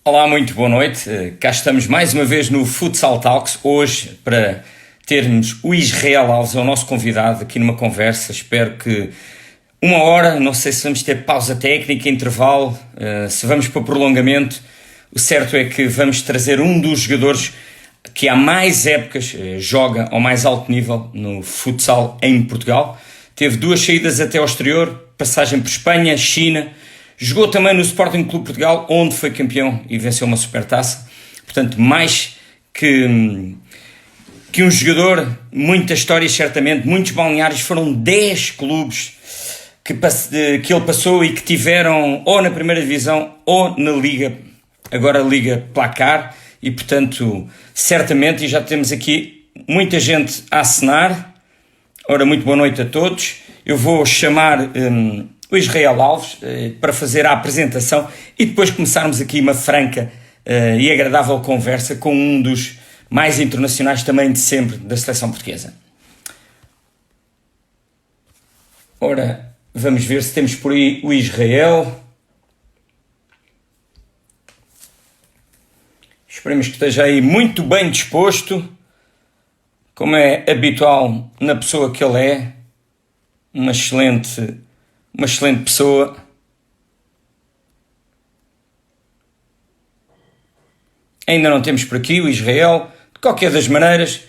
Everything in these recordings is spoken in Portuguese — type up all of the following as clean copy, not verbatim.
Olá, muito boa noite. Cá estamos mais uma vez no Futsal Talks, hoje para termos o Israel Alves, é o nosso convidado aqui numa conversa. Espero que uma hora, não sei se vamos ter pausa técnica, intervalo, se vamos para prolongamento. O certo é que vamos trazer um dos jogadores que há mais épocas joga ao mais alto nível no futsal em Portugal. Teve 2 saídas até ao exterior, passagem por Espanha, China. Jogou também no Sporting Clube Portugal, onde foi campeão e venceu uma supertaça. Portanto, mais que um jogador, muitas histórias certamente, muitos balneários, foram 10 clubes que ele passou e que tiveram ou na primeira divisão ou na Liga, agora a Liga Placar, e portanto, certamente, e já temos aqui muita gente a acenar. Ora, muito boa noite a todos. Eu vou chamar o Israel Alves para fazer a apresentação e depois começarmos aqui uma franca e agradável conversa com um dos mais internacionais também de sempre da seleção portuguesa. Ora, vamos ver se temos por aí o Israel. Esperemos que esteja aí muito bem disposto, como é habitual na pessoa que ele é, uma excelente pessoa. Ainda não temos por aqui o Israel. De qualquer das maneiras,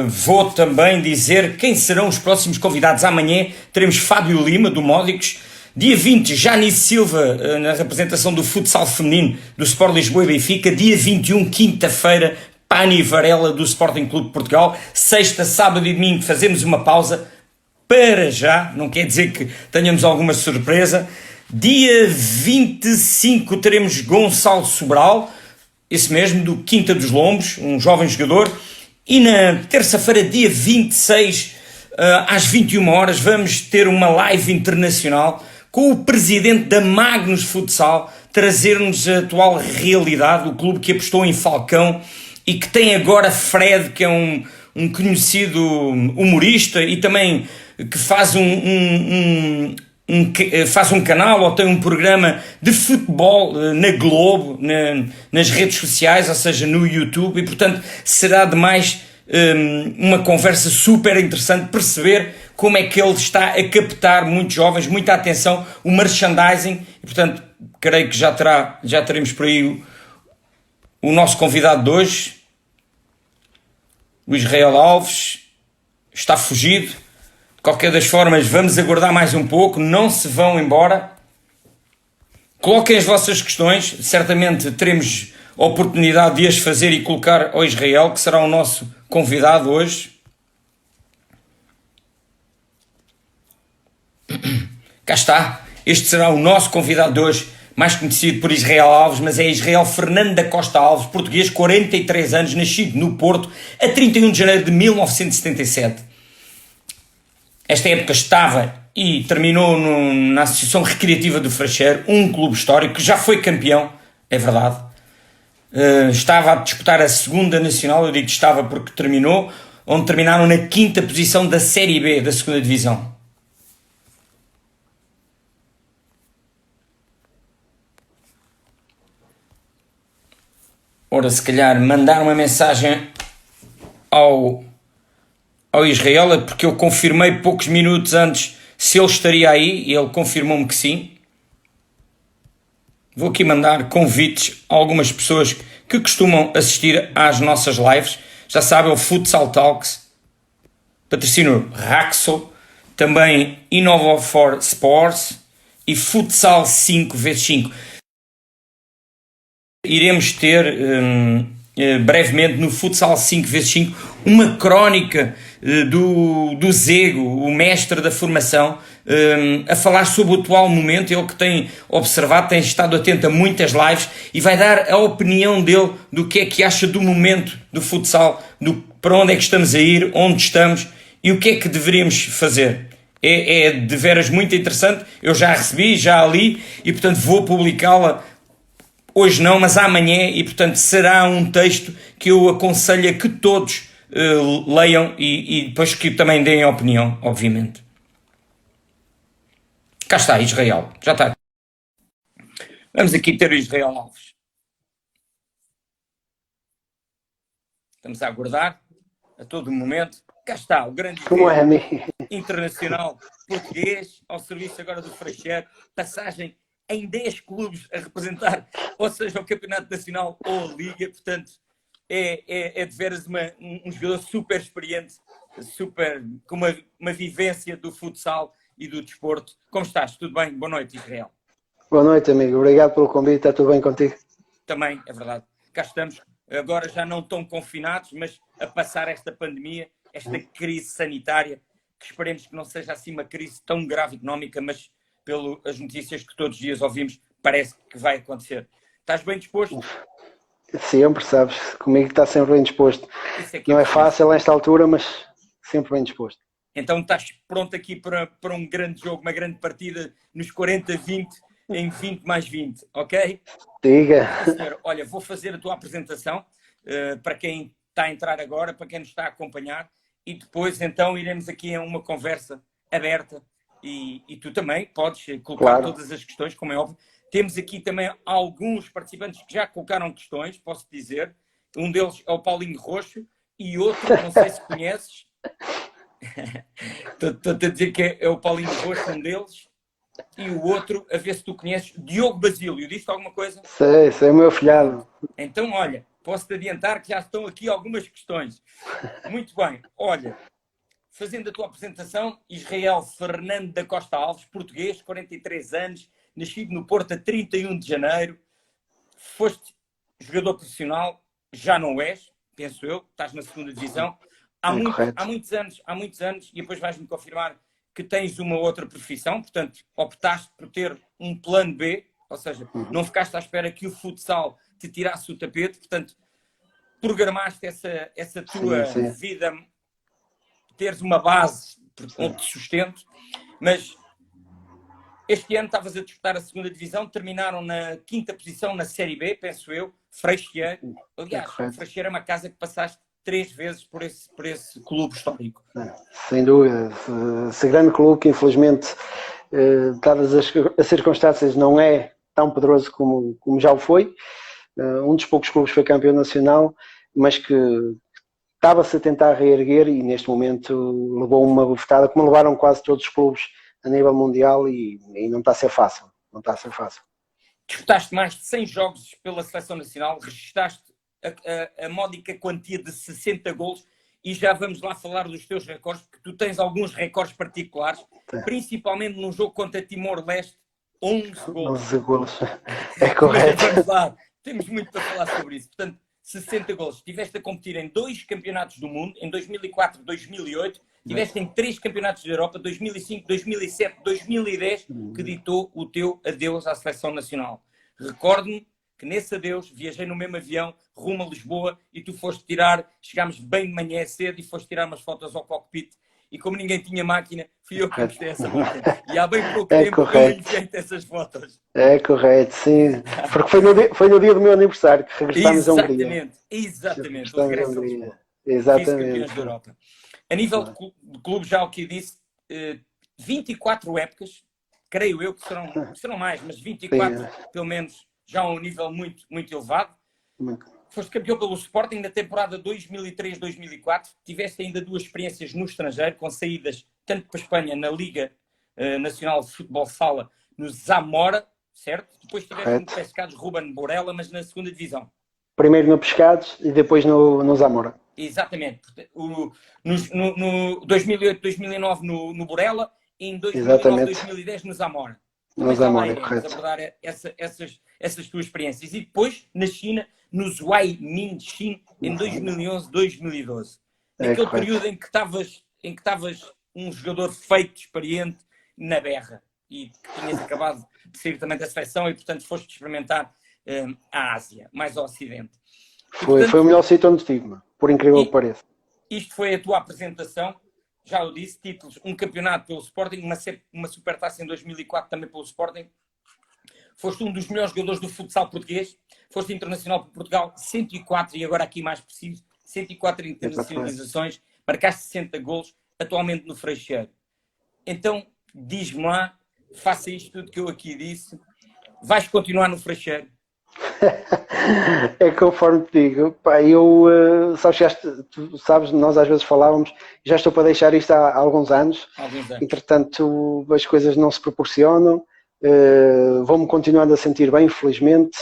vou também dizer quem serão os próximos convidados. Amanhã teremos Fábio Lima, do Módicos. Dia 20, Janice Silva, na representação do futsal feminino do Sport Lisboa e Benfica. Dia 21, quinta-feira, Pani Varela, do Sporting Clube de Portugal. Sexta, sábado e domingo fazemos uma pausa. Para já, não quer dizer que tenhamos alguma surpresa. Dia 25 teremos Gonçalo Sobral, esse mesmo, do Quinta dos Lombos, um jovem jogador. E na terça-feira, dia 26, às 21 horas, vamos ter uma live internacional com o presidente da Magnus Futsal, trazer-nos a atual realidade, o clube que apostou em Falcão e que tem agora Fred, que é um conhecido humorista e também que faz faz um canal ou tem um programa de futebol na Globo, nas redes sociais, ou seja, no YouTube, e portanto será demais uma conversa super interessante, perceber como é que ele está a captar muitos jovens, muita atenção, o merchandising, e portanto creio que já teremos por aí o nosso convidado de hoje, o Israel Alves. Está fugido. De qualquer das formas, vamos aguardar mais um pouco, não se vão embora. Coloquem as vossas questões, certamente teremos a oportunidade de as fazer e colocar ao Israel, que será o nosso convidado hoje. Cá está, este será o nosso convidado de hoje, mais conhecido por Israel Alves, mas é Israel Fernando da Costa Alves, português, 43 anos, nascido no Porto, a 31 de janeiro de 1977. Esta época estava e terminou na Associação Recreativa do Freixeiro, um clube histórico que já foi campeão, é verdade. Estava a disputar a segunda nacional, eu digo que estava porque terminou, onde terminaram na 5ª posição da Série B da segunda divisão. Ora, se calhar mandar uma mensagem ao Israel, porque eu confirmei poucos minutos antes se ele estaria aí e ele confirmou-me que sim. Vou aqui mandar convites a algumas pessoas que costumam assistir às nossas lives. Já sabem, o Futsal Talks, patrocínio Raxo, também Innova4 Sports e Futsal 5x5. Iremos ter brevemente no Futsal 5x5 uma crónica do Zego, o mestre da formação, a falar sobre o atual momento. Ele que tem observado, tem estado atento a muitas lives e vai dar a opinião dele do que é que acha do momento do futsal, para onde é que estamos a ir, onde estamos e o que é que deveríamos fazer. É de veras muito interessante. Eu já a recebi, já a li e portanto vou publicá-la hoje não, mas amanhã, e portanto será um texto que eu aconselho a que todos leiam e depois que também deem a opinião, obviamente. Cá está, Israel. Já está. Vamos aqui ter o Israel Alves. Estamos a aguardar a todo momento. Cá está, o grande Como é, internacional português, ao serviço agora do Freixeiro, passagem em 10 clubes a representar, ou seja, o Campeonato Nacional ou a Liga, portanto, é de veras um jogador super experiente, super, com uma vivência do futsal e do desporto. Como estás? Tudo bem? Boa noite, Israel. Boa noite, amigo. Obrigado pelo convite. Está tudo bem contigo? Também, é verdade. Cá estamos, agora já não tão confinados, mas a passar esta pandemia, esta crise sanitária, que esperemos que não seja assim uma crise tão grave económica, mas pelas notícias que todos os dias ouvimos, parece que vai acontecer. Estás bem disposto? Sempre, sabes. Comigo está sempre bem disposto. Isso é que Não é preciso. fácil nesta altura, mas sempre bem disposto. Então estás pronto aqui para um grande jogo, uma grande partida nos 40-20, em 20 mais 20, ok? Diga. Senhor, olha, vou fazer a tua apresentação para quem está a entrar agora, para quem nos está a acompanhar, e depois então iremos aqui a uma conversa aberta e tu também podes colocar todas as questões, como é óbvio. Temos aqui também alguns participantes que já colocaram questões, posso dizer. Um deles é o Paulinho Roxo e outro, não sei se conheces, estou-te a dizer que é o Paulinho Roxo, um deles, e o outro, a ver se tu conheces, Diogo Basílio. Disse alguma coisa? Sei, é o meu filhado. Então, olha, posso-te adiantar que já estão aqui algumas questões. Muito bem, olha, fazendo a tua apresentação, Israel Fernando da Costa Alves, português, 43 anos, nascido no Porto a 31 de janeiro, foste jogador profissional, já não és, penso eu, estás na segunda divisão, há muitos anos, e depois vais-me confirmar que tens uma outra profissão, portanto, optaste por ter um plano B, ou seja, não ficaste à espera que o futsal te tirasse o tapete, portanto, programaste essa tua vida, teres uma base onde te sustento, mas este ano estavas a disputar a segunda divisão, terminaram na 5ª posição na Série B, penso eu, Freixeiro. Aliás, Freixeiro é uma casa que passaste 3 vezes por esse clube histórico. Sem dúvida. Esse grande clube que, infelizmente, dadas as circunstâncias, não é tão poderoso como já o foi. Um dos poucos clubes foi campeão nacional, mas que estava-se a tentar reerguer e, neste momento, levou uma bufetada, como levaram quase todos os clubes a nível mundial e não está a ser fácil. Não está a ser fácil. Disputaste mais de 100 jogos pela Seleção Nacional, registaste a módica quantia de 60 golos e já vamos lá falar dos teus recordes, porque tu tens alguns recordes particulares, principalmente num jogo contra Timor-Leste, 11 golos. 11 golos, é correto. Vamos lá, temos muito para falar sobre isso. Portanto, 60 golos. Estiveste a competir em 2 campeonatos do mundo, em 2004 e 2008. Estiveste em 3 campeonatos da Europa, 2005, 2007, 2010, que ditou o teu adeus à Seleção Nacional. Recordo-me que nesse adeus viajei no mesmo avião rumo a Lisboa e tu foste tirar, chegámos bem de manhã cedo e foste tirar umas fotos ao cockpit e como ninguém tinha máquina, fui eu que mostrei essa máquina. E há bem pouco tempo eu enviei-te essas fotos. É correto, sim. Porque foi no dia do meu aniversário que regressámos a Hungria. Exatamente. O regresso a Lisboa. Exatamente. Vice-campeões da Europa. A nível de clube, já o que eu disse, 24 épocas, creio eu que serão mais, mas 24 pelo menos já a um nível muito, muito elevado. Foste campeão pelo Sporting na temporada 2003-2004. Tiveste ainda 2 experiências no estrangeiro, com saídas tanto para a Espanha na Liga Nacional de Futebol Sala, no Zamora, certo? Depois tiveste no Pescados Ruben Borella, mas na segunda divisão. Primeiro no Pescados e depois no Zamora. Exatamente. No 2008-2009 no Borella e em 2009-2010 no Zamora. No Zamora, correto. Abordar essas tuas experiências. E depois, na China, no Zhuai Minxin, em 2011-2012. Naquele período em que estavas um jogador feito, experiente, na berra. E que tinhas acabado de sair também da seleção e, portanto, foste experimentar a Ásia, mais ao Ocidente. Foi o melhor sítio onde estive, por incrível que pareça. Isto foi a tua apresentação. Já o disse, títulos, um campeonato pelo Sporting, uma supertaça em 2004 também pelo Sporting. Foste um dos melhores jogadores do futsal português. Foste internacional por Portugal, 104, e agora aqui mais preciso, 104 internacionalizações. Marcaste 60 golos, atualmente no Freixeiro. Então, diz-me lá, faça isto tudo que eu aqui disse. Vais continuar no Freixeiro? É conforme te digo, pá, sabes, tu sabes, nós às vezes falávamos, já estou para deixar isto há alguns anos, Há alguns anos. entretanto as coisas não se proporcionam, vou-me continuando a sentir bem, felizmente,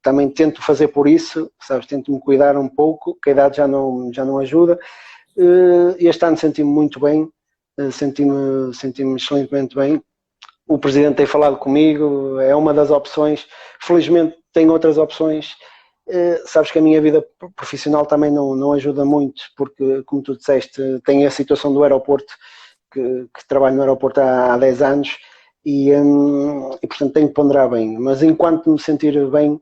também tento fazer por isso, sabes, tento-me cuidar um pouco, que a idade já não ajuda. Este ano senti-me muito bem, senti-me excelentemente bem. O presidente tem falado comigo, é uma das opções. Felizmente tem outras opções. Sabes que a minha vida profissional também não ajuda muito, porque, como tu disseste, tem a situação do aeroporto, que trabalho no aeroporto há 10 anos, e portanto tenho que ponderar bem. Mas enquanto me sentir bem,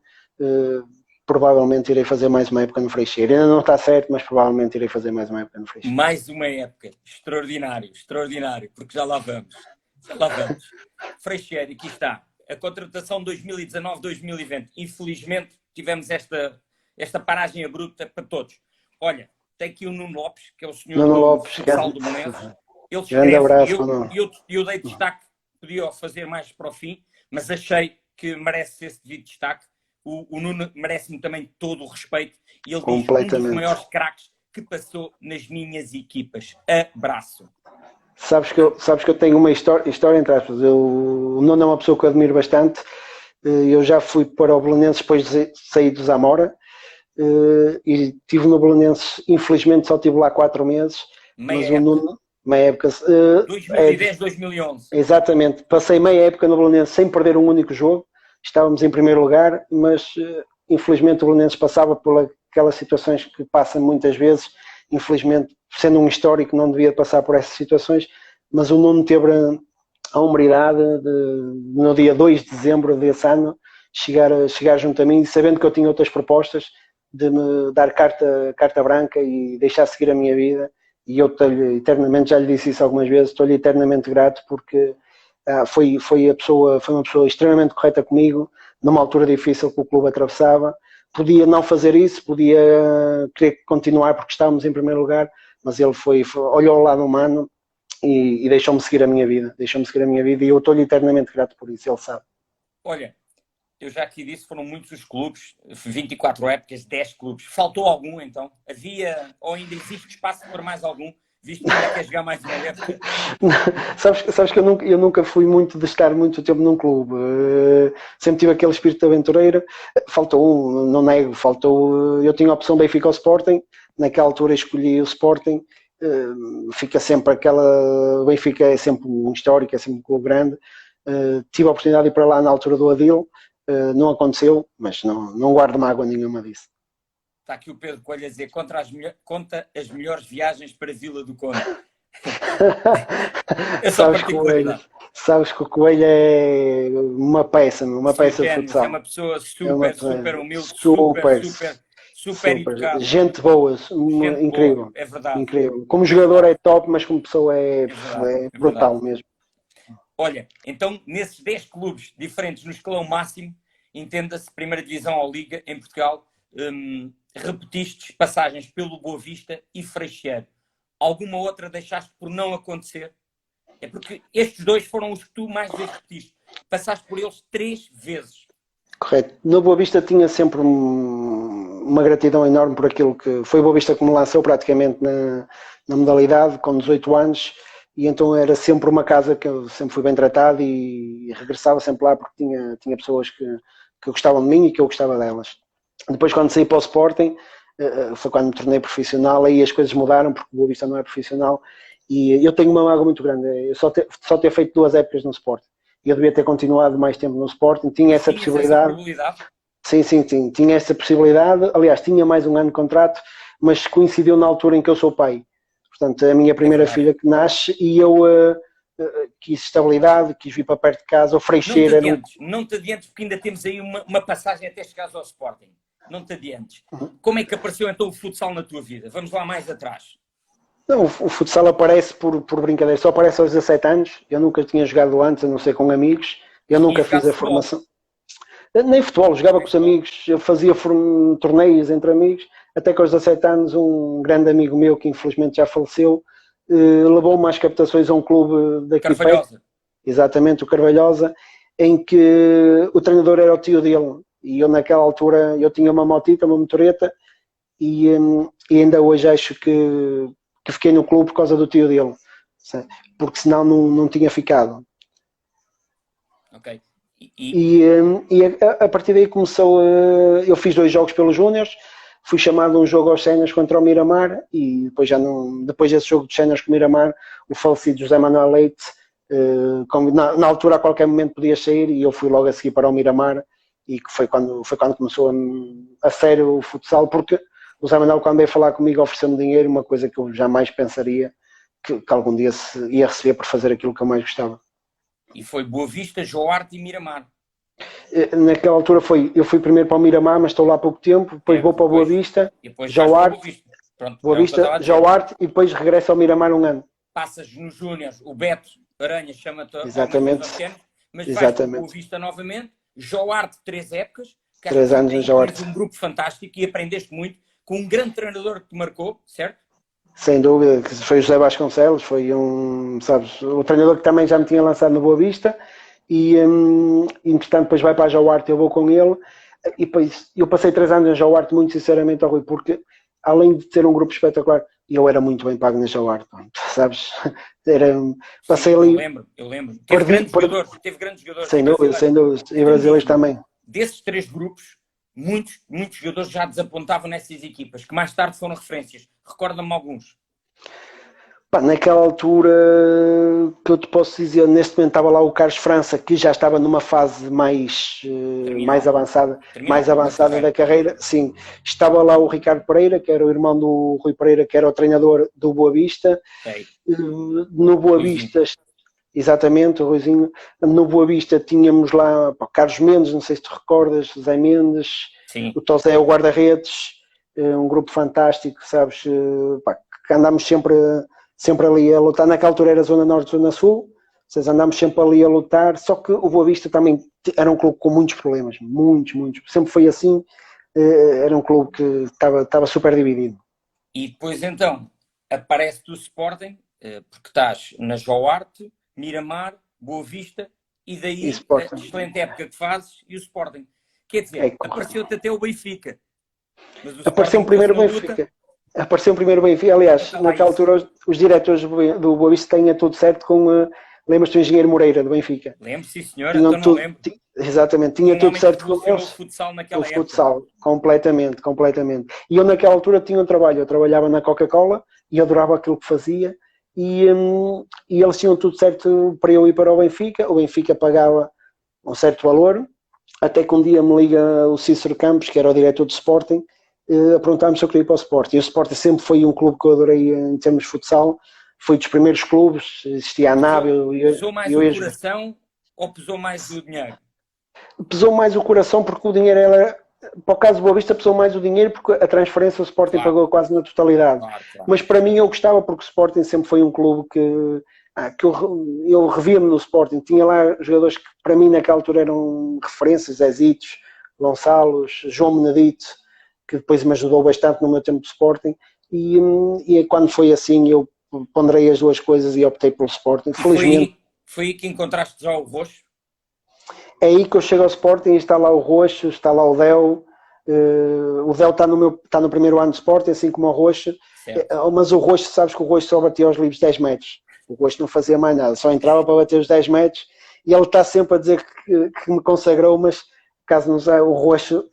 provavelmente irei fazer mais uma época no Freixeiro. Ainda não está certo, mas provavelmente irei fazer mais uma época no Freixeiro. Mais uma época. Extraordinário, extraordinário, porque já lá vamos. Já lá vamos. Freixeiro, aqui está. A contratação 2019-2020. Infelizmente, tivemos esta paragem abrupta para todos. Olha, tem aqui o Nuno Lopes, que é o senhor Nuno do Lopes, futsal do Monense. Ele grande escreve, abraço, eu dei destaque, podia fazer mais para o fim, mas achei que merece esse devido destaque. O Nuno merece-me também todo o respeito. E ele diz, um dos maiores craques que passou nas minhas equipas. Abraço. Sabes que eu tenho uma história entre aspas. O Nuno é uma pessoa que eu admiro bastante. Eu já fui para o Belenenses depois de sair do Zamora, e estive no Belenenses, infelizmente só estive lá 4 meses. Mas o Nuno, meia época. 2010, 2011. Exatamente. Passei meia época no Belenenses sem perder um único jogo. Estávamos em primeiro lugar, mas infelizmente o Belenenses passava por aquelas situações que passam muitas vezes. Infelizmente, sendo um histórico, não devia passar por essas situações, mas o Nuno teve a humbridade no dia 2 de dezembro desse ano, chegar junto a mim, sabendo que eu tinha outras propostas, de me dar carta branca e deixar seguir a minha vida. E eu estou-lhe eternamente, já lhe disse isso algumas vezes, estou-lhe eternamente grato, porque foi uma pessoa extremamente correta comigo, numa altura difícil que o clube atravessava. Podia não fazer isso, podia querer continuar porque estávamos em primeiro lugar, mas ele olhou ao lado humano e deixou-me seguir a minha vida. E eu estou-lhe eternamente grato por isso, ele sabe. Olha, eu já aqui disse, foram muitos os clubes, 24 épocas, 10 clubes. Faltou algum, então? Havia, ou ainda existe espaço para mais algum? Visto que ainda quer jogar mais uma época? Sabes que eu nunca fui muito de estar muito tempo num clube. Sempre tive aquele espírito de aventureiro. Faltou não nego, eu tinha a opção Benfica ou Sporting. Naquela altura escolhi o Sporting. Fica sempre o Benfica é sempre um histórico, é sempre um clube grande. Tive a oportunidade de ir para lá na altura do Adil. Não aconteceu, mas não guardo mágoa nenhuma disso. Está aqui o Pedro Coelho a dizer, conta as melhores viagens para Vila do Conde. É só sabes que o Coelho é uma peça de futsal. É uma pessoa super humilde, super educada. Gente boa, incrível. Boa, é verdade. Incrível. Como jogador é top, mas como pessoa é brutal mesmo. Olha, então nesses 10 clubes diferentes no escalão máximo, entenda-se Primeira Divisão ou Liga em Portugal, repetiste passagens pelo Boa Vista e Freixeiro. Alguma outra deixaste por não acontecer? É porque estes dois foram os que tu mais vezes repetiste. Passaste por eles 3 vezes. Correto. No Boa Vista tinha sempre uma gratidão enorme por aquilo que foi o Boa Vista que me lançou praticamente na modalidade, com 18 anos, e então era sempre uma casa que eu sempre fui bem tratado e regressava sempre lá porque tinha pessoas que gostavam de mim e que eu gostava delas. Depois, quando saí para o Sporting, foi quando me tornei profissional, aí as coisas mudaram porque o Boa Vista não é profissional e eu tenho uma mágoa muito grande. Eu só ter feito 2 épocas no Sporting. Eu devia ter continuado mais tempo no Sporting, tinha essa possibilidade. Sim, tinha essa possibilidade. Aliás, tinha mais um ano de contrato, mas coincidiu na altura em que eu sou pai. Portanto, a minha primeira filha que nasce e eu quis estabilidade, quis vir para perto de casa. O Freixeiro não te adiantes, porque ainda temos aí uma passagem até chegares ao Sporting. Não te adiantes. Como é que apareceu então o futsal na tua vida? Vamos lá mais atrás. Não, o futsal aparece por brincadeira, só aparece aos 17 anos. Eu nunca tinha jogado antes, a não ser com amigos. Eu nunca fiz a formação. Nem futebol, jogava com os amigos, eu fazia torneios entre amigos, até que aos 17 anos um grande amigo meu, que infelizmente já faleceu, levou-me às captações a um clube daqui Carvalhosa. Exatamente, o Carvalhosa, em que o treinador era o tio dele. E eu naquela altura, eu tinha uma motita, uma motoreta, e ainda hoje acho que fiquei no clube por causa do tio dele, porque senão não tinha ficado. Ok. E a partir daí começou, eu fiz 2 jogos pelos Júniors, fui chamado a um jogo aos séniores contra o Miramar, e depois depois desse jogo de séniores com o Miramar, o falecido José Manuel Leite, na altura a qualquer momento podia sair, e eu fui logo a seguir para o Miramar, e que foi quando começou a sério o futsal, porque o José Manuel, quando veio falar comigo, ofereceu-me dinheiro, uma coisa que eu jamais pensaria que algum dia ia receber por fazer aquilo que eu mais gostava. E foi Boa Vista, Joarte e Miramar. Naquela altura eu fui primeiro para o Miramar, mas estou lá há pouco tempo, depois vou para o Boa Vista, Joarte, Boa Vista, Joarte, e depois regresso ao Miramar um ano. Passas nos Júniors, o Beto Aranha chama-te exatamente, mas vais para o Boa Vista novamente, Joarte 3 épocas, 3 anos em Joarte. Um grupo fantástico e aprendeste muito, com um grande treinador que te marcou, certo? Sem dúvida, que foi o José Vasconcelos, foi o treinador que também já me tinha lançado no Boa Vista, e entretanto depois vai para a Joarte, eu vou com ele, e depois eu passei 3 anos em Joarte, muito sinceramente, Rui, porque além de ter um grupo espetacular, eu era muito bem pago na Joarte, sabes? Passei ali. Eu lembro. Teve grandes jogadores. Sem dúvida, e brasileiros também. Desses 3 grupos, muitos jogadores já desapontavam nessas equipas, que mais tarde foram referências. Recorda-me alguns. Naquela altura, que eu te posso dizer, neste momento estava lá o Carlos França, que já estava numa fase mais avançada da carreira. Sim, estava lá o Ricardo Pereira, que era o irmão do Rui Pereira, que era o treinador do Boa Vista. No Boa Vista, exatamente, o Ruizinho. No Boa Vista tínhamos lá Carlos Mendes, não sei se te recordas, Zé Mendes, sim. O Tosé, o guarda-redes, um grupo fantástico, sabes, que andámos sempre ali a lutar. Naquela altura era Zona Norte, Zona Sul, vocês andámos sempre ali a lutar, só que o Boa Vista também era um clube com muitos problemas, muitos, sempre foi assim, era um clube que estava super dividido. E depois então, aparece-te o Sporting, porque estás na Joarte, Miramar, Boa Vista, e daí a excelente época que fazes, e o Sporting. Quer dizer, apareceu-te até o Benfica. Apareceu primeiro o Benfica. Apareceu primeiro o Benfica. Aliás, naquela altura os diretores do Boa Vista têm tudo certo com... lembras-te do Engenheiro Moreira, do Benfica? Lembro, sim senhora, então não lembro. Exatamente, tinha tudo certo com eles. O futsal naquela época. Futsal, completamente. E eu naquela altura tinha um trabalho, eu trabalhava na Coca-Cola e adorava aquilo que fazia, e eles tinham tudo certo para eu ir para o Benfica pagava um certo valor, até que um dia me liga o Cícero Campos, que era o diretor do Sporting, a perguntar-me se eu queria ir para o Sporting. E o Sporting sempre foi um clube que eu adorei em termos de futsal, foi dos primeiros clubes, existia a Nábio. Pesou mais o coração ou pesou mais o dinheiro? Pesou mais o coração porque o dinheiro era... Para o caso do Boa Vista pesou mais o dinheiro porque a transferência o Sporting pagou quase na totalidade. Claro. Mas para mim eu gostava porque o Sporting sempre foi um clube que eu revia-me no Sporting. Tinha lá jogadores que para mim naquela altura eram referências, Zezitos, Gonçalos, João Benedito, que depois me ajudou bastante no meu tempo de Sporting. E quando foi assim eu ponderei as duas coisas e optei pelo Sporting. Felizmente. Foi aí que encontraste já o Roxo? É aí que eu chego ao Sporting e está lá o Roxo, está lá o Del. O Del está no primeiro ano de Sporting, assim como o Roxo. Mas o Roxo, sabes que o Roxo só batia aos livros 10 metros. O Roxo não fazia mais nada, só entrava para bater os 10 metros. E ele está sempre a dizer que me consagrou, mas caso não saiba, o Roxo,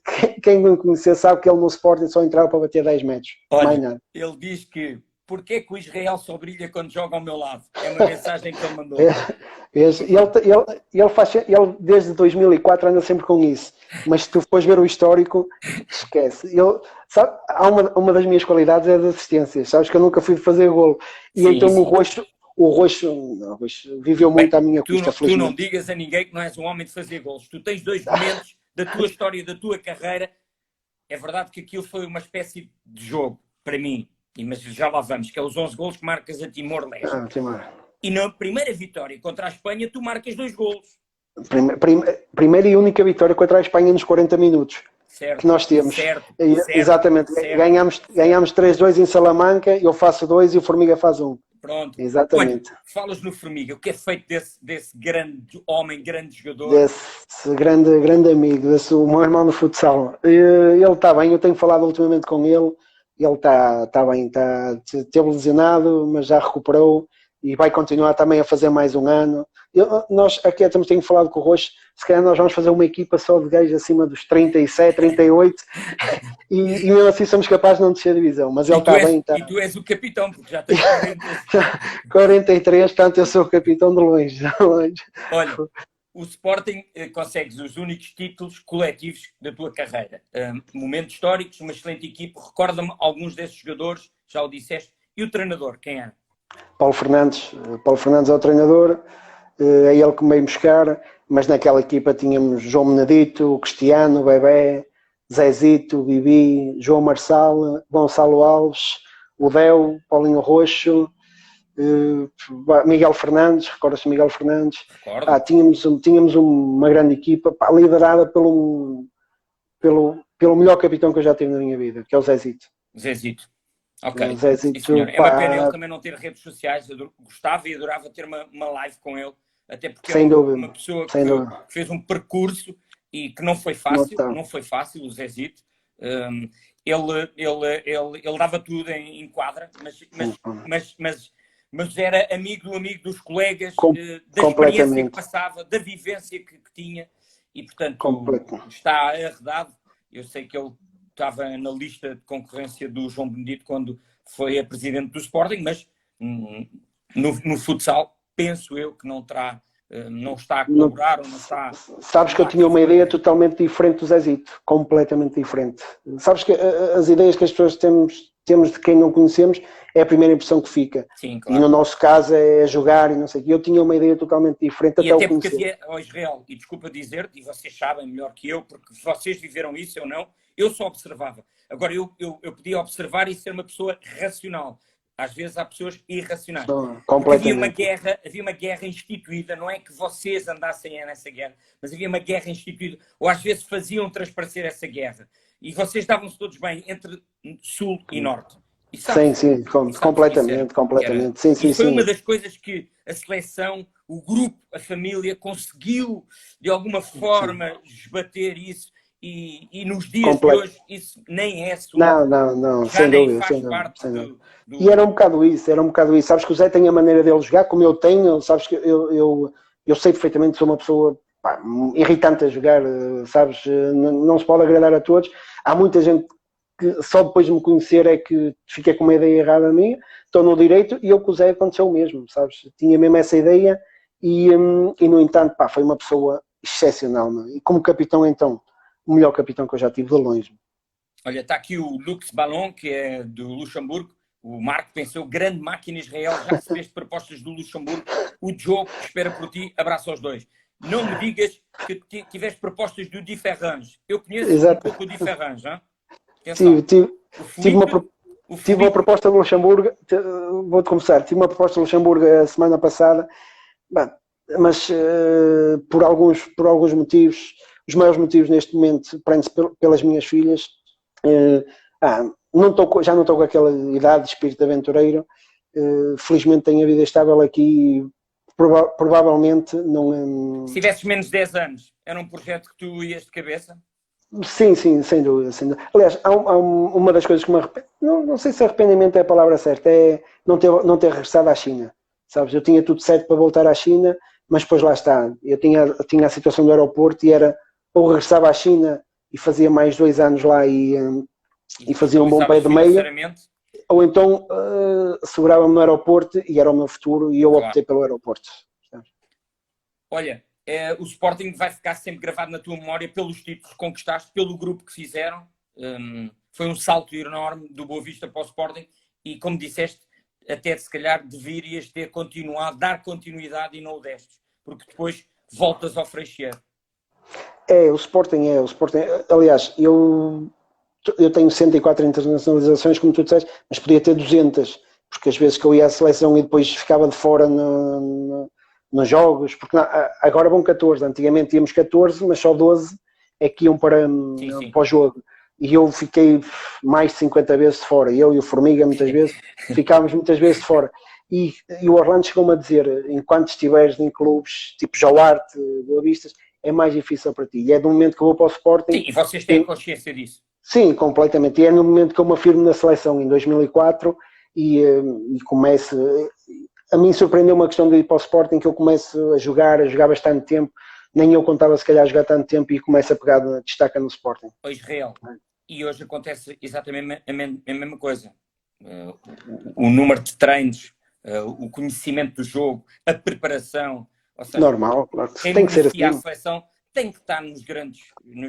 quem me conhecer sabe que ele no Sporting só entrava para bater 10 metros. Olha, mais nada. Ele diz que porquê que o Israel só brilha quando joga ao meu lado? É uma mensagem que ele mandou. Ele desde 2004 anda sempre com isso. Mas se tu fores ver o histórico, esquece. Sabe, uma das minhas qualidades é as assistências. Sabes que eu nunca fui fazer golo. E sim, então sim. O Roxo viveu muito à minha custa, felizmente. Tu não digas a ninguém que não és um homem de fazer golos. Tu tens 2 momentos da tua história, da tua carreira. É verdade que aquilo foi uma espécie de jogo, para mim. Mas já lá vamos, que é os 11 golos que marcas a Timor-Leste. E na primeira vitória contra a Espanha, tu marcas 2 golos. Primeira e única vitória contra a Espanha nos 40 minutos. certo, que nós temos. certo, Exatamente, certo. ganhamos 3-2 em Salamanca, eu faço 2 e o Formiga faz 1. Pronto. Olha, Exatamente. falas no Formiga, o que é feito desse grande homem, grande jogador? Desse grande amigo, desse o meu irmão no futsal. Ele está bem, eu tenho falado ultimamente com ele, ele está bem, teve lesionado, mas já recuperou e vai continuar também a fazer mais um ano. Nós aqui tenho falado com o Roxo, se calhar nós vamos fazer uma equipa só de gajos acima dos 37, 38 e mesmo assim somos capazes de não descer a divisão, mas ele está bem. E tu és o capitão, porque já tens 43, portanto eu sou o capitão de longe. Olha, o Sporting consegues os únicos títulos coletivos da tua carreira. Momentos históricos, uma excelente equipe. Recorda-me alguns desses jogadores, já o disseste. E o treinador, quem é? Paulo Fernandes é o treinador, é ele que me veio buscar, mas naquela equipa tínhamos João Menedito, Cristiano, Bebé, Zezito, Bibi, João Marçal, Gonçalo Alves, o Del, Paulinho Roxo, Miguel Fernandes, recorda-se Miguel Fernandes? Tínhamos uma grande equipa, liderada pelo melhor capitão que eu já tive na minha vida, que é o Zezito. Ok. Zezito, senhor. É uma pena ele também não ter redes sociais. Eu gostava e adorava ter uma live com ele, até porque é uma pessoa que fez um percurso e que não foi fácil, o Zezito. Ele dava tudo em quadra, mas era amigo dos colegas, da experiência que passava, da vivência que tinha, e portanto está arredado. Eu sei que ele estava na lista de concorrência do João Benedito quando foi a presidente do Sporting, mas no futsal penso eu que não está a colaborar ou não está... Sabes que eu tinha uma ideia totalmente diferente do Zezito, completamente diferente. Sabes que as ideias que as pessoas temos de quem não conhecemos é a primeira impressão que fica. Sim, claro. E no nosso caso é jogar e não sei o quê. Eu tinha uma ideia totalmente diferente até o conhecer. E até porque ao Israel, e desculpa dizer-te, e vocês sabem melhor que eu, porque vocês viveram isso, eu não, eu só observava. Agora, eu podia observar e ser uma pessoa racional. Às vezes há pessoas irracionais. Havia uma guerra instituída, não é que vocês andassem nessa guerra, mas havia uma guerra instituída, ou às vezes faziam transparecer essa guerra. E vocês davam-se todos bem entre Sul e Norte. E sim, completamente. Sim, foi uma das coisas que a seleção, o grupo, a família conseguiu, de alguma forma, esbater isso. E nos dias de hoje isso nem é Não, já sem nem dúvida, faz parte do... E era um bocado isso. Sabes que o Zé tem a maneira dele jogar, como eu tenho, sabes que eu sei perfeitamente que sou uma pessoa irritante a jogar, sabes, não se pode agradar a todos. Há muita gente que só depois de me conhecer é que fica com uma ideia errada a mim, estou no direito, e eu com o Zé aconteceu o mesmo, sabes, tinha mesmo essa ideia e no entanto, foi uma pessoa excepcional, não? E como capitão então, o melhor capitão que eu já tive de longe. Olha, está aqui o Lux Ballon, que é do Luxemburgo. O Marco pensou, grande máquina Israel, já recebeste propostas do Luxemburgo. O Joe espera por ti, abraço aos dois. Não me digas que tiveste propostas do Di Ferrange. Eu conheço um pouco o Di Ferrange, hein? Sim, tive uma proposta do Luxemburgo, vou-te começar, tive uma proposta do Luxemburgo a semana passada, mas por alguns motivos, os maiores motivos neste momento prende-se pelas minhas filhas. Já não estou com aquela idade de espírito aventureiro. Felizmente tenho a vida estável aqui e provavelmente não... Se tivesses menos de 10 anos, era um projeto que tu ias de cabeça? Sim, sem dúvida. Aliás, há uma das coisas que me arrependo, não sei se arrependimento é a palavra certa, é não ter regressado à China. Sabes, eu tinha tudo certo para voltar à China, mas depois lá está. Eu tinha a situação do aeroporto e era ou regressava à China e fazia mais 2 anos lá e fazia um bom pé de meia, ou então segurava-me no aeroporto e era o meu futuro e eu optei pelo aeroporto. Sabes? Olha, o Sporting vai ficar sempre gravado na tua memória pelos títulos que conquistaste, pelo grupo que fizeram. Foi um salto enorme do Boa Vista para o Sporting e, como disseste, até se calhar deverias ter continuado, dar continuidade e não o destes, porque depois voltas ao Freixeiro. O Sporting. Aliás, eu tenho 104 internacionalizações, como tu disseste, mas podia ter 200, porque às vezes que eu ia à seleção e depois ficava de fora nos jogos, porque agora vão 14, antigamente íamos 14, mas só 12 é que iam para, Sim. para o jogo. E eu fiquei mais de 50 vezes de fora. Eu e o Formiga, muitas vezes, ficámos muitas vezes de fora. E o Orlando chegou-me a dizer, enquanto estiveres em clubes tipo Jauarte, Boa Vistas, é mais difícil para ti. E é do momento que eu vou para o Sporting... Sim, e vocês têm consciência disso? Sim, completamente. E é no momento que eu me afirmo na seleção, em 2004, e começo... A mim surpreendeu uma questão de ir para o Sporting, que eu começo a jogar bastante tempo. Nem eu contava se calhar a jogar tanto tempo e começo a pegar destaca no Sporting. O Israel. E hoje acontece exatamente a mesma coisa. O número de treinos, o conhecimento do jogo, a preparação. Ou seja, normal, claro. Quem tem que ser assim. A seleção tem que estar nos grandes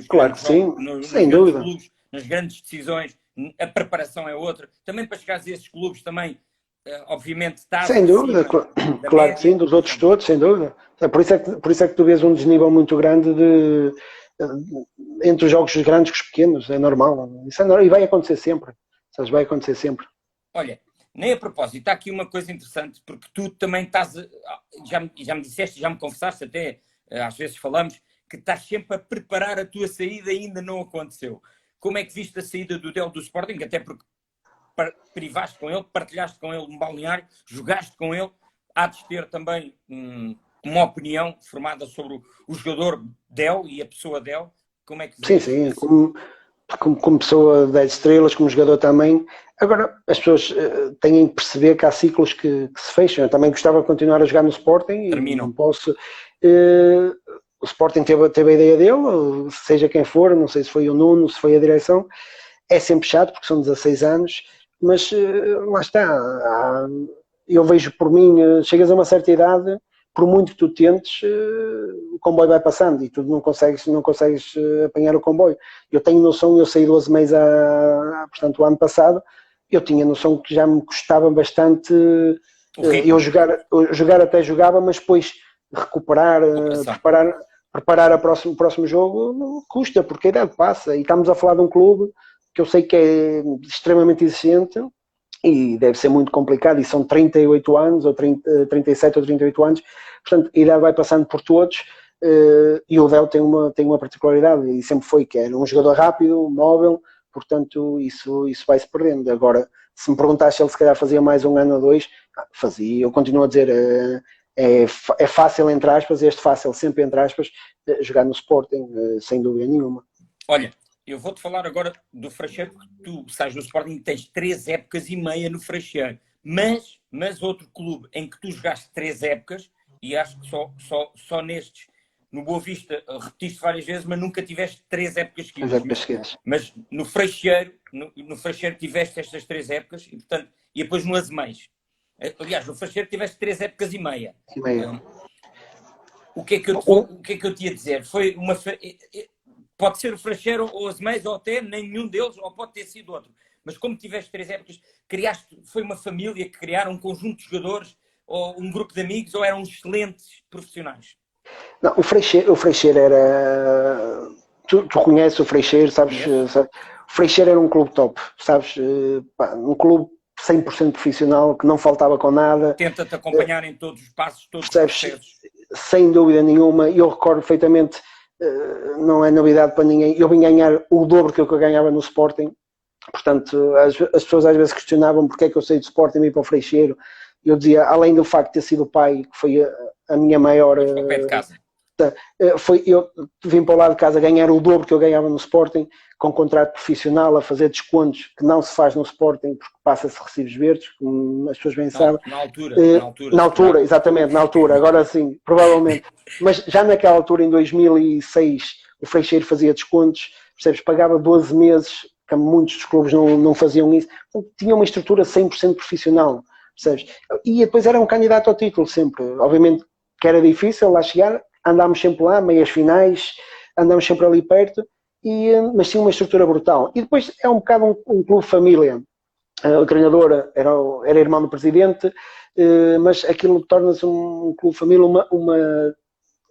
claro que sim, sem dúvida. Clubes, nas grandes decisões. A preparação é outra. Também para chegar a esses clubes também, obviamente, está... Sem dúvida, claro que sim, dos outros todos, sem dúvida. Por isso é que tu vês um desnível muito grande entre os jogos grandes e os pequenos, é normal. Isso é normal, e vai acontecer sempre. Vai acontecer sempre. Olha, nem a propósito, está aqui uma coisa interessante, porque tu também estás, já me disseste, já me confessaste até, às vezes falamos, que estás sempre a preparar a tua saída e ainda não aconteceu. Como é que viste a saída do Del do Sporting? Até porque privaste com ele, partilhaste com ele um balneário, jogaste com ele, há de ter também uma opinião formada sobre o jogador Del e a pessoa Del. Como é que viste? Sim, como pessoa de 10 estrelas, como jogador também. Agora, as pessoas têm que perceber que há ciclos que se fecham. Eu também gostava de continuar a jogar no Sporting. Terminam. Não posso... o Sporting teve a ideia dele, seja quem for, não sei se foi o Nuno, se foi a direção. É sempre chato, porque são 16 anos, mas lá está. Eu vejo por mim, chegas a uma certa idade, por muito que tu tentes, o comboio vai passando e tu não consegues apanhar o comboio. Eu tenho noção, eu saí do Azeméis portanto, o ano passado, eu tinha noção que já me custava bastante eu jogar até jogava, mas depois recuperar, preparar o próximo jogo custa, porque a idade passa e estamos a falar de um clube que eu sei que é extremamente exigente e deve ser muito complicado, e são 38 anos, ou 37 ou 38 anos, portanto a idade vai passando por todos, e o Del tem uma particularidade, e sempre foi que era um jogador rápido, móvel, portanto isso vai-se perdendo. Agora, se me perguntasse se ele se calhar fazia mais um ano ou dois, fazia. Eu continuo a dizer, é fácil, entre aspas, sempre entre aspas, jogar no Sporting, sem dúvida nenhuma. Olha, eu vou-te falar agora do Freixeiro, porque tu sais do Sporting e tens 3 épocas e meia no Freixeiro. Mas outro clube em que tu jogaste 3 épocas, e acho que só nestes, no Boa Vista, repetiste várias vezes, mas nunca tiveste 3 épocas seguidas. Mas no Freixeiro, no Freixeiro tiveste estas 3 épocas, e portanto, e depois no Azeméis. Aliás, no Freixeiro tiveste 3 épocas e meia. O que é que eu te ia dizer? Foi uma... Pode ser o Freixeiro ou o Azeméis, ou até nenhum deles, ou pode ter sido outro. Mas como tiveste 3 épocas, foi uma família que criaram um conjunto de jogadores, ou um grupo de amigos, ou eram excelentes profissionais? Não, o Freixeiro era... Tu conheces o Freixeiro, sabes? O Freixeiro era um clube top, sabes? Um clube 100% profissional, que não faltava com nada. Tenta-te acompanhar em todos os passos, todos os processos. Sem dúvida nenhuma. Eu recordo perfeitamente... não é novidade para ninguém, eu vim ganhar o dobro que eu ganhava no Sporting, portanto as pessoas às vezes questionavam porque é que eu saí do Sporting e vim para o Freixeiro. Eu dizia, além do facto de ter sido o pai, que foi a minha maior... Ao pé de casa. Eu vim para o lado de casa ganhar o dobro que eu ganhava no Sporting, com contrato profissional, a fazer descontos que não se faz no Sporting, porque passa-se recibos verdes, como as pessoas bem sabem. Na altura, exatamente, na altura. Agora sim, provavelmente. Mas já naquela altura, em 2006, o Freixeiro fazia descontos, percebes? Pagava 12 meses, que muitos dos clubes não faziam isso. Tinha uma estrutura 100% profissional, percebes? E depois era um candidato ao título sempre. Obviamente que era difícil lá chegar, andámos sempre lá, meias finais, andámos sempre ali perto, mas tinha uma estrutura brutal. E depois é um bocado um clube família. O treinador era irmão do presidente, mas aquilo torna-se um clube família,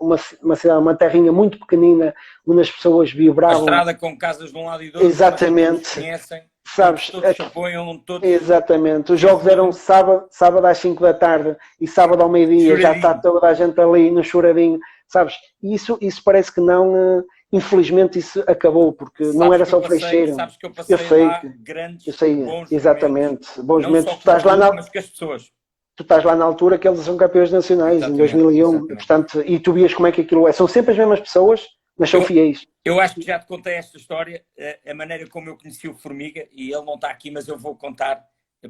uma cidade, uma terrinha muito pequenina, onde as pessoas vibravam. A estrada com casas de um lado e do outro. Exatamente. Todos conhecem, sabes? Todos se apoiam, todos... Exatamente. Os jogos eram sábado às 5 da tarde e sábado ao meio-dia, já está toda a gente ali no choradinho, sabes? E isso parece que não... infelizmente isso acabou, porque não era só o Freixeiro. Sabes que eu passei lá grandes, bons exatamente, momentos, bons não momentos. só com o clube, mas com as pessoas. Tu estás lá na altura que eles são campeões nacionais, em 2001, portanto, e tu vias como é que aquilo é. São sempre as mesmas pessoas, mas são fiéis. Eu acho que já te contei esta história, a maneira como eu conheci o Formiga, e ele não está aqui, mas eu vou contar,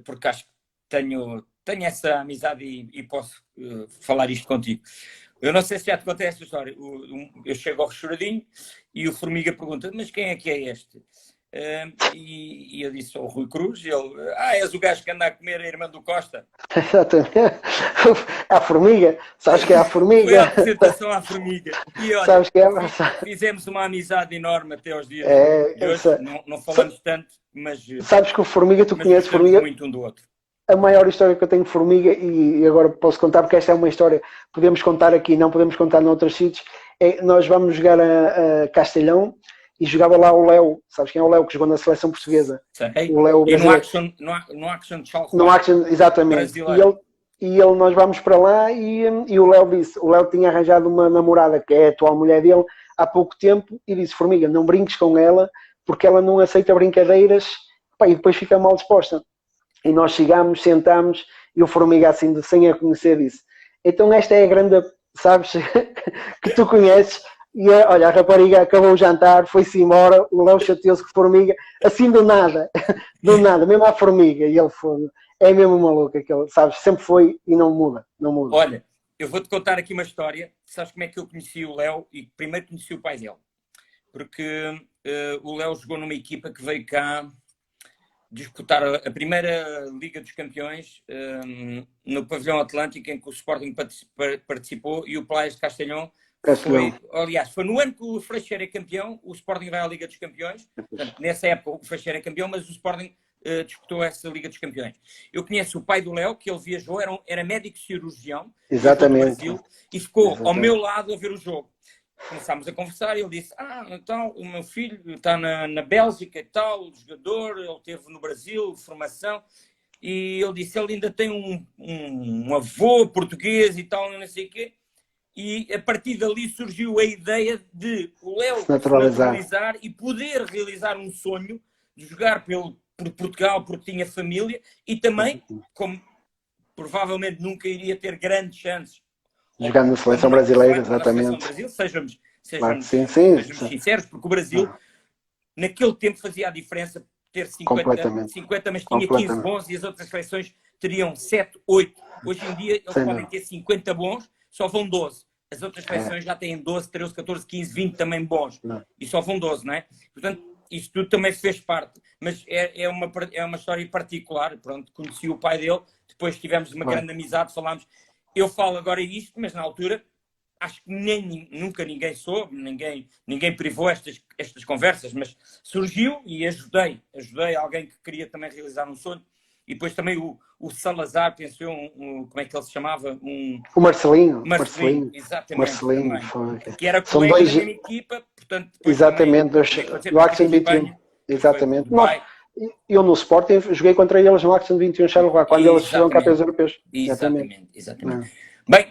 porque acho que tenho essa amizade e posso falar isto contigo. Eu não sei se já te contei esta história. Eu chego ao restauradinho e o Formiga pergunta, mas quem é que é este? E eu disse, sou o Rui Cruz, e ele, és o gajo que anda a comer a irmã do Costa. Exatamente. A Formiga, sabes que é a Formiga. Foi a apresentação à Formiga. E olha, sabes que é... fizemos uma amizade enorme até aos dias de hoje. Não falamos tanto, mas... Sabes que o Formiga, tu conheces Formiga? Muito um do outro. A maior história que eu tenho de Formiga, e agora posso contar, porque esta é uma história, podemos contar aqui, não podemos contar noutros sítios, nós vamos jogar a Castelhão, e jogava lá o Léo, sabes quem é o Léo que jogou na seleção portuguesa? Sei. O Léo e no Action Charles. No Action, exatamente. Nós vamos para lá e o Léo disse, o Léo tinha arranjado uma namorada, que é a atual mulher dele, há pouco tempo, e disse, Formiga, não brinques com ela, porque ela não aceita brincadeiras, e depois fica mal disposta. E nós chegámos, sentámos, e o Formiga assim, sem a conhecer, disse, então esta é a grande, sabes, que tu conheces. E olha, a rapariga acabou o jantar, foi-se embora, o Léo chateou-se com a Formiga, assim do nada, mesmo à Formiga, e ele foi, é mesmo maluco, aquele, sabes, sempre foi e não muda. Olha, eu vou-te contar aqui uma história, sabes como é que eu conheci o Léo e primeiro conheci o pai dele, porque o Léo jogou numa equipa que veio cá disputar a primeira Liga dos Campeões no Pavilhão Atlântico, em que o Sporting participou, e o Pláias de Castelhão foi no ano que o Freixeiro é campeão, o Sporting vai à Liga dos Campeões. Portanto, nessa época o Freixeiro é campeão, mas o Sporting disputou essa Liga dos Campeões. Eu conheço o pai do Léo, que ele viajou, era médico cirurgião do Brasil, e ficou ao meu lado a ver o jogo. Começámos a conversar e ele disse, então o meu filho está na Bélgica e tal, o jogador, ele esteve no Brasil, formação, e ele disse, ele ainda tem um avô português e tal, não sei o quê. E a partir dali surgiu a ideia de o Léo se naturalizar e poder realizar um sonho de jogar por Portugal, porque tinha família, e também, como provavelmente nunca iria ter grandes chances jogar na seleção brasileira, exatamente. Sejamos sim. sinceros, porque o Brasil naquele tempo fazia a diferença ter 50, mas tinha 15 bons e as outras seleções teriam 7, 8. Hoje em dia eles podem ter 50 bons, só vão 12. As outras seleções já têm 12, 13, 14, 15, 20 também bons. E só vão 12, não é? Portanto, isso tudo também fez parte. Mas é uma história particular. Pronto, conheci o pai dele, depois tivemos uma grande amizade, falámos. Eu falo agora isto, mas na altura acho que nunca ninguém soube, ninguém privou estas conversas, mas surgiu e ajudei alguém que queria também realizar um sonho. E depois também o Salazar, penso eu, como é que ele se chamava? O Marcelinho. Exatamente. Marcelinho, foi. Que era colega da minha equipa, portanto... Exatamente, do Action 21. Exatamente. Eu no Sporting joguei contra eles no Action 21 Charleroi, quando eles foram campeões europeus. Exatamente. Bem,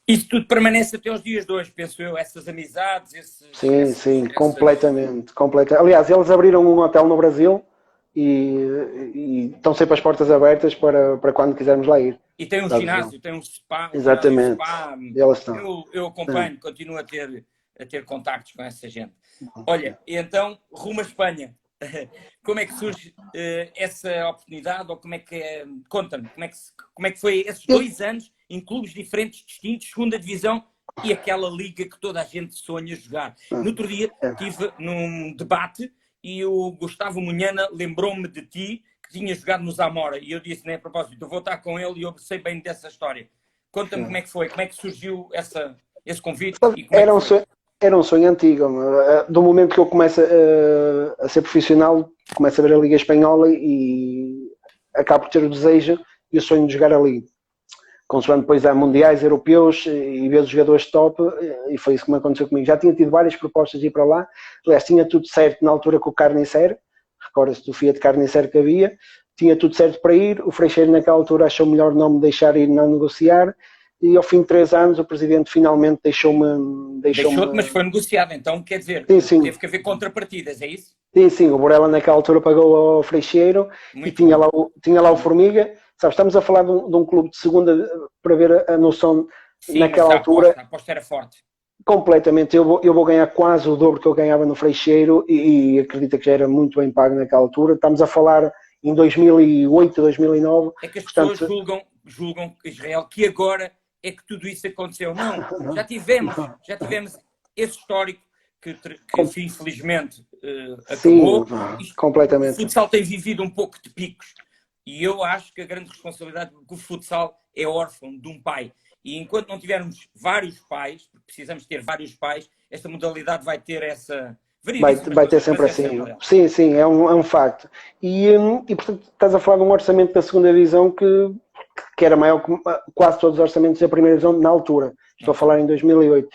isso tudo permanece até os dias de hoje, penso eu, essas amizades... Sim, completamente. Aliás, eles abriram um hotel no Brasil e estão sempre as portas abertas para quando quisermos lá ir. E tem um ginásio, tem um spa. Exatamente. Eles estão. Eu acompanho, continuo a ter contactos com essa gente. Olha, então, rumo à Espanha. Como é que surge essa oportunidade? Ou como é que é? Conta-me, como é que foi esses 2 anos em clubes diferentes, distintos, segunda divisão e aquela liga que toda a gente sonha jogar? No outro dia estive num debate e o Gustavo Munhana lembrou-me de ti, que tinha jogado no Zamora, e eu disse, a propósito, eu vou estar com ele e eu sei bem dessa história. Conta-me como é que foi, como é que surgiu esse convite? Era um sonho antigo. Do momento que eu começo a ser profissional, começo a ver a Liga Espanhola e acabo por ter o desejo e o sonho de jogar ali. Consoante depois há mundiais europeus e ver os jogadores top, e foi isso que me aconteceu comigo. Já tinha tido várias propostas de ir para lá, aliás, tinha tudo certo na altura com o Carnicer, recorda-se do Fiat Carnicer que havia, tinha tudo certo para ir, o Freixeiro naquela altura achou melhor não me deixar ir, não negociar, e ao fim de 3 anos o presidente finalmente Deixou-te, mas foi negociado, então quer dizer, sim. teve que haver contrapartidas, é isso? Sim, o Borella naquela altura pagou ao Freixeiro e tinha lá o Formiga. Sabes, estamos a falar de um clube de segunda para ver a noção. Sim, naquela altura. A aposta era forte. Completamente. Eu vou ganhar quase o dobro que eu ganhava no Freixeiro e acredito que já era muito bem pago naquela altura. Estamos a falar em 2008, 2009. É que as pessoas julgam Israel que agora é que tudo isso aconteceu. Não, já tivemos esse histórico que infelizmente acabou. Sim, completamente. O futsal tem vivido um pouco de picos e eu acho que a grande responsabilidade é que o futsal é órfão de um pai. E enquanto não tivermos vários pais, porque precisamos ter vários pais, esta modalidade vai ter essa... Vai ter sempre assim. Sim, é um facto. E, portanto, estás a falar de um orçamento da segunda divisão que era maior que quase todos os orçamentos da primeira divisão na altura. Estou a falar em 2008.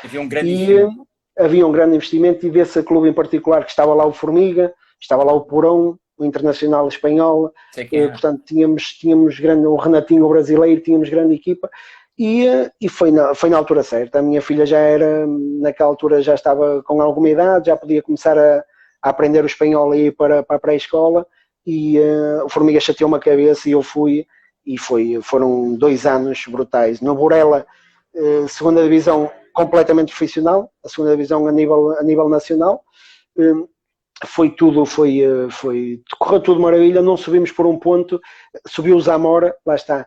Havia um grande investimento e desse clube em particular que estava lá o Formiga, estava lá o Porão, o Internacional Espanhol, portanto tínhamos grande, o Renatinho o brasileiro, tínhamos grande equipa e foi na altura certa. A minha filha já era, naquela altura já estava com alguma idade, já podia começar a aprender o espanhol e ir para a pré-escola e o Formiga chateou-me a cabeça e eu fui e foram 2 anos brutais. No Borella, segunda divisão completamente profissional, a segunda divisão a nível nacional, correu tudo maravilha, não subimos por um ponto, subiu o Zamora, lá está,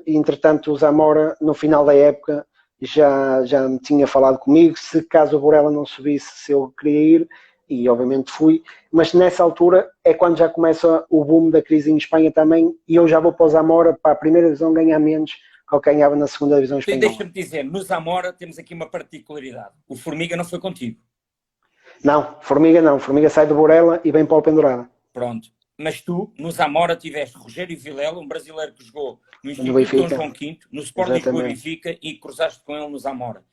entretanto o Zamora no final da época já me tinha falado comigo, se caso o Borella não subisse, se eu queria ir, e obviamente fui, mas nessa altura é quando já começa o boom da crise em Espanha também, e eu já vou para o Zamora, para a primeira divisão ganhar menos que eu ganhava na segunda divisão espanhola. Deixa-me dizer, no Zamora temos aqui uma particularidade, o Formiga não foi contigo. Não, Formiga sai do Borella e vem para o Pendurada. Pronto, mas tu, no Zamora, tiveste Rogério Vilela, um brasileiro que jogou no Instituto Dom João V, no Sport Lisboa e Benfica, e cruzaste com ele no Zamora.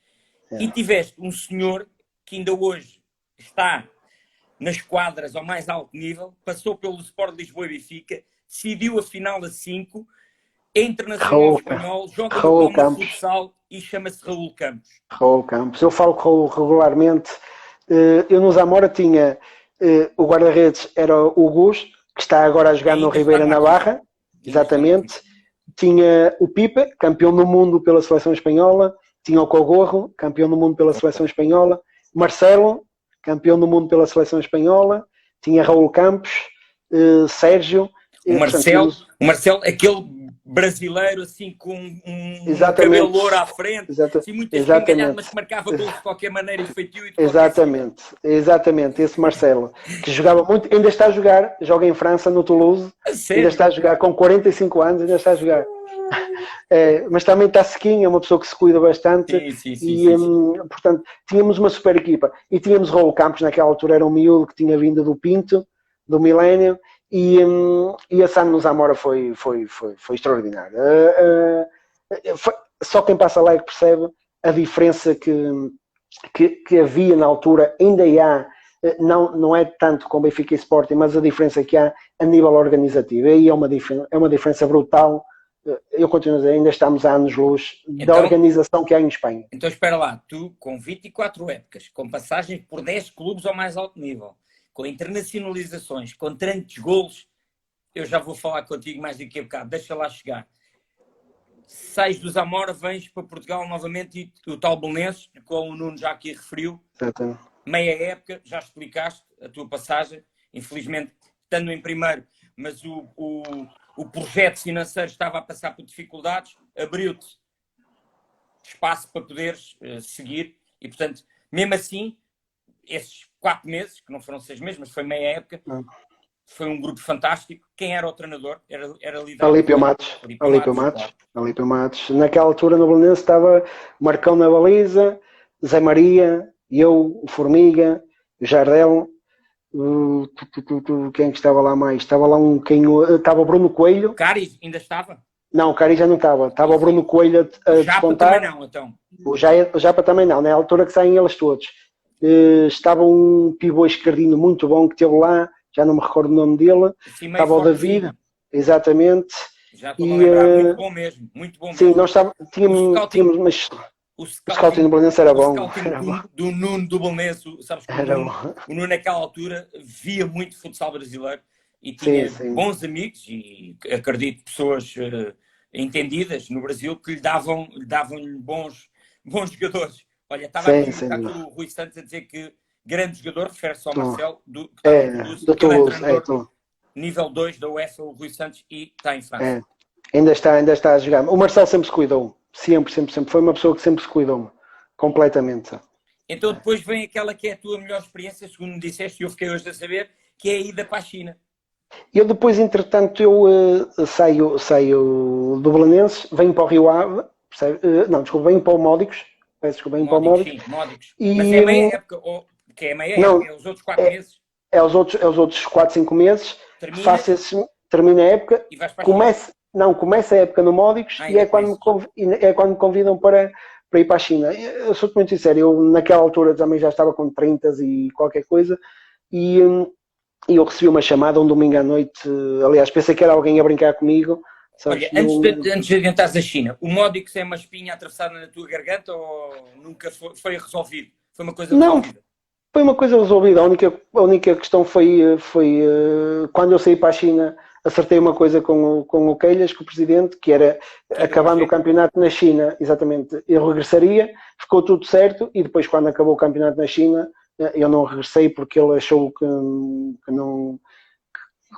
E tiveste um senhor que ainda hoje está nas quadras ao mais alto nível, passou pelo Sport Lisboa e Benfica, decidiu a final a 5, é internacional espanhol, joga no Palma Futsal e chama-se Raul Campos. Raul Campos. Eu falo com o Raul regularmente. Eu no Zamora tinha o guarda-redes, era o Gus, que está agora a jogar no Ribeira Navarra, exatamente. Tinha o Pipa, campeão do mundo pela seleção espanhola. Tinha o Cogorro, campeão do mundo pela seleção espanhola. Marcelo, campeão do mundo pela seleção espanhola. Tinha Raul Campos, Sérgio. O Marcelo, aquele brasileiro assim com um cabelo louro à frente, assim, muito escangalhado, mas que marcava gols de qualquer maneira e feitio. Exatamente, esse Marcelo, que jogava muito, ainda está a jogar, joga em França, no Toulouse, ainda está a jogar, com 45 anos, ainda está a jogar. Mas também está sequinho, é uma pessoa que se cuida bastante. Sim. Portanto, tínhamos uma super equipa. E tínhamos Raul Campos, naquela altura era um miúdo que tinha vindo do Pinto, do Milénio, e esse ano no Zamora foi extraordinário. Só quem passa lá é que percebe a diferença que havia na altura, ainda há, não é tanto com o Benfica e Sporting, mas a diferença que há a nível organizativo. E é uma diferença brutal. Eu continuo a dizer, ainda estamos a anos-luz da organização que há em Espanha. Então espera lá, tu com 24 épocas, com passagens por 10 clubes ao mais alto nível, com internacionalizações, com tantos golos, eu já vou falar contigo mais daqui a bocado, deixa lá chegar. Sais do Zamora, vens para Portugal novamente e o tal Belenenses, como o Nuno já aqui referiu, meia época, já explicaste a tua passagem, infelizmente estando em primeiro, mas o projeto financeiro estava a passar por dificuldades, abriu-te espaço para poderes seguir e, portanto, mesmo assim, esses 4 meses, que não foram 6 meses, mas foi meia época, foi um grupo fantástico. Quem era o treinador? Era liderado Alípio Matos. Naquela altura no Belenenses estava Marcão na baliza, Zé Maria, eu, o Formiga, o Jardel, quem que estava lá mais? Estava lá estava o Bruno Coelho. Cari ainda estava? Não, o Cari já não estava. Estava o Bruno Coelho a despontar. Também não, então. O Japa também não, na altura que saem eles todos. Estava um pivô esquerdinho muito bom que esteve lá, já não me recordo o nome dele. Estava o David, exatamente. Já estou a lembrar, muito bom mesmo, muito bom sim, mesmo. nós tínhamos mas O o scouting do Belenenses era bom. Scouting do Nuno do Belenenses, sabes que o Nuno naquela altura via muito futsal brasileiro e tinha bons amigos e acredito pessoas entendidas no Brasil que lhe davam bons jogadores. Olha, estava aqui o Rui Santos a dizer que grande jogador, refere-se ao Marcelo, que está no Toulouse, que ele é treinador nível 2 da UEFA, o Rui Santos, e está em França. Ainda está a jogar. O Marcelo sempre se cuidou. Sempre. Foi uma pessoa que sempre se cuidou. Completamente. Então depois vem aquela que é a tua melhor experiência, segundo me disseste, e eu fiquei hoje a saber, que é a ida para a China. Eu depois, entretanto, saio do Belenenses, venho para o Rio Ave, venho para o Módicos. Peço desculpa, venho para o Módicos. Sim, Módicos. Mas é meia época, que é meia época, é os outros 4 meses? É os outros 4, 5 meses. Termina a época. E vais para a China? Começa a época no Módicos e é quando me convidam para ir para a China. Eu sou muito sincero, eu naquela altura também já estava com 30 e qualquer coisa e eu recebi uma chamada um domingo à noite, aliás, pensei que era alguém a brincar comigo. Sabes? Olha, antes de adiantares a China, o Módicos é uma espinha atravessada na tua garganta ou nunca foi resolvido? Foi uma coisa resolvida? Não, foi uma coisa resolvida. A única questão foi quando eu saí para a China, acertei uma coisa com o Queilhas, com o presidente, que era acabando o campeonato na China, exatamente, eu regressaria, ficou tudo certo e depois quando acabou o campeonato na China, eu não regressei porque ele achou que não,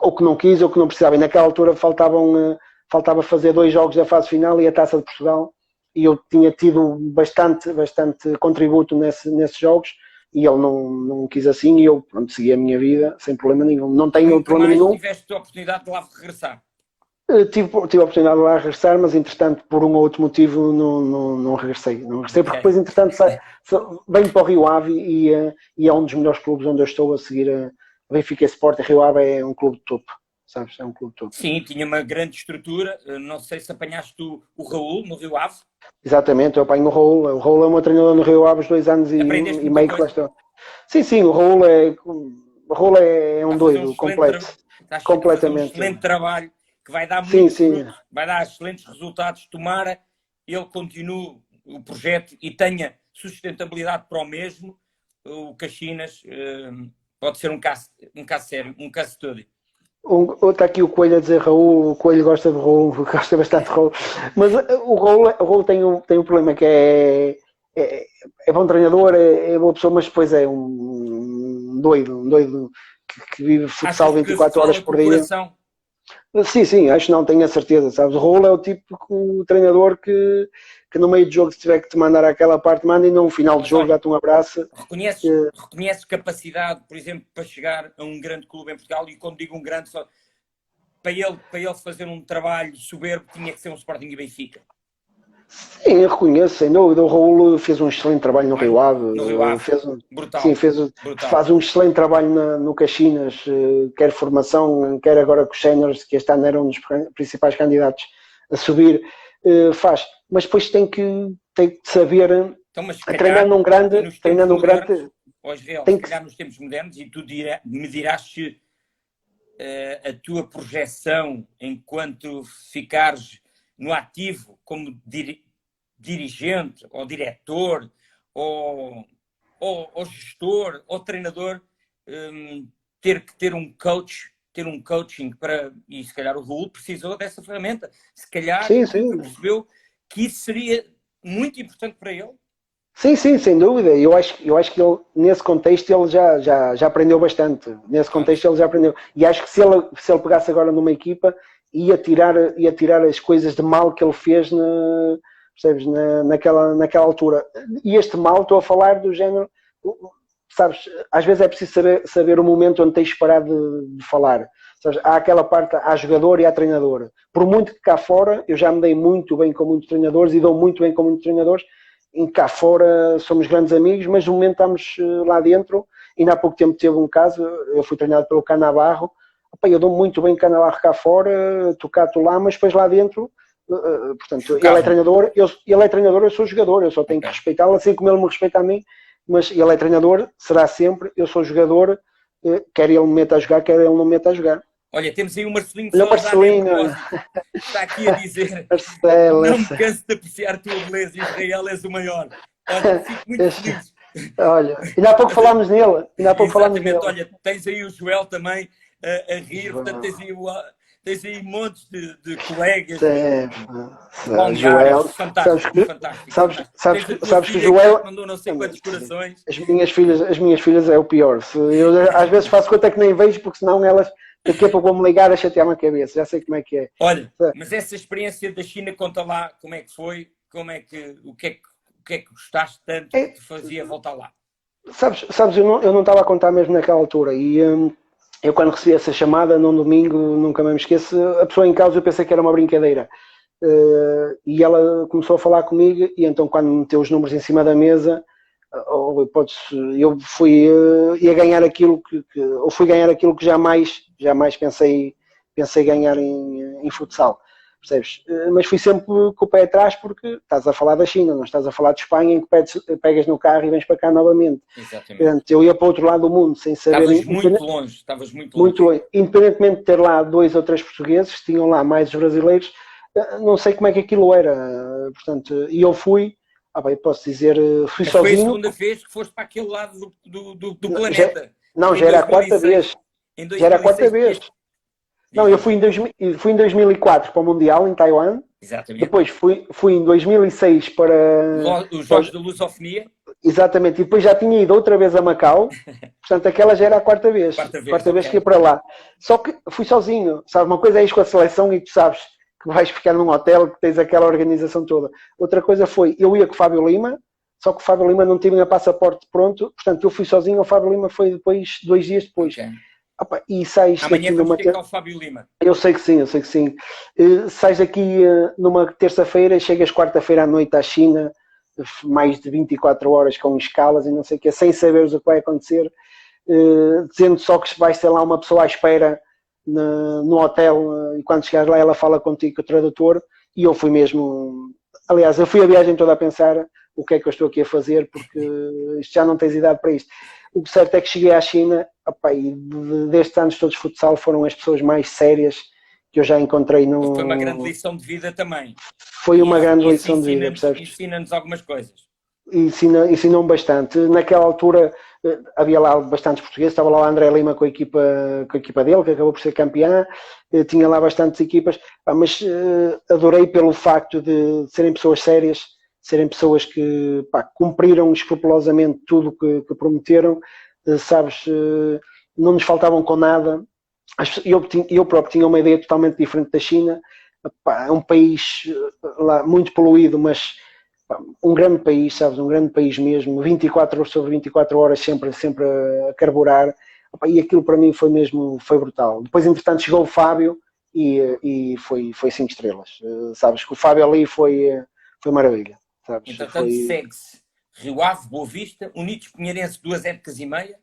ou que não quis ou que não precisava. E naquela altura faltava fazer 2 jogos da fase final e a Taça de Portugal e eu tinha tido bastante contributo nesses jogos e ele não quis assim e eu segui a minha vida sem problema nenhum. Não tenho problema nenhum. Tiveste a oportunidade de lá regressar? Tive a oportunidade de lá regressar, mas entretanto por um ou outro motivo não regressei. Não regressei porque depois entretanto venho para o Rio Ave e é um dos melhores clubes onde eu estou a seguir a Benfica Sport. Rio Ave é um clube de topo. Sabes? É um clube todo. Sim, tinha uma grande estrutura. Não sei se apanhaste o Raul no Rio Ave. Exatamente, eu apanho o Raul. O Raul é o meu treinador no Rio Ave há 2 anos e meio que lá estou. Sim, o Raul é um doido, completo. Completamente. Um excelente trabalho que vai dar muito fruto, vai dar excelentes resultados. Tomara ele continue o projeto e tenha sustentabilidade para o mesmo. O Caxinas pode ser um caso sério, um caso study. Está aqui o Coelho a dizer Raul, o Coelho gosta de Raul, gosta bastante de Raul, mas o Raul tem um problema que é bom treinador, é boa pessoa, mas depois é um doido que vive futsal 24 horas por dia. Sim, acho que não, tenho a certeza, sabes? O Raul é o tipo de treinador que no meio do jogo, se tiver que te mandar aquela parte, manda e no final do jogo dá-te um abraço. Reconheces capacidade, por exemplo, para chegar a um grande clube em Portugal, e quando digo um grande, só para ele fazer um trabalho soberbo, tinha que ser um Sporting e Benfica. Sim, eu reconheço, sem dúvida. O Raul fez um excelente trabalho no Rio Ave. Brutal. Sim, faz um excelente trabalho no Caxinas, quer formação, quer agora com os séniores, que este ano eram um dos principais candidatos a subir. Faz, mas depois tem que saber então, treinando um grande. Se calhar nos tempos modernos, e tu me dirás se a tua projeção enquanto ficares no ativo como dirigente ou diretor ou gestor ou treinador, ter que ter um coaching para, e se calhar o Raul precisou dessa ferramenta, se calhar percebeu que isso seria muito importante para ele. Sim, sem dúvida. Eu acho que ele, nesse contexto, ele já aprendeu bastante. Nesse contexto ele já aprendeu. E acho que se ele pegasse agora numa equipa, ia tirar as coisas de mal que ele fez naquela altura. E este mal, estou a falar do género, sabes, às vezes é preciso saber o momento onde tens de parar de falar. Sabes, há aquela parte, há jogador e há treinador. Por muito que cá fora, eu já me dei muito bem com muitos treinadores e dou muito bem com muitos treinadores, e cá fora somos grandes amigos, mas no momento estamos lá dentro. Ainda há pouco tempo teve um caso, eu fui treinado pelo Canabarro, eu dou muito bem Canabarro cá fora, tocato lá, mas depois lá dentro, portanto, ele é treinador, eu sou jogador, eu só tenho que respeitá-lo, assim como ele me respeita a mim, mas ele é treinador, será sempre, eu sou jogador, quer ele me meta a jogar, quer ele não me meta a jogar. Olha, temos aí o Marcelinho Olha o Marcelinho. Está aqui a dizer: Marcelo, não me canso de apreciar a tua beleza, Israel, és o maior. Olha, fico muito feliz. Olha, ainda há pouco falámos nele. Exatamente, olha, tens aí o Joel também a rir, Joel. portanto tens aí montes de colegas, Joel, fantástico. sabes que o Joel mandou não sei quantos corações. As minhas filhas é o pior. Eu às vezes faço conta que nem vejo, porque senão elas daqui a pouco vão me ligar a chatear-me a cabeça. Já sei como é que é. Olha, mas essa experiência da China, conta lá como é que foi, o que é que gostaste tanto que te fazia voltar lá? Sabes, eu não estava a contar mesmo naquela altura, e eu quando recebi essa chamada num domingo, nunca mais me esqueço, a pessoa em causa eu pensei que era uma brincadeira, e ela começou a falar comigo, e então quando meteu os números em cima da mesa, eu fui ia ganhar aquilo ou fui ganhar aquilo que jamais pensei ganhar em futsal. Percebes? Mas fui sempre com o pé atrás, porque estás a falar da China, não estás a falar de Espanha, em que pegas no carro e vens para cá novamente. Exatamente. Portanto, eu ia para o outro lado do mundo sem saber. Estavas muito longe. Independentemente de ter lá 2 ou 3 portugueses, tinham lá mais os brasileiros, não sei como é que aquilo era. Portanto, e eu fui, posso dizer, fui sozinho. Foi a segunda vez que foste para aquele lado do planeta. Já era a quarta vez. Já era a quarta vez. Não, eu fui em 2004 para o Mundial, em Taiwan. Exatamente. Depois fui em 2006 para... Os Jogos da Lusofonia. Exatamente. E depois já tinha ido outra vez a Macau. Portanto, aquela já era a quarta vez. Quarta vez que ia para lá. Só que fui sozinho. Sabe, uma coisa é ir com a seleção e tu sabes que vais ficar num hotel, que tens aquela organização toda. Outra coisa foi, eu ia com o Fábio Lima, só que o Fábio Lima não tinha passaporte pronto. Portanto, eu fui sozinho, o Fábio Lima foi depois, 2 dias depois. Okay. E sais amanhã daqui vamos ter cá o Fábio Lima. Eu sei que sim. Sais daqui numa terça-feira e chegas quarta-feira à noite à China, mais de 24 horas com escalas e não sei o que, sem saberes o que vai acontecer, dizendo só que vais ter lá uma pessoa à espera no hotel, e quando chegares lá ela fala contigo com o tradutor, e eu fui mesmo... Aliás, eu fui a viagem toda a pensar o que é que eu estou aqui a fazer, porque isto já não tens idade para isto. O que certo é que cheguei à China, e destes anos todos de futsal foram as pessoas mais sérias que eu já encontrei no... Foi uma grande lição de vida também. Foi uma grande lição de vida, percebes? Ensina-nos algumas coisas. Ensinou-me bastante. Naquela altura havia lá bastantes portugueses, estava lá o André Lima com a equipa dele, que acabou por ser campeã, tinha lá bastantes equipas, mas adorei pelo facto de serem pessoas sérias, serem pessoas que cumpriram escrupulosamente tudo que prometeram, sabes, não nos faltavam com nada. Eu próprio tinha uma ideia totalmente diferente da China. É um país lá muito poluído, mas um grande país, sabes, um grande país mesmo, 24 horas sobre 24 horas sempre a carburar, e aquilo para mim foi brutal. Depois, entretanto, chegou o Fábio e foi 5 estrelas. Sabes que o Fábio ali foi maravilha. Sabes? Entretanto, segue-se Rio Ave, Boa Vista, Unidos Pinheirense 2 épocas e meia.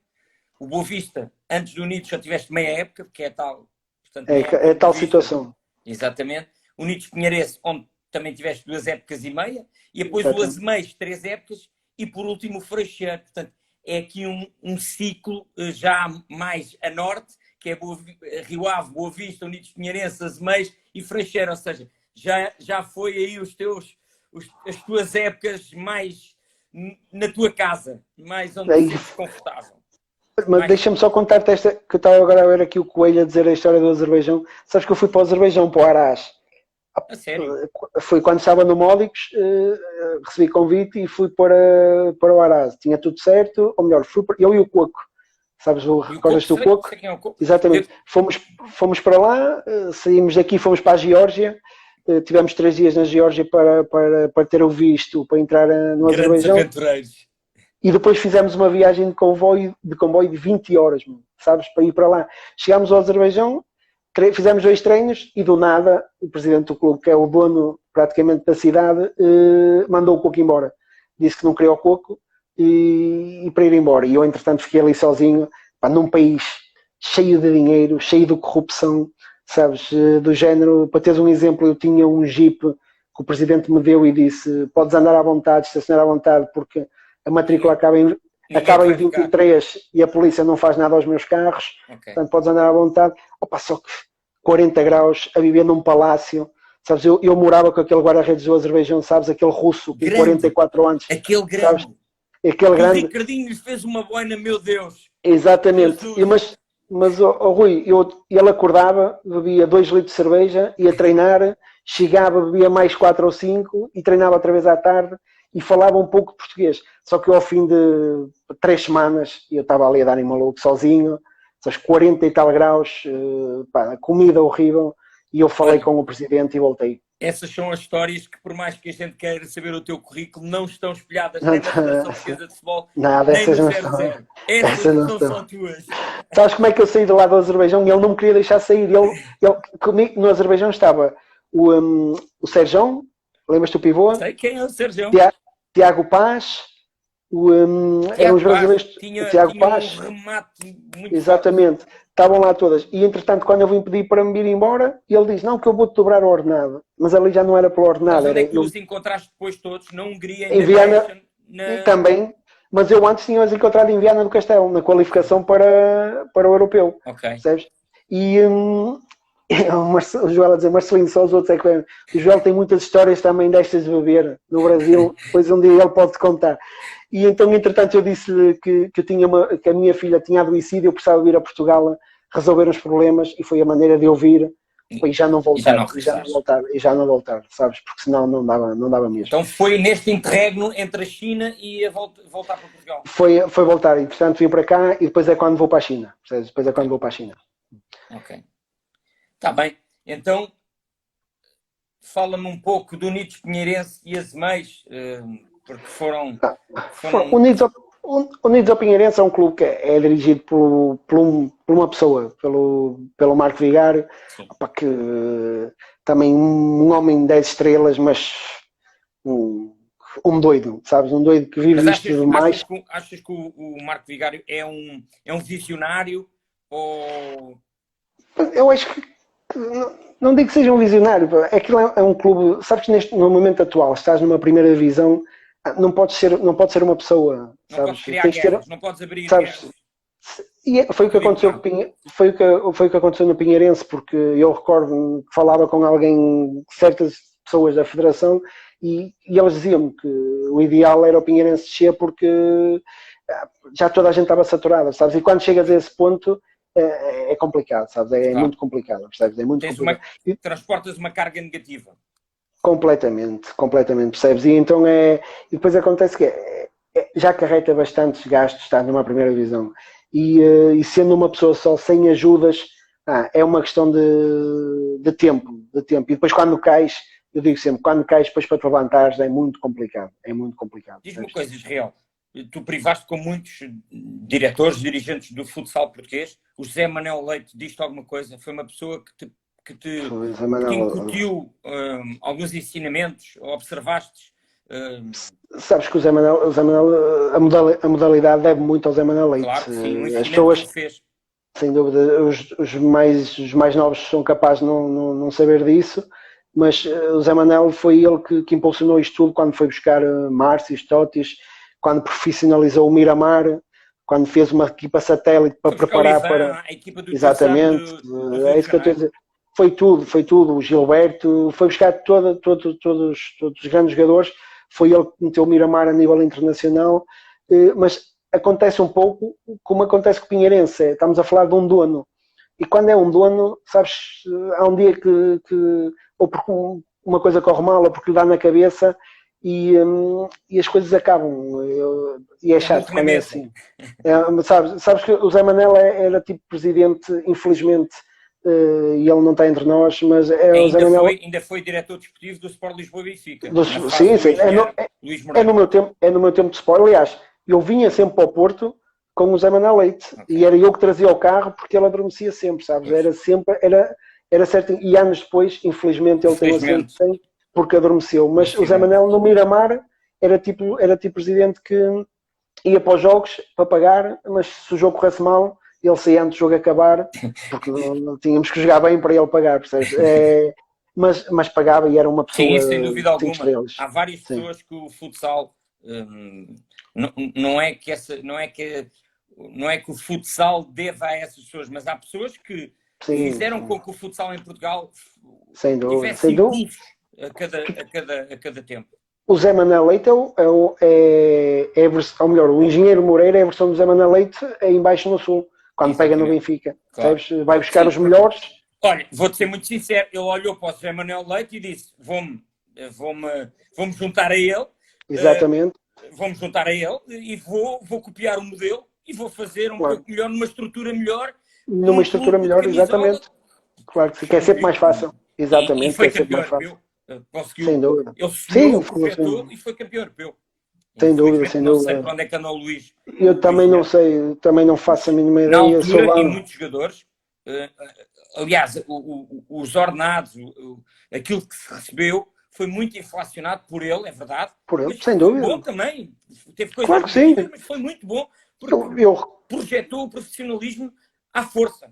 O Boa Vista, antes do Unidos só tiveste meia época, porque é tal... Portanto, é tal situação. Exatamente. Unidos Pinheirense, onde também tiveste 2 épocas e meia, e depois o Azemais, 3 épocas, e por último o Freixeiro. Portanto, é aqui um ciclo já mais a norte, que é Rio Ave, Boa Vista, Unidos Pinheirense, Azemais e Freixeiro. Ou seja, já foi aí as tuas épocas mais na tua casa, mais onde te sentes confortável. Mas deixa-me só contar-te esta, que eu estava agora a ver aqui o Coelho a dizer a história do Azerbaijão. Sabes que eu fui para o Azerbaijão, para o Arás. A sério? Foi quando estava no Módicos, recebi convite e fui para o Arás. Tinha tudo certo, ou melhor, eu e o Coco. Sabes, recordas do Coco? Exatamente. Fomos para lá, saímos daqui, fomos para a Geórgia. Tivemos 3 dias na Geórgia para ter o visto para entrar no Azerbaijão. Aventureiros. E depois fizemos uma viagem de comboio de 20 horas, sabes, para ir para lá. Chegámos ao Azerbaijão, fizemos 2 treinos e do nada o presidente do clube, que é o dono praticamente da cidade, mandou o Coco embora. Disse que não queria o Coco e para ir embora. E eu, entretanto, fiquei ali sozinho, num país cheio de dinheiro, cheio de corrupção, sabes, do género. Para teres um exemplo, eu tinha um Jeep que o presidente me deu e disse: podes andar à vontade, estacionar à vontade, porque a matrícula acaba em 23 e a polícia não faz nada aos meus carros, portanto podes andar à vontade. opa, só que 40 graus a viver num palácio, sabes, eu morava com aquele guarda-redes do Azerbaijão, sabes, aquele russo com Grande. 44 anos, Aquele sabes, grande. aquele O grande, Ricardinho lhes fez uma boina, meu Deus. exatamente, Jesus. mas Rui, ele acordava, bebia 2 litros de cerveja, ia treinar, chegava, bebia mais 4 ou 5 e treinava outra vez à tarde e falava um pouco de português. Só que ao fim de 3 semanas eu estava ali a dar em maluco sozinho, aos 40 e tal graus, pá, comida horrível, e eu falei Olha, com o presidente e voltei. essas são as histórias que, por mais que a gente queira saber o teu currículo, não estão espelhadas nem na Federação Portuguesa de Futebol, Nada, nem essas no não estão. 00. Essas Essas não são estão. só tuas. Sabes como é que eu saí do lado do Azerbaijão? Ele não me queria deixar sair. Comigo, no Azerbaijão estava o Sérgio, lembras-te do pivô? Sei quem é o Sérgio. Tiago Paz, eram Tiago os Paz brasileiros. O Tiago tinha um Paz, remate muito forte. exatamente. Estavam lá todas. E entretanto, quando eu vim pedir para me ir embora, ele disse: Não, que eu vou-te dobrar o ordenado. Mas ali já não era pelo Mas ordenado, onde era é que os encontraste depois todos? Na Hungria, em em Viana Debrecen? e também. Mas eu antes tinha-os encontrado em Viana do Castelo, na qualificação para o europeu. Ok. Percebes? E o Joel a dizer, Marcelino, só os outros é que vêm. O Joel tem muitas histórias também destas de beber no Brasil, depois um dia ele pode contar. E então, entretanto, eu disse-lhe que a minha filha tinha adoecido, eu precisava vir a Portugal resolver os problemas e foi a maneira de eu vir e já não E já não voltar, regressaste. sabes? Porque senão não dava mesmo. Então foi neste interregno entre a China e a voltar para Portugal. Foi voltar e, portanto, vim para cá e depois é quando vou para a China. Depois é quando vou para a China. Ok. Está bem. Então, fala-me um pouco do Unidos Pinheirense e Azeméis, porque foram... Unidos ao Pinheirense é um clube que é dirigido por uma pessoa, pelo Marco Vigário, que também um homem de 10 estrelas, mas um doido, sabes? Um doido que vive isto demais. Achas que o Marco Vigário é um visionário ou... Eu acho que não digo que seja um visionário, aquilo é um clube, sabes que no momento atual estás numa primeira divisão, não pode ser uma pessoa, não sabes? podes criar guerras, não podes abrir sabes? guerras. E foi o que aconteceu foi o que aconteceu no Pinheirense, porque eu recordo que falava com alguém, certas pessoas da Federação, e eles diziam-me que o ideal era o Pinheirense descer porque já toda a gente estava saturada, sabes? E quando chegas a esse ponto é complicado, sabes? É muito complicado, percebes? É muito complicado. Transportas uma carga negativa. Completamente, percebes? E então e depois acontece que já acarreta bastantes gastos estar numa primeira divisão. E sendo uma pessoa só sem ajudas, é uma questão de tempo. E depois quando cais, eu digo sempre, quando cais depois para te levantares é muito complicado. É muito complicado. Diz-me uma coisa, Israel. Tu privaste com muitos diretores, dirigentes do futsal português. O José Manuel Leite diz-te alguma coisa? Foi uma pessoa que te incutiu alguns ensinamentos? Observaste? Sabes que o Zé Manuel, a modalidade deve muito ao Zé Manuel Leite. Claro que sim, o as pessoas, que ele fez. Sem dúvida, os mais novos são capazes de não saber disso, mas o Zé Manuel foi ele que impulsionou isto tudo quando foi buscar Márcios, Totis, quando profissionalizou o Miramar, quando fez uma equipa satélite para preparar para... a equipa do Exatamente, é isso que eu estou a dizer. Foi tudo, o Gilberto, foi buscar todos os grandes jogadores, foi ele que meteu o Miramar a nível internacional, mas acontece um pouco como acontece com o Pinheirense, estamos a falar de um dono, e quando é um dono, sabes, há um dia que ou porque uma coisa corre mal, ou porque lhe dá na cabeça, e as coisas acabam, e é chato quando é assim. Sabes que o Zé Manel era tipo presidente, infelizmente, e ele não está entre nós, mas o Zé Manel... ainda foi diretor desportivo do Sport Lisboa e Benfica. Sim, é no meu tempo de Sport. Aliás, eu vinha sempre para o Porto com o Zé Manuel Leite, e era eu que trazia o carro porque ele adormecia sempre, sabes? Era certo, e anos depois, infelizmente, ele tem um acidente porque adormeceu, mas o Zé Manuel no Miramar era tipo presidente que ia para os jogos para pagar, mas se o jogo corresse mal, ele saía antes do jogo acabar, porque não tínhamos que jogar bem para ele pagar, percebes? Mas pagava e era uma pessoa... Sim, sem dúvida alguma. Há várias pessoas que o futsal não é que o futsal deva a essas pessoas, mas há pessoas que sim, fizeram sim. com que o futsal em Portugal Sem dúvida. tivesse Sem dúvida. impulsos a cada tempo. O Zé Manuel Leite ou melhor, o Engenheiro Moreira é a versão do Zé Manuel Leite aí embaixo no Sul, quando pega no Exatamente. Benfica. Claro. Sabes? Vai buscar Sim, os melhores. Olha, vou-te ser muito sincero, ele olhou para o José Manuel Leite e disse: vou-me juntar a ele, Exatamente. vou-me juntar a ele e vou copiar o modelo e vou fazer um Claro. pouco melhor, numa estrutura melhor. Numa estrutura melhor, exatamente. Claro que sim, que é sempre mais fácil. Exatamente, E foi que é sempre campeão mais fácil. europeu. Conseguiu. Sem dúvida. Ele Sim, sonhou, projetou sim. e foi campeão europeu. Sem dúvida, Infelizmente sem não sei dúvida. para onde é que anda o Luís. Eu também não sei, também não faço a mínima Na ideia. Sou altura, lá. e muitos jogadores, aliás, os ordenados, aquilo que se recebeu, foi muito inflacionado por ele, é verdade. Por ele, Mas sem foi dúvida. bom também. Teve coisas Claro que sim. negativas, mas foi muito bom, porque projetou o profissionalismo à força.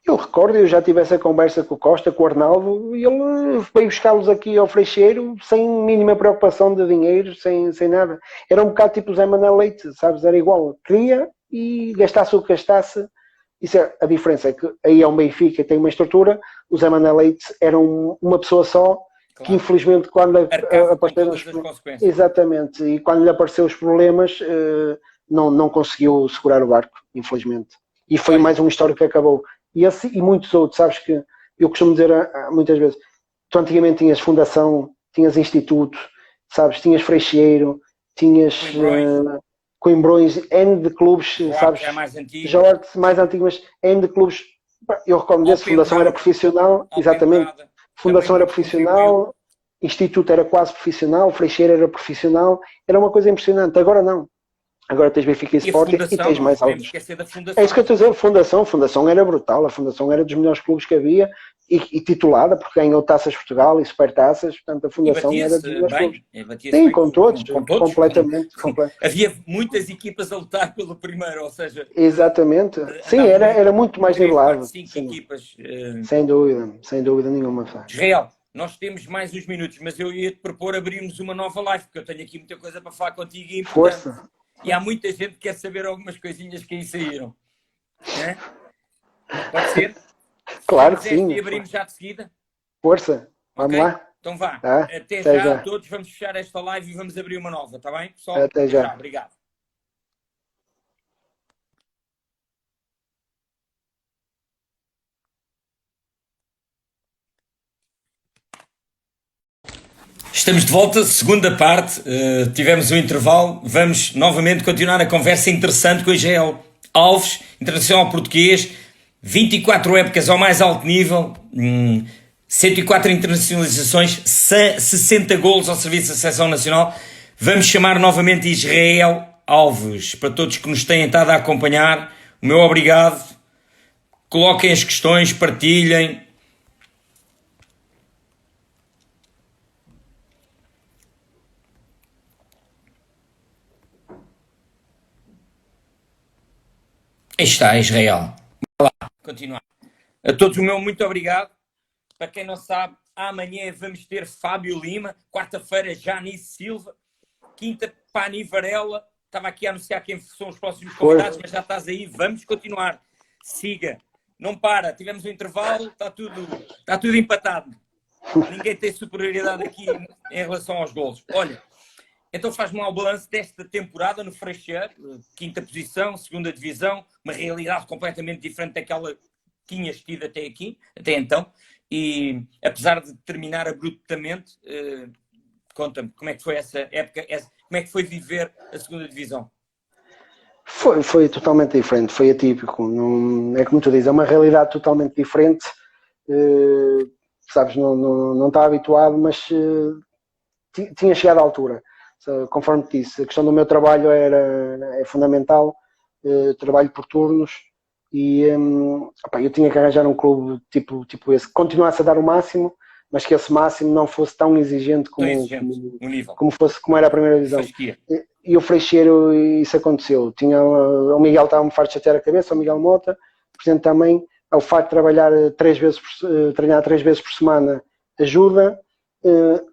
Eu recordo, eu já tive essa conversa com o Costa, com o Arnaldo, e ele veio buscá-los aqui ao Freixeiro sem mínima preocupação de dinheiro, sem nada. Era um bocado tipo o Zé Manuel Leite, sabes? Era igual. Queria e gastasse o que gastasse. Isso é, a diferença é que aí é um Benfica, tem uma estrutura. O Zé Manuel Leite era uma pessoa só, claro, que infelizmente quando apareceram os problemas... Exatamente, e quando lhe apareceram os problemas não conseguiu segurar o barco, infelizmente. E foi mais uma história que acabou. E esse e muitos outros, sabes que eu costumo dizer muitas vezes, tu antigamente tinhas fundação, tinhas instituto, sabes, tinhas Freixeiro, tinhas Coimbrões, N de clubes, sabes, Jorge, mais antigo, mas N de clubes, eu recordo desse, fundação era profissional, exatamente, fundação era profissional, instituto era quase profissional, Freixeiro era profissional, era uma coisa impressionante, agora não. Agora tens Benfica e Sporting e tens mais alguns. É isso que eu estou a dizer, a Fundação era brutal, a Fundação era dos melhores clubes que havia e titulada, porque ganhou Taças de Portugal e Supertaças, portanto a Fundação era dos melhores clubes. Sim, com todos, completamente. Havia muitas equipas a lutar pelo primeiro, ou seja... Exatamente, sim, era muito mais nivelado. 5 equipas. Sem dúvida nenhuma. Israel, nós temos mais uns minutos, mas eu ia-te propor abrirmos uma nova live, porque eu tenho aqui muita coisa para falar contigo e importante. Força. E há muita gente que quer saber algumas coisinhas que aí saíram. É? Pode ser? Claro que sim. E abrimos já de seguida? Força. Vamos lá. Então vá. Tá? Até já a todos. Vamos fechar esta live e vamos abrir uma nova. Está bem, pessoal? Até já. Obrigado. Estamos de volta, segunda parte, tivemos um intervalo, vamos novamente continuar a conversa interessante com o Israel Alves, internacional português, 24 épocas ao mais alto nível, 104 internacionalizações, 60 golos ao serviço da Seleção Nacional. Vamos chamar novamente Israel Alves, para todos que nos têm estado a acompanhar, o meu obrigado, coloquem as questões, partilhem. Aí está, Israel. Vai lá, continuar. A todos o meu muito obrigado. Para quem não sabe, amanhã vamos ter Fábio Lima, quarta-feira Janice Silva, quinta Pani Varela. Estava aqui a anunciar quem são os próximos convidados, mas já estás aí, vamos continuar. Siga, não para, tivemos um intervalo, está tudo empatado. Ninguém tem superioridade aqui em relação aos golos. Olha, então faz-me um balanço desta temporada no Freixeiro, quinta posição, segunda divisão, uma realidade completamente diferente daquela que tinhas tido até aqui, até então, e apesar de terminar abruptamente, conta-me, como é que foi essa época, como é que foi viver a segunda divisão? Foi totalmente diferente, foi atípico, não, é como tu dizes, é uma realidade totalmente diferente, sabes, não estava habituado, mas tinha chegado à altura. Conforme te disse, a questão do meu trabalho é fundamental, trabalho por turnos e eu tinha que arranjar um clube tipo esse, que continuasse a dar o máximo, mas que esse máximo não fosse tão exigente como era a primeira divisão. E o Freixeiro, isso aconteceu. O Miguel estava-me farto de chatear a cabeça, o Miguel Mota, portanto também o facto de treinar 3 vezes por semana ajuda.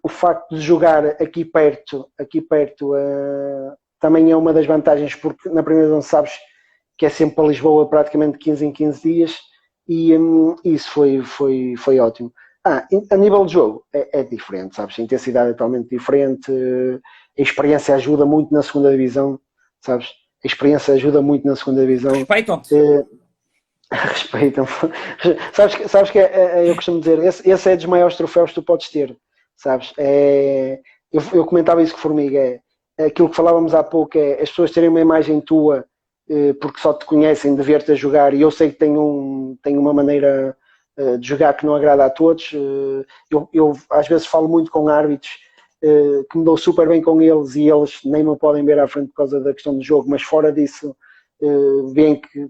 O facto de jogar aqui perto também é uma das vantagens, porque na primeira divisão sabes que é sempre para Lisboa praticamente 15 em 15 dias e isso foi ótimo. A nível de jogo é diferente, sabes? A intensidade é totalmente diferente, a experiência ajuda muito na segunda divisão, sabes? A experiência ajuda muito na segunda divisão. Respeitam-te. Respeitam. Sabes que eu costumo dizer, esse é dos maiores troféus que tu podes ter, sabes? Eu comentava isso com o Formiga, aquilo que falávamos há pouco, as pessoas terem uma imagem tua porque só te conhecem de ver-te a jogar, e eu sei que tenho uma maneira de jogar que não agrada a todos. Eu às vezes falo muito com árbitros que me dou super bem com eles e eles nem me podem ver à frente por causa da questão do jogo, mas fora disso veem que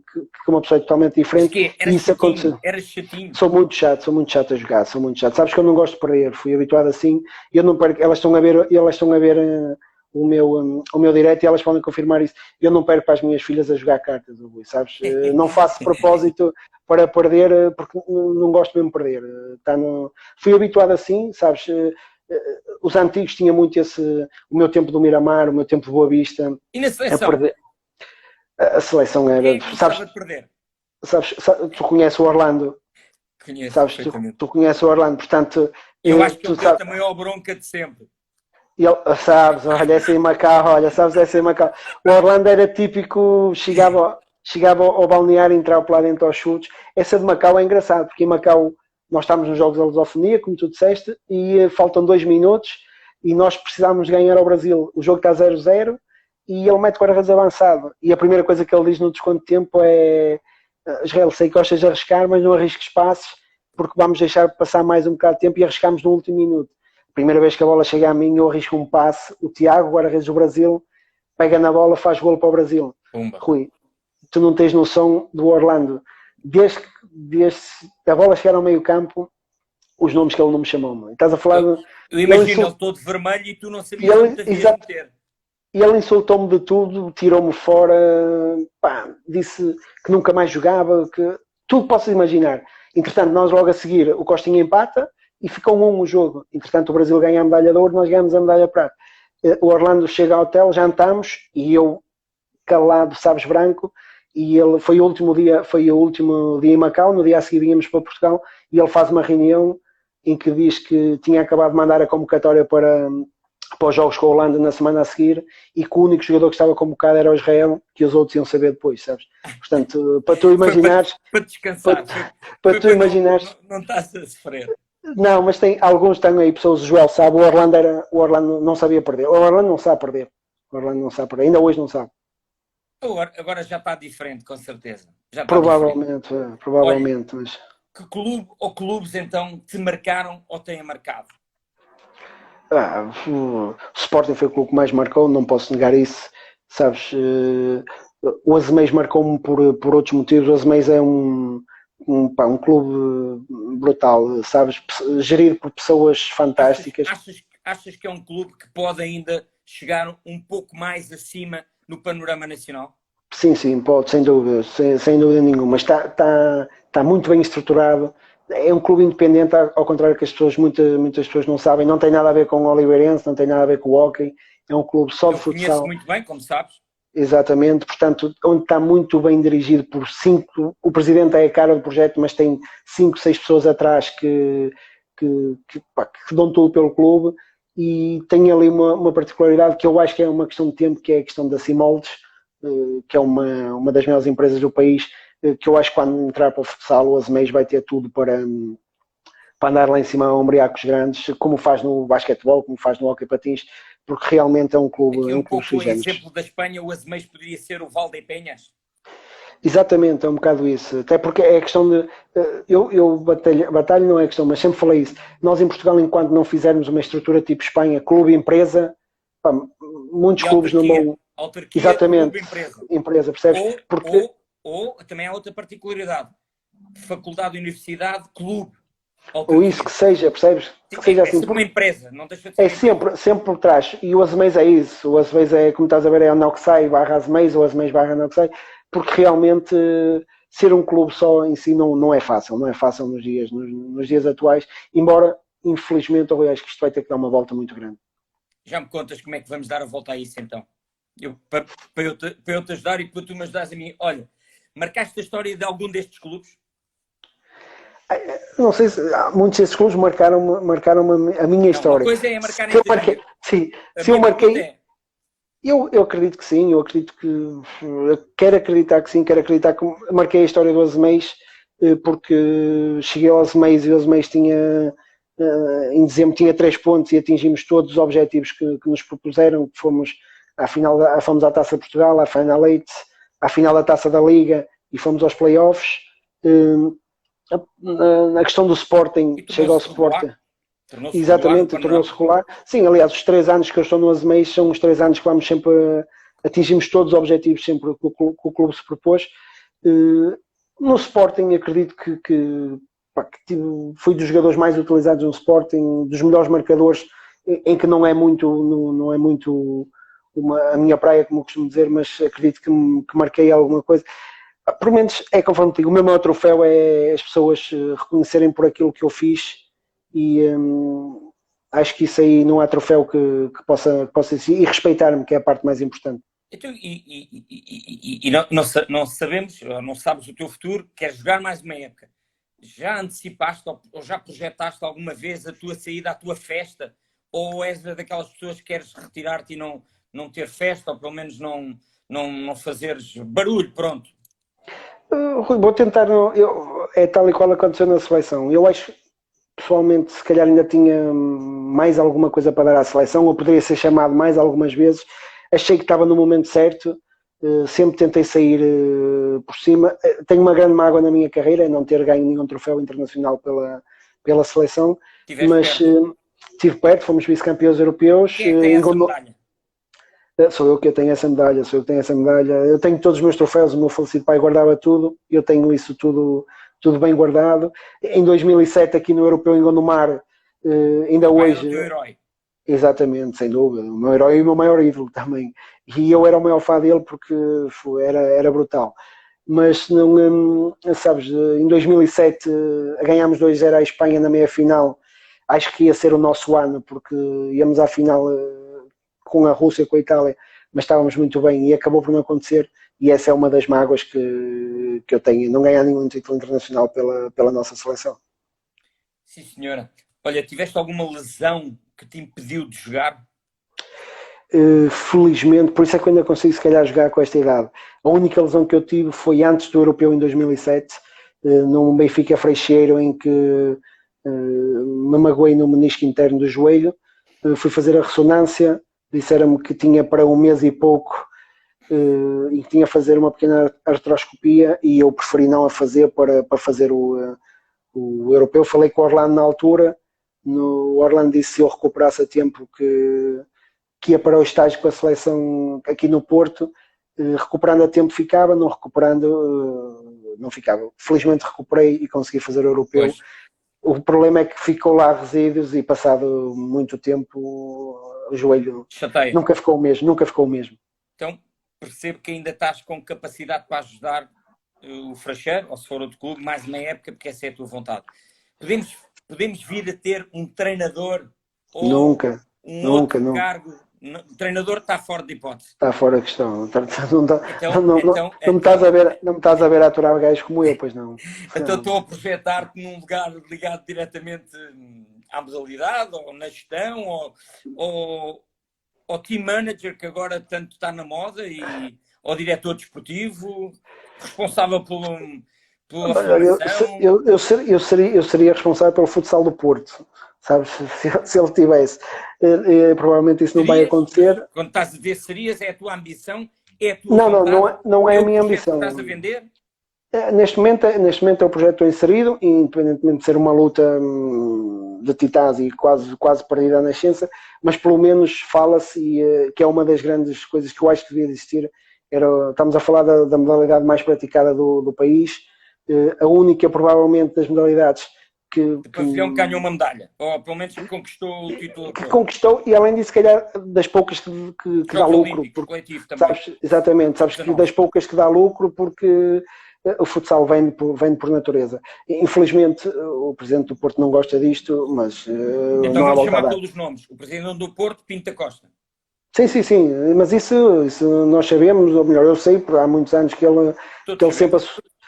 uma pessoa é totalmente diferente. Que e isso acontece. Era chatinho. Sou muito chato a jogar, sou muito chato. Sabes que eu não gosto de perder, fui habituado assim, eu não perco, elas estão a ver o meu direto e elas podem confirmar isso. Eu não perco para as minhas filhas a jogar cartas, sabes? Não faço propósito para perder, porque não gosto mesmo de perder. Fui habituado assim, sabes? Os antigos tinham muito o meu tempo do Miramar, o meu tempo de Boa Vista. E na seleção? A seleção era. Quem gostava de perder? Sabes, tu conheces o Orlando? Conheço, sabes, tu conheces o Orlando, portanto. Eu acho que ele deu a maior bronca de sempre. Sabes, olha, essa em Macau, essa em Macau. O Orlando era típico, chegava ao balneário, entrava para lá dentro aos chutes. Essa de Macau é engraçado, porque em Macau nós estamos nos Jogos da Lusofonia, como tu disseste, e faltam 2 minutos e nós precisamos ganhar ao Brasil. O jogo está 0-0 e ele mete guarda-redes avançado. E a primeira coisa que ele diz no desconto de tempo é: Israel, sei que gostas de arriscar, mas não arrisques passes, porque vamos deixar passar mais um bocado de tempo e arriscamos no último minuto. Primeira vez que a bola chega a mim, eu arrisco um passe. O Tiago, guarda-redes do Brasil, pega na bola, faz golo para o Brasil. Pumba. Rui, tu não tens noção do Orlando. Desde a bola chegar ao meio campo, os nomes que ele não me chamou. Estás a falar eu imagino ele todo vermelho e tu não sabias onde havias meter. E ele insultou-me de tudo, tirou-me fora, disse que nunca mais jogava, que tudo possas imaginar. Entretanto, nós logo a seguir, o Costinha empata e ficou 1 o jogo. Entretanto, o Brasil ganha a medalha de ouro, nós ganhamos a medalha de prata. O Orlando chega ao hotel, jantamos e eu calado, sabes, branco, e ele foi o último dia em Macau, no dia a seguir íamos para Portugal, e ele faz uma reunião em que diz que tinha acabado de mandar a convocatória para os jogos com a Holanda na semana a seguir e que o único jogador que estava convocado era o Israel, que os outros iam saber depois, sabes? Portanto, para tu imaginares... Para descansar. Para tu imaginares... Não estás a sofrer. Não, mas alguns têm aí pessoas, o Joel sabe, o Orlando não sabia perder. O Orlando não sabe perder. Ainda hoje não sabe. Agora já está diferente, com certeza. Já está provavelmente. Olha, mas... Que clube ou clubes então te marcaram ou têm marcado? O Sporting foi o clube que mais marcou, não posso negar isso. Sabes, o Azeméis marcou-me por outros motivos. O Azeméis é um clube brutal, sabes, gerido por pessoas fantásticas. Achas que é um clube que pode ainda chegar um pouco mais acima no panorama nacional? Sim, pode, sem dúvida nenhuma, mas está muito bem estruturado. É um clube independente, ao contrário que muitas pessoas não sabem. Não tem nada a ver com o Oliveirense, não tem nada a ver com o hockey. É um clube só de futsal. Conheço muito bem, como sabes. Exatamente, portanto, onde está muito bem dirigido por 5, o presidente é a cara do projeto, mas tem 5, 6 pessoas atrás que dão tudo pelo clube, e tem ali uma particularidade que eu acho que é uma questão de tempo, que é a questão da Simoldes, que é uma das maiores empresas do país, que eu acho que quando entrar para o futsal, o Azeméis vai ter tudo para andar lá em cima a ombrear com os grandes, como faz no basquetebol, como faz no hóquei patins, porque realmente é um clube. Aqui um pouco o exemplo da Espanha, o Azeméis poderia ser o Valdepeñas. Exatamente, é um bocado isso. Até porque é a questão de. Eu batalho não é a questão, mas sempre falei isso. Nós em Portugal, enquanto não fizermos uma estrutura tipo Espanha, clube-empresa, muitos clubes não vão. Autarquia, exatamente, empresa, percebes? Ou também há outra particularidade: faculdade, universidade, clube. Autarquia. Ou isso que seja, percebes? Que seja assim, uma empresa, não deixa de ser. É sempre por trás. E o Azeméis é isso. O Azeméis é, como estás a ver, é o Noxai barra Azeméis, ou Azeméis barra Noxai, porque realmente ser um clube só em si não é fácil. Não é fácil nos dias atuais, embora, infelizmente, eu acho que isto vai ter que dar uma volta muito grande. Já me contas como é que vamos dar a volta a isso, então? Para eu te ajudar e para tu me ajudares a mim. Olha, marcaste a história de algum destes clubes? Não sei se muitos desses clubes marcaram a minha Não, uma história. coisa é marcar Se em eu marquei, detalhe. sim, A se eu minha pergunta marquei, é, eu acredito que sim, eu acredito que quero acreditar que sim, quero acreditar que marquei a história do Azeméis, porque cheguei ao Azeméis e o Azeméis tinha em dezembro tinha 3 pontos e atingimos todos os objetivos que nos propuseram, que fomos fomos à Taça de Portugal, à Final Eight, à final da Taça da Liga e fomos aos playoffs. Na questão do Sporting, e chega ao tornou-se regular, Sporting. tornou-se regular no Exatamente, tornou-se panorama. regular. Sim, aliás, os 3 anos que eu estou no Azeméis são os 3 anos que vamos sempre atingimos todos os objetivos sempre que o clube se propôs. No Sporting, acredito que fui dos jogadores mais utilizados no Sporting, dos melhores marcadores, em que não é muito a minha praia, como eu costumo dizer, mas acredito que marquei alguma coisa. Por menos é conforme digo, o meu maior troféu é as pessoas reconhecerem por aquilo que eu fiz e acho que isso aí não há troféu que possa existir e respeitar-me, que é a parte mais importante. Então, não sabemos, ou não sabes o teu futuro, queres jogar mais uma época. Já antecipaste ou já projetaste alguma vez a tua saída, a tua festa? Ou és daquelas pessoas que queres retirar-te e não ter festa, ou pelo menos não fazeres barulho, pronto? Rui, vou tentar, é tal e qual aconteceu na seleção. Eu acho, pessoalmente, se calhar ainda tinha mais alguma coisa para dar à seleção, ou poderia ser chamado mais algumas vezes. Achei que estava no momento certo, sempre tentei sair por cima. Tenho uma grande mágoa na minha carreira, é não ter ganho nenhum troféu internacional pela seleção, Estiveste mas perto. estive perto, fomos vice-campeões europeus. Quem é que tem essa medalha? Sou eu que tenho essa medalha, sou eu que tenho essa medalha. Eu tenho todos os meus troféus, o meu falecido pai guardava tudo, eu tenho isso tudo bem guardado. Em 2007, aqui no Europeu em Gondomar, ainda O pai era o hoje, teu herói. exatamente, sem dúvida, o meu herói e o meu maior ídolo também. E eu era o maior fã dele porque era brutal. Mas, não, sabes, em 2007 ganhámos 2-0 à Espanha na meia-final. Acho que ia ser o nosso ano, porque íamos à final com a Rússia, com a Itália, mas estávamos muito bem e acabou por não acontecer. E essa é uma das mágoas que eu tenho, não ganhar nenhum título internacional pela nossa seleção. Sim, senhora. Olha, tiveste alguma lesão que te impediu de jogar? Felizmente, por isso é que eu ainda consigo se calhar jogar com esta idade. A única lesão que eu tive foi antes do Europeu em 2007, num Benfica Freixeiro, em que me magoei no menisco interno do joelho. Fui fazer a ressonância, disseram-me que tinha para um mês e pouco e que tinha a fazer uma pequena artroscopia e eu preferi não a fazer para fazer o Europeu. Falei com o Orlando na altura, o Orlando disse que se eu recuperasse a tempo que ia para o estágio com a seleção aqui no Porto, recuperando a tempo ficava, não recuperando não ficava. Felizmente recuperei e consegui fazer o Europeu. Pois. O problema é que ficou lá resíduos e passado muito tempo o joelho Chateia. nunca ficou o mesmo, nunca ficou o mesmo. Então, percebo que ainda estás com capacidade para ajudar o Freixeiro, ou se for outro clube, mais uma época, porque essa é a tua vontade. Podemos vir a ter um treinador ou Nunca, um nunca, outro nunca. cargo? O treinador está fora de hipótese. Está fora a questão. Então, Não me estás a ver a aturar gajos como eu, pois não. então estou a projetar-te num lugar ligado diretamente à modalidade, ou na gestão, ou team manager, que agora tanto está na moda, ou diretor desportivo, responsável pela formação. Eu seria responsável pelo futsal do Porto, sabes? Se ele tivesse. Provavelmente isso não vai acontecer. Quando estás a dizer serias, é a tua ambição, é a tua vontade, não é a o minha projeto ambição. que estás a vender? Neste momento é o projeto que estou inserido, independentemente de ser uma luta de titãs e quase perdida à nascença, mas pelo menos fala-se, que é uma das grandes coisas que eu acho que devia existir. Estamos a falar da modalidade mais praticada do país, a única, provavelmente, das modalidades O pavilhão que ganhou uma medalha, ou pelo menos conquistou o título. Que conquistou, e além disso, se calhar, das poucas que dá lucro. Coletivo também. Sabes que das poucas que dá lucro, porque o futsal vem por natureza. Infelizmente, o Presidente do Porto não gosta disto, mas então não há vamos volta a chamar dar. pelos nomes. O Presidente do Porto, Pinto da Costa. Sim, mas isso nós sabemos, ou melhor, eu sei, porque há muitos anos que ele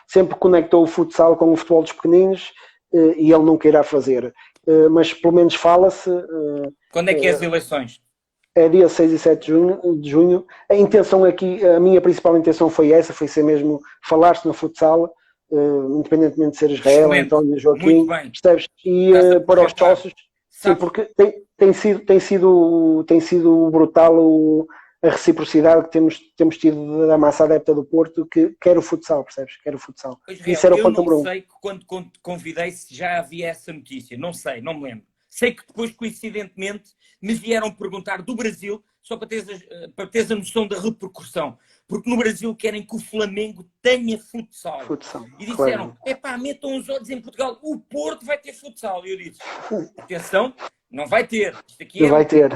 sempre conectou o futsal com o futebol dos pequeninos, e ele nunca irá fazer. Mas pelo menos fala-se. Quando é que é as eleições? É dia 6 e 7 de junho. A intenção aqui, a minha principal intenção foi essa, foi ser mesmo falar-se no futsal, independentemente de ser Israel, Excelente, António, muito Joaquim, bem. percebes? E Estás a para os projetar. sócios, sim, Sabes, porque tem sido brutal a reciprocidade que temos tido da massa adepta do Porto, que quer o futsal, percebes? Quer o futsal. Israel, Isso era o eu ponto não número um. sei que quando te convidei se já havia essa notícia. Não sei, não me lembro. Sei que depois, coincidentemente, me vieram perguntar do Brasil, só para teres a noção da repercussão. Porque no Brasil querem que o Flamengo tenha futsal. Futsal, E disseram, claro. metam os olhos em Portugal, o Porto vai ter futsal. E eu disse, atenção, não vai ter. Isto aqui Não vai ter.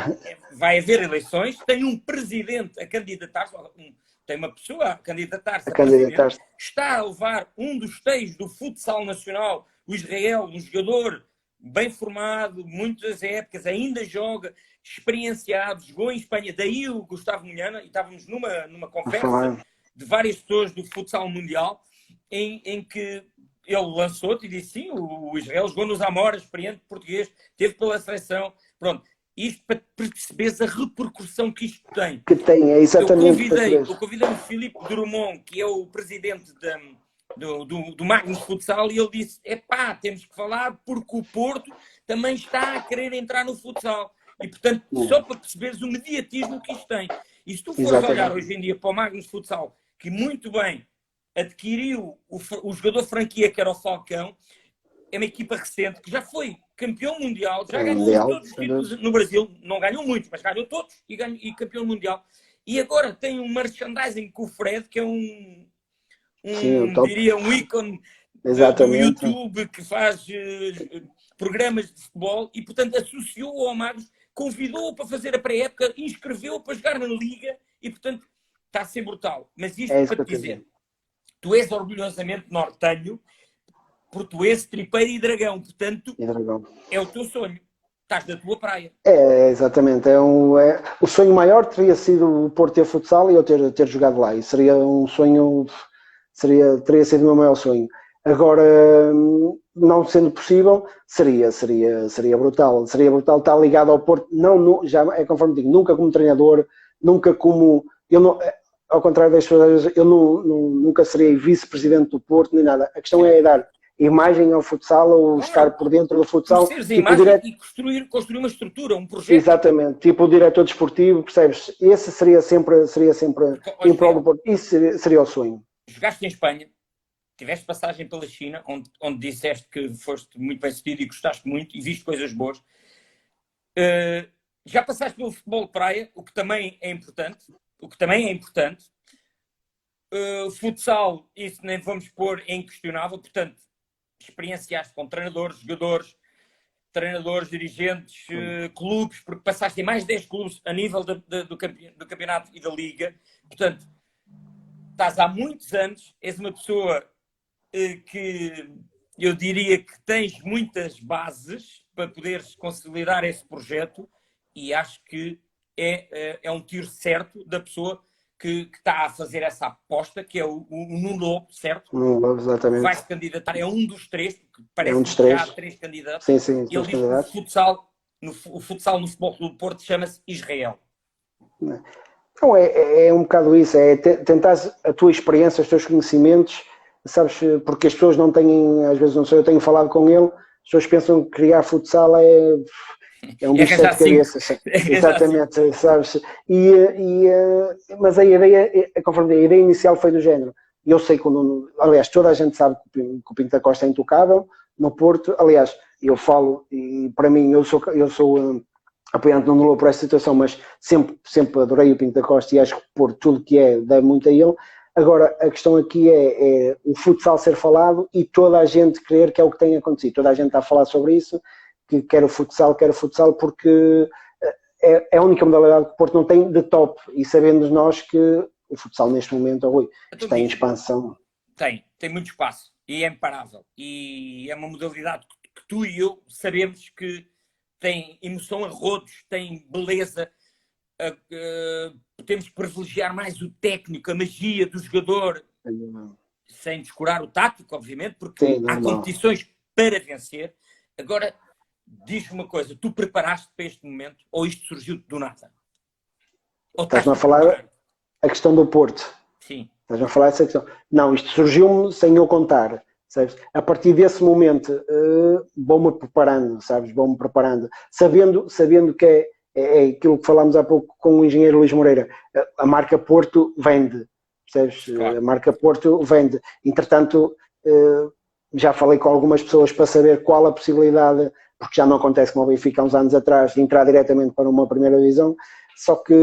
vai haver eleições, tem um presidente a candidatar-se, tem uma pessoa a candidatar-se A a presidente, candidatar-se. está a levar um dos teios do futsal nacional, o Israel, um jogador bem formado, muitas épocas, ainda joga, experienciado, jogou em Espanha, daí o Gustavo Munhana, e estávamos numa conversa de várias pessoas do futsal mundial, em que ele lançou-te e disse, sim, o Israel jogou nos Amora, experiente português, teve pela seleção, pronto. Isto para perceberes a repercussão que isto tem. Que tem, é exatamente. Eu convidei o Filipe Drummond, que é o presidente do Magnus Futsal, e ele disse, temos que falar porque o Porto também está a querer entrar no futsal. E, portanto, só para perceberes o mediatismo que isto tem. E se tu fores olhar hoje em dia para o Magnus Futsal, que muito bem adquiriu o jogador franquia, que era o Falcão, é uma equipa recente que já foi campeão mundial, já ganhou todos os títulos no Brasil, não ganhou muitos, mas ganhou todos e campeão mundial. E agora tem um merchandising com o Fred, que é diria, um ícone do YouTube, que faz programas de futebol e, portanto, associou ao Magos, convidou-o para fazer a pré-época, inscreveu-o para jogar na Liga e, portanto, está a ser brutal. Mas isto para te dizer, tu és orgulhosamente nortenho, portuense, tripeiro e dragão, portanto, é o teu sonho. Estás na tua praia. Exatamente. O sonho maior teria sido o Porto ter futsal e eu ter jogado lá. E seria um sonho, teria sido o meu maior sonho. Agora, não sendo possível, seria brutal. Seria brutal estar ligado ao Porto. Não, já é conforme digo, nunca como treinador, nunca como. Ao contrário das pessoas, eu nunca serei vice-presidente do Porto, nem nada. A questão é dar imagem ao futsal, ou estar por dentro do futsal. Seres tipo imagem e construir uma estrutura, um projeto. Exatamente, tipo o diretor desportivo, percebes? Esse seria sempre em prol do Porto. Isso seria o sonho. Jogaste em Espanha, tiveste passagem pela China, onde disseste que foste muito bem sucedido e gostaste muito e viste coisas boas. Já passaste pelo futebol de praia, o que também é importante. Futsal, isso nem vamos pôr, é inquestionável. Portanto, experienciaste com treinadores, jogadores, dirigentes, clubes, porque passaste em mais de 10 clubes a nível do campeonato e da liga. Portanto, estás há muitos anos, és uma pessoa que eu diria que tens muitas bases para poderes consolidar esse projeto e acho que é um tiro certo da pessoa que está a fazer essa aposta, que é o Nuno Lobo, certo? Nuno Lobo, exatamente. Vai se candidatar, é um dos três, porque parece que já há 3 candidatos. Sim, e ele diz que o futsal no Futebol Clube do Porto chama-se Israel. Não, é um bocado isso, é tentar a tua experiência, os teus conhecimentos, sabes, porque as pessoas não têm, às vezes não sei, eu tenho falado com ele, as pessoas pensam que criar futsal é um bicho de sete cabeças. Exatamente, sabes? Mas a ideia, conforme a ideia inicial foi do género. Eu sei que aliás, toda a gente sabe que o Pinto da Costa é intocável no Porto. Aliás, eu falo, e para mim, eu sou apoiante do Nuno Lobo por essa situação, mas sempre adorei o Pinto da Costa e acho que por tudo que deve muito a ele. Agora, a questão aqui é o futsal ser falado e toda a gente crer que é o que tem acontecido. Toda a gente está a falar sobre isso, que quer o futsal, porque é a única modalidade que o Porto não tem de top. E sabendo nós que o futsal neste momento, Rui, está em expansão. Tem muito espaço e é imparável. E é uma modalidade que tu e eu sabemos que tem emoção a rodos, tem beleza. Temos que privilegiar mais o técnico, a magia do jogador, sem descurar o tático, obviamente, porque há competições para vencer. Agora, diz-me uma coisa, tu preparaste para este momento ou isto surgiu do nada? Ou Estás-me a falar a questão do Porto. Sim. Estás a falar essa questão. Não, isto surgiu-me sem eu contar. Sabes? A partir desse momento vou-me preparando, sabes? Vou-me preparando. Sabendo que é aquilo que falámos há pouco com o engenheiro Luís Moreira. A marca Porto vende. Percebes? Claro. A marca Porto vende. Entretanto, já falei com algumas pessoas para saber qual a possibilidade, porque já não acontece como o Benfica há uns anos atrás, de entrar diretamente para uma primeira divisão. Só que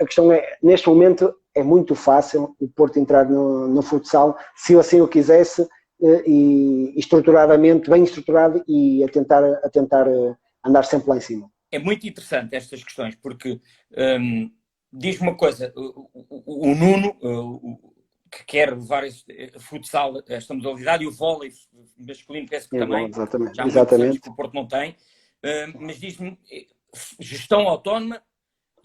a questão é, neste momento, é muito fácil o Porto entrar no futsal, se eu assim o quisesse, e estruturadamente, bem estruturado, e a tentar andar sempre lá em cima. É muito interessante estas questões, porque diz-me uma coisa, o Nuno, que quer levar este futsal, esta modalidade, e o vôlei masculino, penso que também, bom, exatamente. já há muitos anos que o Porto não tem, mas diz-me, gestão autónoma,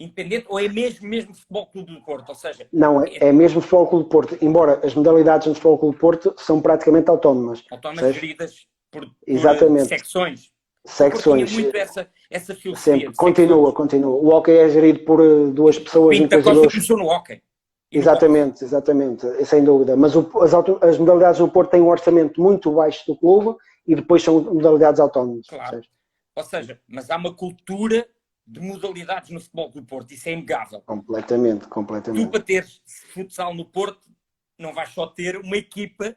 independente, ou é mesmo Futebol Clube do Porto? Ou seja, não, é mesmo Futebol Clube do Porto, embora as modalidades no Futebol Clube do Porto são praticamente autónomas. Autónomas geridas por secções. Secções. Tinha muito essa filosofia. Sempre. Continua. O hóquei é gerido por duas pessoas. Pinto da Costa começou no hóquei. Exatamente, sem dúvida. Mas as modalidades do Porto têm um orçamento muito baixo do clube e depois são modalidades autónomas. Claro. Ou seja, mas há uma cultura de modalidades no Futebol do Porto, isso é inegável. Completamente. Tu, para teres futsal no Porto, não vais só ter uma equipa,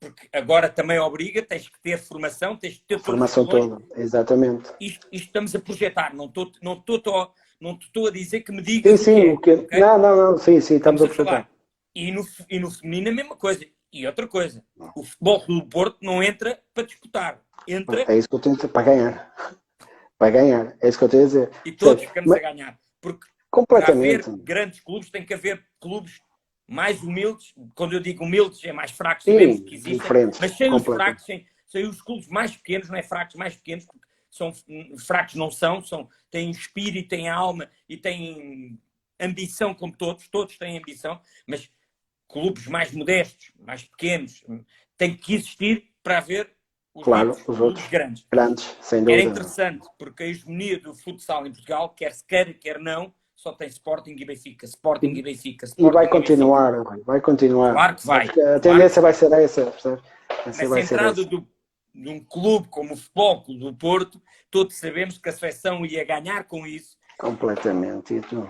porque agora também obriga, tens que ter formação, tens que ter formação toda, exatamente. Isto estamos a projetar, não estou a dizer que me digas sim, o que é. Okay? Não, sim, estamos a projetar. E no feminino a mesma coisa. E outra coisa, o Futebol do Porto não entra para disputar, entra... É isso que eu tenho a dizer, para ganhar. Para ganhar, é isso que eu tenho a dizer. E todos ficamos a ganhar. Porque completamente. para haver grandes clubes, tem que haver clubes mais humildes. Quando eu digo humildes, é mais fracos, sabemos que existem. Diferentes, mas sem os fracos, sem os clubes mais pequenos, não é fracos, mais pequenos, porque são fracos não são, têm espírito, têm alma e têm ambição como todos têm ambição, mas clubes mais modestos, mais pequenos, têm que existir para haver os outros grandes. Sem dúvida. Era interessante, porque a hegemonia do futsal em Portugal, quer se queira, quer não, só tem Sporting e Benfica. E vai continuar, vai continuar. Claro que vai. A tendência vai ser essa. Nessa entrada de um clube como o Futebol Clube do Porto, todos sabemos que a seleção ia ganhar com isso. Completamente. E tu?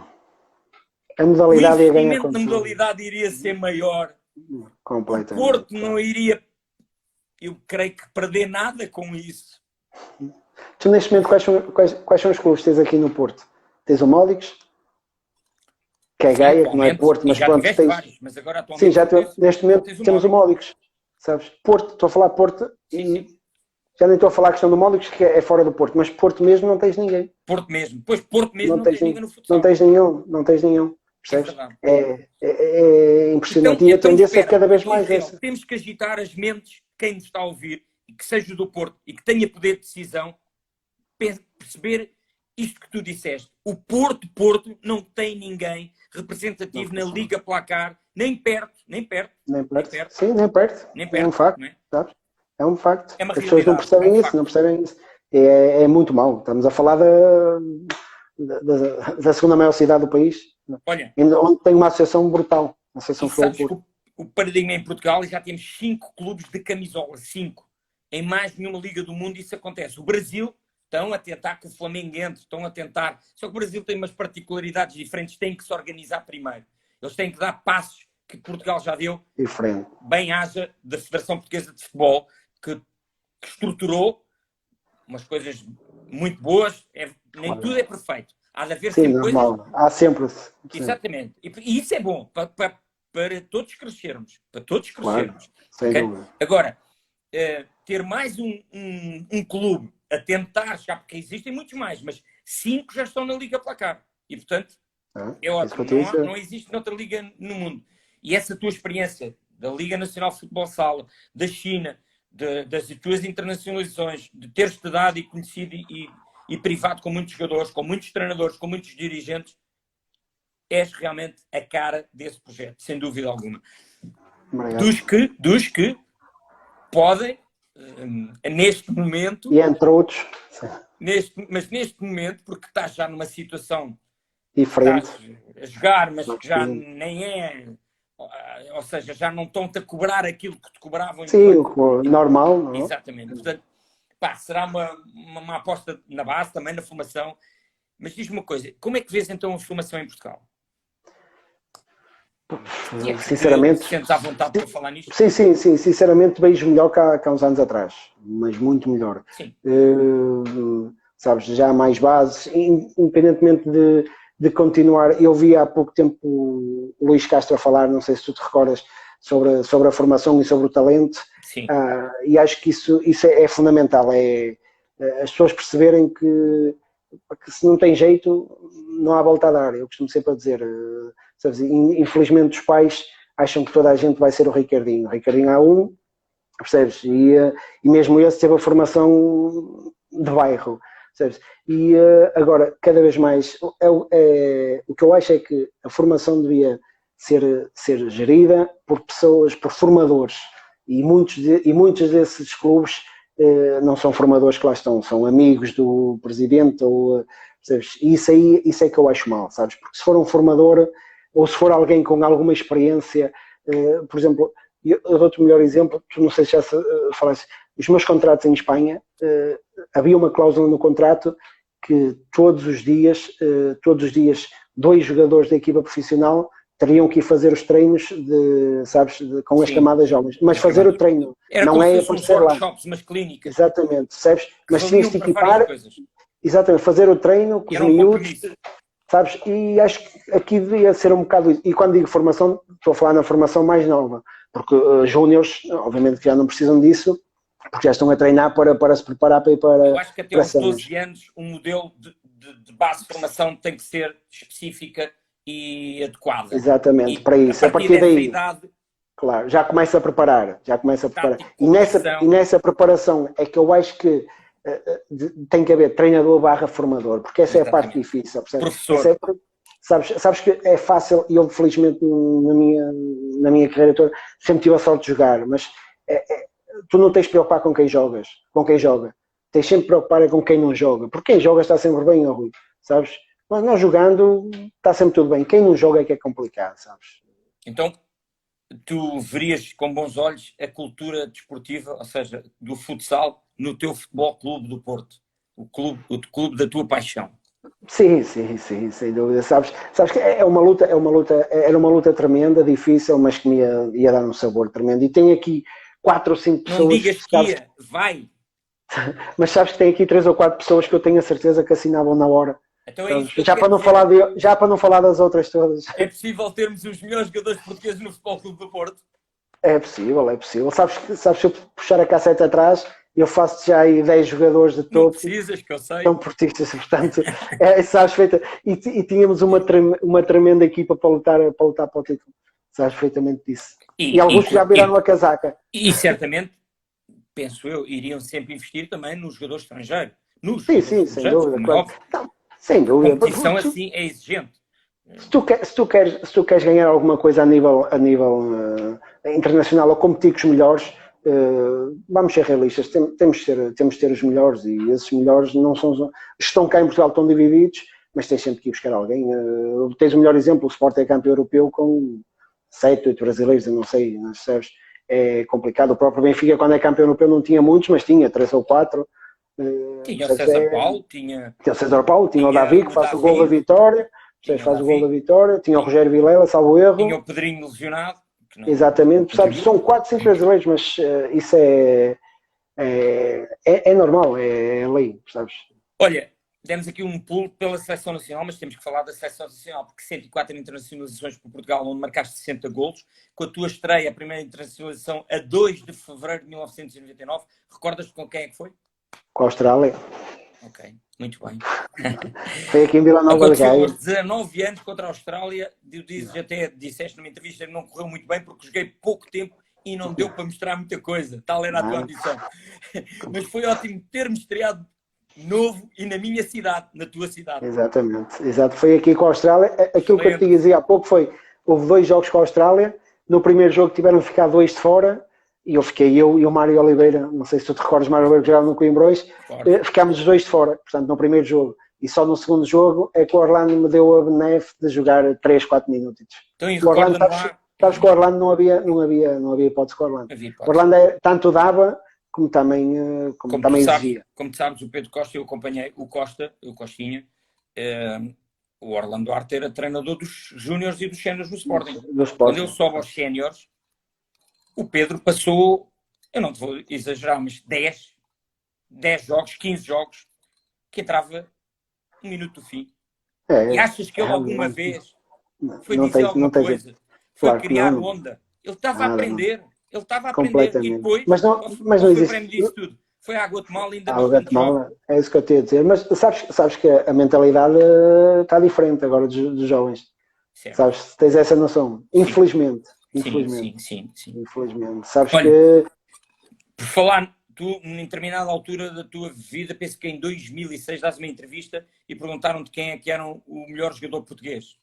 A modalidade ia ganhar. O modalidade iria ser maior. Completamente. O Porto não iria, eu creio que, perder nada com isso. Tu, neste momento, quais são os clubes que tens aqui no Porto? Tens o Módicos, que é Gaia, que não é Porto, mas pronto, tens... vários, mas agora atualmente... Sim, neste momento temos o Módicos, sabes? Porto, estou a falar Porto e já nem estou a falar a questão do Módicos, que é fora do Porto, mas Porto mesmo não tens ninguém. Porto mesmo não tens ninguém no futsal. Não tens nenhum, percebes? É impressionante. E a tendência é cada vez mais essa. Temos que agitar as mentes de quem nos está a ouvir, e que seja do Porto, e que tenha poder de decisão, perceber isto que tu disseste. O Porto não tem ninguém representativo na Liga Placar, nem perto. Sim, nem perto. É um facto, sabes? É um facto. As pessoas não percebem isso, É muito mau. Estamos a falar da segunda maior cidade do país. Olha, onde tem uma associação brutal. Sabes que o paradigma em Portugal, já temos 5 clubes de camisola. 5. Em mais nenhuma liga do mundo isso acontece. O Brasil estão a tentar que o Flamengo entre, estão a tentar. Só que o Brasil tem umas particularidades diferentes, tem que se organizar primeiro. Eles têm que dar passos que Portugal já deu. Diferente. Bem haja da Federação Portuguesa de Futebol, que estruturou umas coisas muito boas. Nem tudo é perfeito. Há de haver sempre coisas. Há sempre. Exatamente. E isso é bom para todos crescermos. Para todos crescermos. Sem dúvida. Agora, ter mais um clube a tentar, já porque existem muitos mais, mas 5 já estão na Liga Placar. E, portanto, é ótimo. Não existe noutra liga no mundo. E essa tua experiência da Liga Nacional de Futebol Sala, da China, das tuas internacionalizações, de ter estudado e conhecido e privado com muitos jogadores, com muitos treinadores, com muitos dirigentes, és realmente a cara desse projeto, sem dúvida alguma. Dos que podem neste momento, e entre outros, mas neste momento, porque estás já numa situação, diferente. estás a jogar, mas que já nem é, ou seja, já não estão-te a cobrar aquilo que te cobravam. Sim, normal, não? Exatamente. Portanto, será uma aposta na base, também na formação. Mas diz-me uma coisa, como é que vês então a formação em Portugal? Sinceramente, sentes à vontade para falar nisto? Sim, sinceramente vejo melhor que há uns anos atrás, mas muito melhor. Sim. Sabes, já há mais bases, independentemente de continuar. Eu vi há pouco tempo o Luís Castro a falar, não sei se tu te recordas, sobre a formação e sobre o talento. Sim. E acho que isso é fundamental, é as pessoas perceberem que se não tem jeito, não há volta a dar. Eu costumo sempre a dizer, sabes, infelizmente os pais acham que toda a gente vai ser o Ricardinho. O Ricardinho há um, percebes? E mesmo esse teve a formação de bairro, percebes? E agora, cada vez mais, o que eu acho é que a formação devia ser gerida por pessoas, por formadores. E muitos desses clubes não são formadores que lá estão, são amigos do presidente, percebes? E isso é que eu acho mal, sabes? Porque se for um formador, ou se for alguém com alguma experiência, por exemplo, eu dou-te o melhor exemplo, tu não sei se já falaste, os meus contratos em Espanha, havia uma cláusula no contrato que todos os dias, 2 jogadores da equipa profissional teriam que ir fazer os treinos com as camadas jovens. Mas fazer o treino não é aparecer lá. Workshops, umas clínicas. Exatamente, sabes? Mas tinhas de equipar. Exatamente, fazer o treino com os miúdos. Sabes? E acho que aqui devia ser um bocado isso. E quando digo formação, estou a falar na formação mais nova. Porque júniores, obviamente, que já não precisam disso, porque já estão a treinar para se preparar para ir para. Eu acho que até aos 12 anos o modelo de base de formação tem que ser específica e adequada. Exatamente, para isso. A partir daí, idade, claro, já começa a preparar. E nessa preparação é que eu acho que tem que haver treinador / formador, porque essa é a parte difícil. Professor. Sabes que é fácil, e eu felizmente na minha carreira toda sempre tive a sorte de jogar, mas tu não tens de preocupar com quem joga. Tens sempre de preocupar com quem não joga, porque quem joga está sempre bem, Rui, sabes? Mas nós jogando está sempre tudo bem. Quem não joga é que é complicado, sabes? Então, tu verias com bons olhos a cultura desportiva, ou seja, do futsal, no teu Futebol Clube do Porto, o clube da tua paixão. Sim, sem dúvida. Sabes que era uma luta tremenda, difícil, mas que me ia dar um sabor tremendo. E tem aqui 4 ou 5 pessoas. Não digas que ia, vai. Mas sabes que tem aqui 3 ou 4 pessoas que eu tenho a certeza que assinavam na hora. Então é isso já para não falar das outras todas. É possível termos os melhores jogadores portugueses no Futebol Clube do Porto? É possível. Sabes se eu puxar a cassete atrás, eu faço já aí 10 jogadores de topo. Não precisas, que eu sei. São portistas, portanto, sabes feita. E tínhamos uma tremenda equipa para lutar para o título. Sabes perfeitamente disso. E alguns já viraram a casaca. E certamente, penso eu, iriam sempre investir também no jogador estrangeiro. Sim, sem dúvida. Não, sem dúvida. A competição assim é exigente. Se tu queres ganhar alguma coisa a nível internacional ou competir com os melhores, vamos ser realistas, temos de ter os melhores, e esses melhores não estão cá em Portugal, estão divididos, mas tens sempre que ir buscar alguém. Tens o melhor exemplo, o Sport é campeão europeu com 7, 8 brasileiros, eu não sei, não sabes, é complicado. O próprio Benfica, quando é campeão europeu, não tinha muitos, mas tinha 3 ou 4. Tinha o César Paulo, tinha o César Paulo, tinha o Davi, que faz o gol da vitória, faz o gol da vitória, tinha o Rogério Vilela, salvo erro. Tinha o Pedrinho lesionado. Exatamente, sabes, são 4, 5 brasileiros, mas isso é normal, é lei, sabes? Olha, demos aqui um pulo pela Seleção Nacional, mas temos que falar da Seleção Nacional, porque 104 internacionalizações por Portugal, onde marcaste 60 golos, com a tua estreia, a primeira internacionalização, a 2 de fevereiro de 1999, recordas-te com quem é que foi? Com a Austrália. Ok, muito bem. Foi aqui em Vila Nova de Gaia. Aos 19 anos contra a Austrália, até disseste numa entrevista que não correu muito bem porque joguei pouco tempo e não deu para mostrar muita coisa. Tal era a tua ambição. Mas foi ótimo ter-me estreado novo e na minha cidade, na tua cidade. Exatamente, exato. Foi aqui com a Austrália. Aquilo que eu te dizia há pouco foi, houve 2 jogos com a Austrália, no primeiro jogo tiveram que ficar 2 de fora e eu fiquei eu e o Mário Oliveira, não sei se tu te recordas, Mário Oliveira que jogava no Coimbrões, ficámos os dois de fora, portanto, no primeiro jogo. E só no segundo jogo é que o Orlando me deu a benéfica de jogar 3, 4 minutos. Então, e O Orlando, recorda-me lá. sabes que o Orlando não havia hipótese com o Orlando. O Orlando tanto dava como também exigia. Como tu sabes, o Pedro Costa, eu acompanhei o Costinha, o Orlando Duarte era treinador dos júniores e dos séniores do Sporting. Quando ele sobe aos séniores, o Pedro passou, eu não te vou exagerar, mas 10 jogos, 15 jogos, que entrava um minuto do fim. E achas que ele alguma vez foi dizer alguma coisa? Foi criar onda? Ele estava a aprender. Ele estava a aprender e depois mas não foi existe. O prémio disso tudo. Foi à Guatemala ainda à Guatemala, é isso que eu tenho a dizer. Mas sabes que a mentalidade está diferente agora dos jovens. Certo. Sabes? Tens essa noção. Infelizmente. Sim. Infelizmente. Sabes Olha, que... Por falar, tu, em determinada altura da tua vida, penso que em 2006 dás uma entrevista e perguntaram-te quem é que era o melhor jogador português.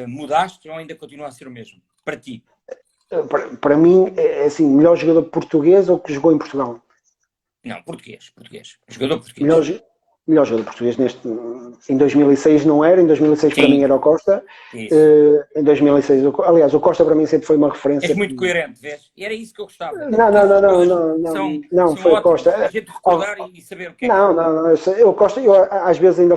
Mudaste ou ainda continua a ser o mesmo? Para ti? Para mim, é assim, melhor jogador português ou que jogou em Portugal? Não, português. Jogador português. Melhor jogador português em 2006 não era, em 2006 para mim era o Costa. Em 2006, aliás, o Costa para mim sempre foi uma referência. És muito coerente, vês? E era isso que eu gostava. Não, foi o Costa. A gente recordar e saber o que é. O Costa, eu às vezes ainda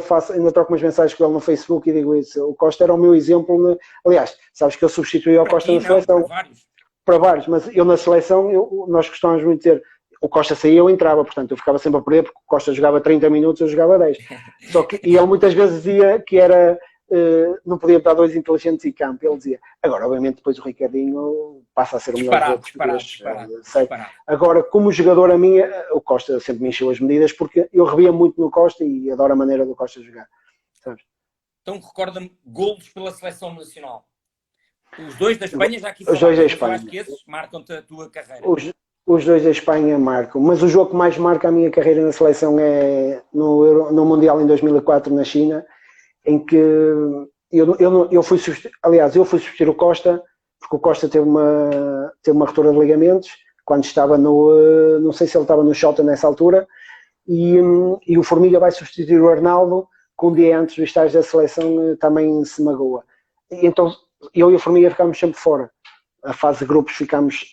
troco umas mensagens com ele no Facebook e digo isso. O Costa era o meu exemplo. Aliás, sabes que eu substituí o Costa na seleção. Para vários, mas eu na seleção, nós costumamos muito dizer. O Costa saía, eu entrava, portanto eu ficava sempre a perder porque o Costa jogava 30 minutos, eu jogava 10. E ele muitas vezes dizia que era, não podia dar dois inteligentes em campo, ele dizia. Agora, obviamente, depois o Ricardinho passa a ser o melhor jogador. Disparado. Agora, como jogador a minha, o Costa sempre me encheu as medidas porque eu revia muito no Costa e adoro a maneira do Costa jogar. Sabes? Então recorda-me golos pela seleção nacional. Os dois da Espanha, já aqui os dois da Espanha. Acho que esses marcam-te a tua carreira. Os dois da Espanha marcam, mas o jogo que mais marca a minha carreira na seleção é no Mundial em 2004 na China, em que eu fui substituir o Costa, porque o Costa teve uma ruptura de ligamentos, quando estava não sei se ele estava no Shota nessa altura, e o Formiga vai substituir o Arnaldo, que um dia antes do estágio da seleção também se magoa. E então eu e o Formiga ficámos sempre fora. A fase de grupos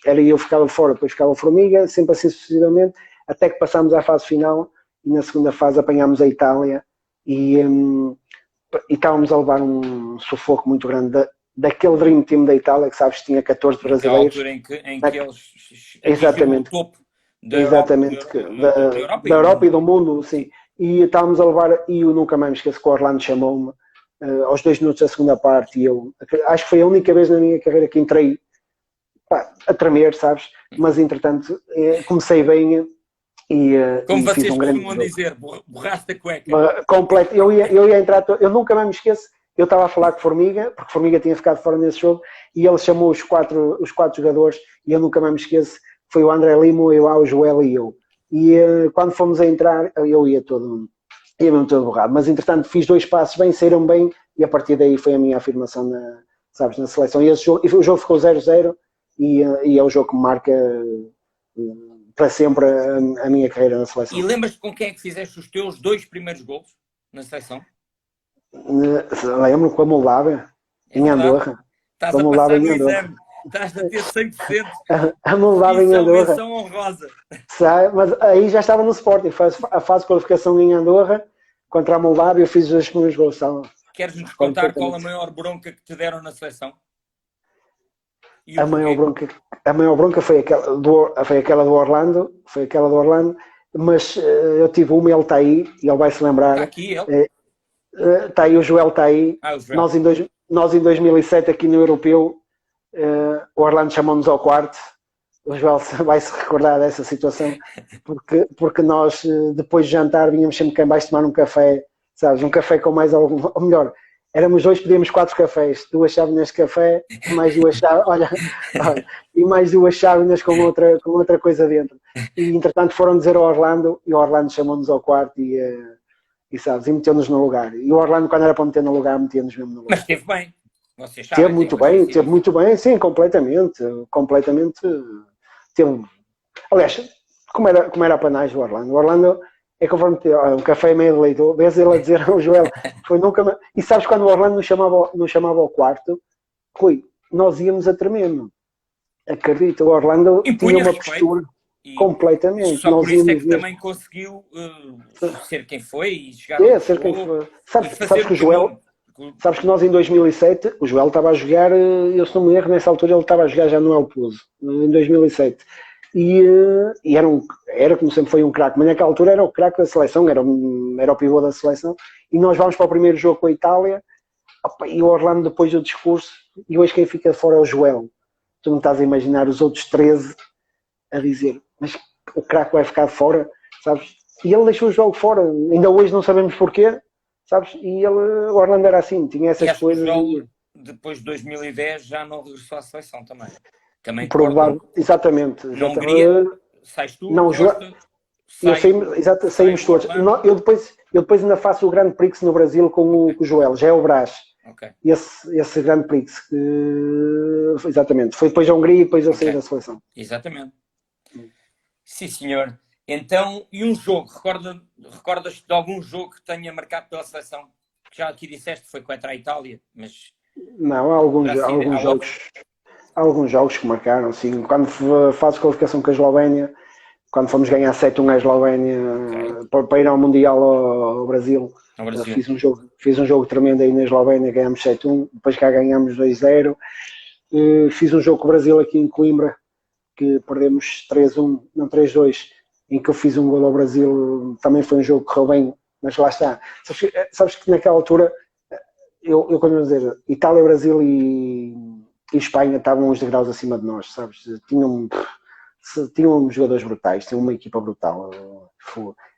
eu ficava fora, depois ficava o Formiga, sempre assim sucessivamente, até que passámos à fase final e na segunda fase apanhámos a Itália e estávamos a levar um sufoco muito grande daquele Dream Team da Itália, que sabes que tinha 14 brasileiros. Altura em que eles exatamente, o topo da Europa e do mundo, sim. E estávamos a levar, e eu nunca mais me esqueço que o Orlando chamou-me aos 2 minutos da segunda parte e eu acho que foi a única vez na minha carreira que entrei a tremer, sabes? Mas entretanto comecei bem e como vocês fiz um grande costumam dizer, borraste a cueca. Completo. Eu ia entrar, eu nunca mais me esqueço, eu estava a falar com Formiga, porque Formiga tinha ficado fora nesse jogo, e ele chamou os quatro jogadores, e eu nunca mais me esqueço, foi o André Lima, o Joel e eu. E quando fomos a entrar, eu ia mesmo todo borrado, mas entretanto fiz 2 passos bem, saíram bem, e a partir daí foi a minha afirmação na seleção. E o jogo ficou 0-0, e é o jogo que marca para sempre a minha carreira na seleção. E lembras-te com quem é que fizeste os teus 2 primeiros golos na seleção? Lembro com a Moldávia, em Andorra. Estás a passar no exame, estás a ter 100%. A Moldávia em Andorra. Menção honrosa. Mas aí já estava no Sporting, a fase de qualificação em Andorra, contra a Moldávia, eu fiz os 2 primeiros gols. Queres-nos contar qual a maior bronca que te deram na seleção? A maior bronca foi aquela do Orlando, mas eu tive uma, ele está aí, e ele vai se lembrar. Está aqui ele? Está aí, o Joel está aí. O Joel. Nós em 2007 aqui no Europeu, o Orlando chamou-nos ao quarto. O Joel vai se recordar dessa situação, porque nós depois de jantar vínhamos sempre cá em baixo tomar um café, sabes, um café com mais algum, ou melhor, éramos 2, pedíamos 4 cafés, 2 chávenas de café, mais 2 chávenas, e mais 2 chávenas com outra coisa dentro. E entretanto foram dizer ao Orlando, e o Orlando chamou-nos ao quarto e sabes, e meteu-nos no lugar. E o Orlando, quando era para meter no lugar, metia-nos mesmo no lugar. Mas esteve bem. Esteve muito bem, sim, completamente. Aliás, como era a panagem do Orlando? O Orlando é conforme um café meio de leite. Vês ele a dizer ao Joel, foi nunca. E sabes quando o Orlando nos chamava ao quarto, Rui, nós íamos a tremer, meu. Acredito, o Orlando tinha uma postura completamente. Só por isso é que também conseguiu ser quem foi e chegar ao ser quem foi. Sabes que o Joel. Sabes que nós em 2007, o Joel estava a jogar, eu se não me erro, nessa altura ele estava a jogar já no El Pouso, em 2007. E era como sempre foi um craque, mas naquela altura era o craque da seleção, era o pivô da seleção. E nós vamos para o primeiro jogo com a Itália, e o Orlando depois do discurso, e hoje quem fica fora é o Joel. Tu não estás a imaginar os outros 13 a dizer, mas o craque vai ficar fora, sabes? E ele deixou o jogo fora, ainda hoje não sabemos porquê, sabes? E o Orlando era assim, tinha essas coisas. Depois de 2010 já não regressou à seleção também provável, exatamente. Na Hungria, sais tu, não, Costa, saímos todos. Eu depois ainda faço o Grande Prix no Brasil com o Joel, já é o Brás. Okay. Esse Grande Prix, exatamente, foi depois a Hungria e depois eu saí da seleção. Exatamente. Sim, senhor. Então, e um jogo? Recordas-te de algum jogo que tenha marcado pela seleção? Que já aqui disseste que foi contra a Itália, mas... Não, há alguns jogos que marcaram, sim. Quando fazes qualificação com a Eslovénia, quando fomos ganhar 7-1 à Eslovénia, para ir ao Mundial ao Brasil, fiz um jogo tremendo aí na Eslovénia, ganhamos 7-1, depois cá ganhamos 2-0. Fiz um jogo com o Brasil aqui em Coimbra, que perdemos 3-1, não 3-2, em que eu fiz um gol ao Brasil, também foi um jogo que correu bem, mas lá está. Sabes que naquela altura, eu quando eu dizer, Itália, Brasil e Espanha estavam uns degraus acima de nós, sabes? Tinham jogadores brutais, tinham uma equipa brutal.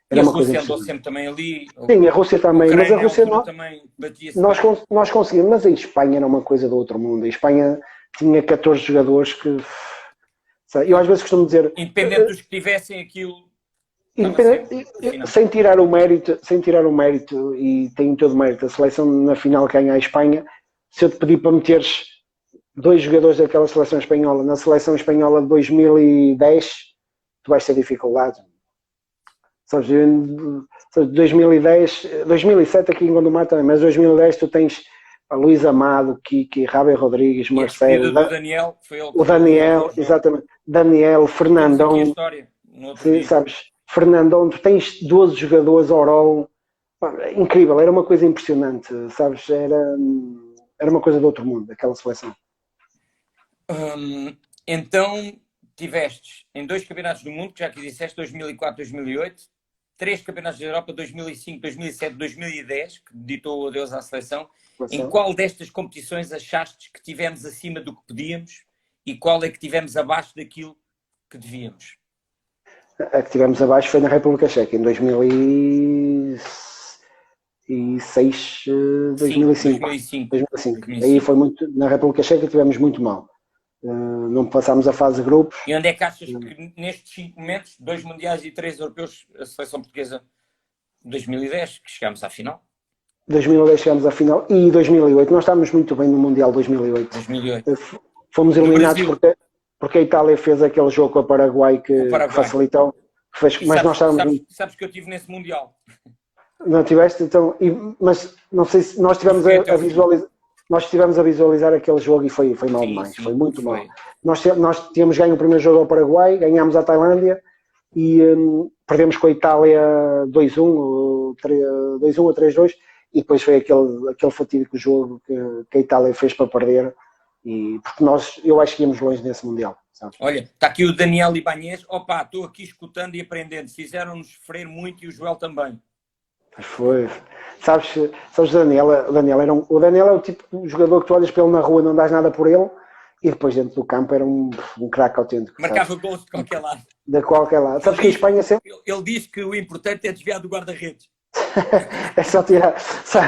Era uma coisa andou sempre também ali. Sim, a Rússia também, mas a Rússia também batia-se. Nós conseguimos, mas a Espanha era uma coisa do outro mundo. A Espanha tinha 14 jogadores que... Eu às vezes costumo dizer... Independente dos que tivessem aquilo... Sem tirar o mérito, e tem todo o mérito, a seleção na final ganha a Espanha, se eu te pedir para meteres 2 jogadores daquela seleção espanhola na seleção espanhola de 2010, tu vais ter dificuldades. Sabes, 2010, 2007 aqui em Gondomar também, mas 2010 tu tens a Luís Amado, Kiki, Rábio Rodrigues, Marcelo, Daniel, foi ele o Daniel, exatamente, Daniel, Fernandão, sabes, Fernandão, tu tens 12 jogadores Orol, incrível, era uma coisa impressionante, sabes, era uma coisa do outro mundo, aquela seleção. Então, tiveste em 2 campeonatos do mundo, que já que disseste, 2004, 2008, 3 campeonatos da Europa, 2005, 2007, 2010, que ditou adeus à seleção. Em qual destas competições achaste que tivemos acima do que podíamos e qual é que tivemos abaixo daquilo que devíamos? A que tivemos abaixo foi na República Checa, em 2006, 2005. Aí foi muito, na República Checa tivemos muito mal. Não passámos a fase de grupos. E onde é que achas que nestes 5 momentos, 2 mundiais e 3 europeus, a seleção portuguesa, 2010, que chegámos à final? 2010 chegámos à final e 2008, nós estávamos muito bem no Mundial 2008. Fomos eliminados porque a Itália fez aquele jogo com o Paraguai que facilitou. Mas nós estávamos... Sabes que eu estive nesse Mundial. Não tiveste? Então, mas não sei se nós tivemos a visualizar. Nós estivemos a visualizar aquele jogo e foi mal demais, foi muito mal. Nós tínhamos ganho o primeiro jogo ao Paraguai, ganhámos a Tailândia e perdemos com a Itália 2-1 ou 3-2 e depois foi aquele fatídico jogo que a Itália fez para perder e porque eu acho que íamos longe nesse Mundial. Sabe? Olha, está aqui o Daniel Ibanez, estou aqui escutando e aprendendo, fizeram-nos sofrer muito e o Joel também. Foi. Sabes o Daniel é o tipo de jogador que tu olhas para ele na rua e não dás nada por ele e depois dentro do campo era um craque autêntico. Marcava gols de qualquer lado. De qualquer lado. Sabes que em Espanha sempre... Ele diz que o importante é desviar do guarda-redes. É só tirar.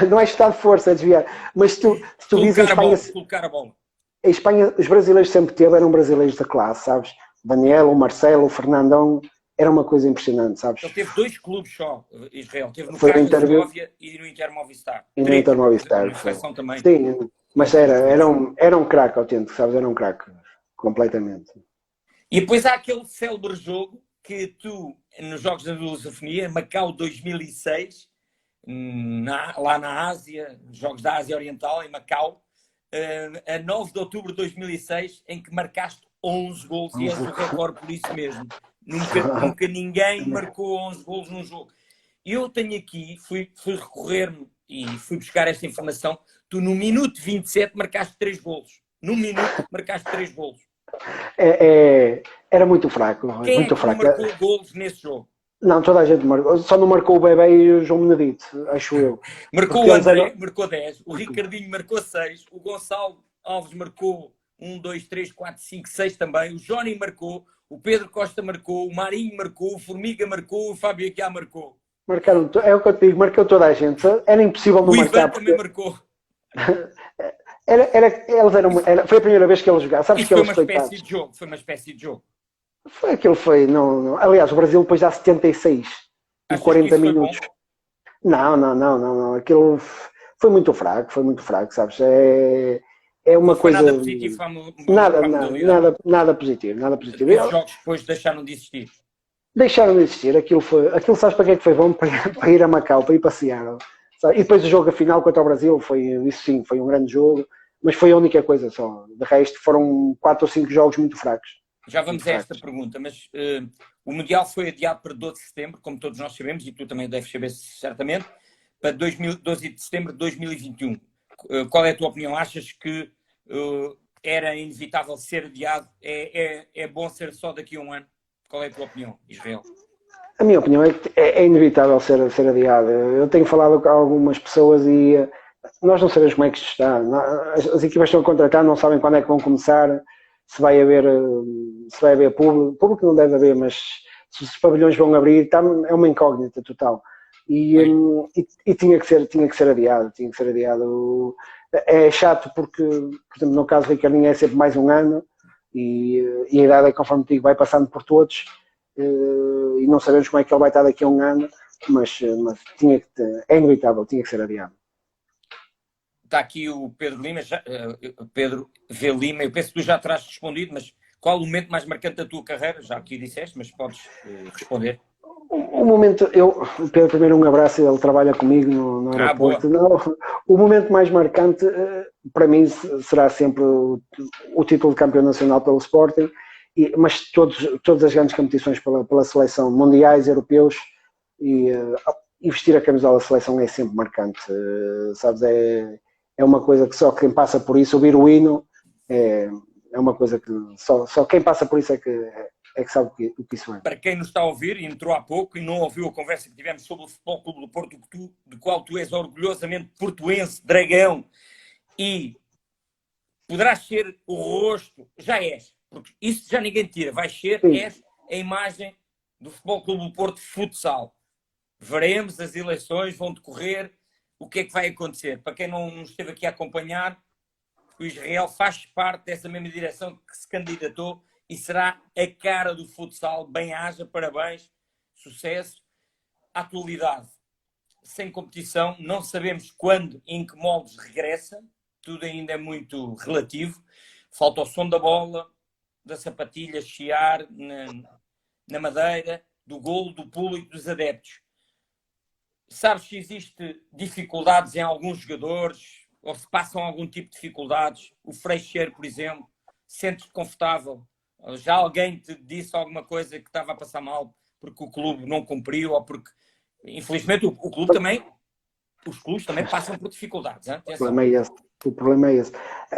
Não é estar de força, é desviar. Mas se tu dizes em Espanha... Colocar a bola. Em Espanha, os brasileiros sempre eram brasileiros da classe, sabes? Daniel, o Marcelo, o Fernandão... Era uma coisa impressionante, sabes? Ele teve 2 clubes só, Israel. Teve no Cracovia e no Inter Movistar. E no Inter Movistar. Também. Sim, mas era um craque autêntico, sabes? Era um craque, completamente. E depois há aquele célebre jogo que tu, nos Jogos da Lusofonia, Macau 2006, lá na Ásia, Jogos da Ásia Oriental, em Macau, a 9 de outubro de 2006, em que marcaste 11 gols e és o recorde por isso mesmo. Nunca ninguém marcou 11 gols num jogo. Eu tenho aqui, fui recorrer-me e fui buscar esta informação. Tu, no minuto 27, marcaste 3 golos. No minuto, marcaste 3 golos. Era muito fraco. Quem muito é que fraco. não marcou golos nesse jogo? Não, toda a gente marcou. Só não marcou o Bebé e o João Benedito, acho eu. Marcou o André, marcou 10. O Ricardinho marcou 6. O Gonçalo Alves marcou 1, 2, 3, 4, 5, 6 também. O Johnny marcou. O Pedro Costa marcou. O Marinho marcou. O Formiga marcou. O Fábio Aguiar marcou. Marcaram, é o que eu te digo, marcou toda a gente. Era impossível não marcar. O Ivan também marcou. Foi a primeira vez que ele jogava. Sabes Isso que foi eles uma espécie de jogo. Foi uma espécie de jogo. Não. Aliás, o Brasil depois já 76, em 40 minutos. Não. Aquilo foi muito fraco, sabes? É uma não foi coisa. Nada positivo para a nada positivo. Os jogos depois deixaram de existir. Deixaram de existir. Aquilo sabes para que é que foi bom? Para ir a Macau, para ir passear. Sabe? E depois o jogo final contra o Brasil, isso sim, foi um grande jogo, mas foi a única coisa só. De resto, foram 4 ou 5 jogos muito fracos. Já vamos a esta pergunta, mas o Mundial foi adiado para 12 de setembro, como todos nós sabemos, e tu também deves saber certamente, para 12 de setembro de 2021. Qual é a tua opinião? Achas que era inevitável ser adiado? É bom ser só daqui a um ano? Qual é a tua opinião, Israel? A minha opinião é que é inevitável ser adiado. Eu tenho falado com algumas pessoas e nós não sabemos como é que isto está. As equipas estão a contratar, não sabem quando é que vão começar, se vai haver público. Público não deve haver, mas se os pavilhões vão abrir, é uma incógnita total. E tinha que ser adiado. É chato porque, por exemplo, no caso do Ricardinho é sempre mais um ano e a idade é, conforme digo, vai passando por todos e não sabemos como é que ele vai estar daqui a um ano, mas é inevitável, tinha que ser adiado. Está aqui o Pedro Lima, Pedro V. Lima, eu penso que tu já terás respondido, mas qual o momento mais marcante da tua carreira? Já aqui disseste, mas podes responder. O momento, Pedro, primeiro um abraço, ele trabalha comigo no aeroporto. O momento mais marcante para mim será sempre o título de campeão nacional pelo Sporting, mas todas as grandes competições pela seleção, mundiais, europeus, e vestir a camisola da seleção é sempre marcante, sabes, é uma coisa que só quem passa por isso, ouvir o hino, é uma coisa que só quem passa por isso é que sabe o que isso é. Para quem nos está a ouvir e entrou há pouco e não ouviu a conversa que tivemos sobre o Futebol Clube do Porto, do qual tu és orgulhosamente portuense, dragão, e poderás ser o rosto, já és, porque isso já ninguém tira, vais ser, és a imagem do Futebol Clube do Porto futsal. Veremos, as eleições vão decorrer, o que é que vai acontecer? Para quem não esteve aqui a acompanhar, o Israel faz parte dessa mesma direção que se candidatou e será a cara do futsal. Bem-haja, parabéns, sucesso. Atualidade, sem competição, não sabemos quando e em que moldes regressa, tudo ainda é muito relativo. Falta o som da bola, da sapatilha, chiar na madeira, do golo, do público, dos adeptos. Sabes se existe dificuldades em alguns jogadores ou se passam algum tipo de dificuldades? O Freixeiro, por exemplo, sentes-te confortável? Já alguém te disse alguma coisa que estava a passar mal porque o clube não cumpriu ou porque, infelizmente, o clube também, os clubes também passam por dificuldades. Hein? O problema é esse.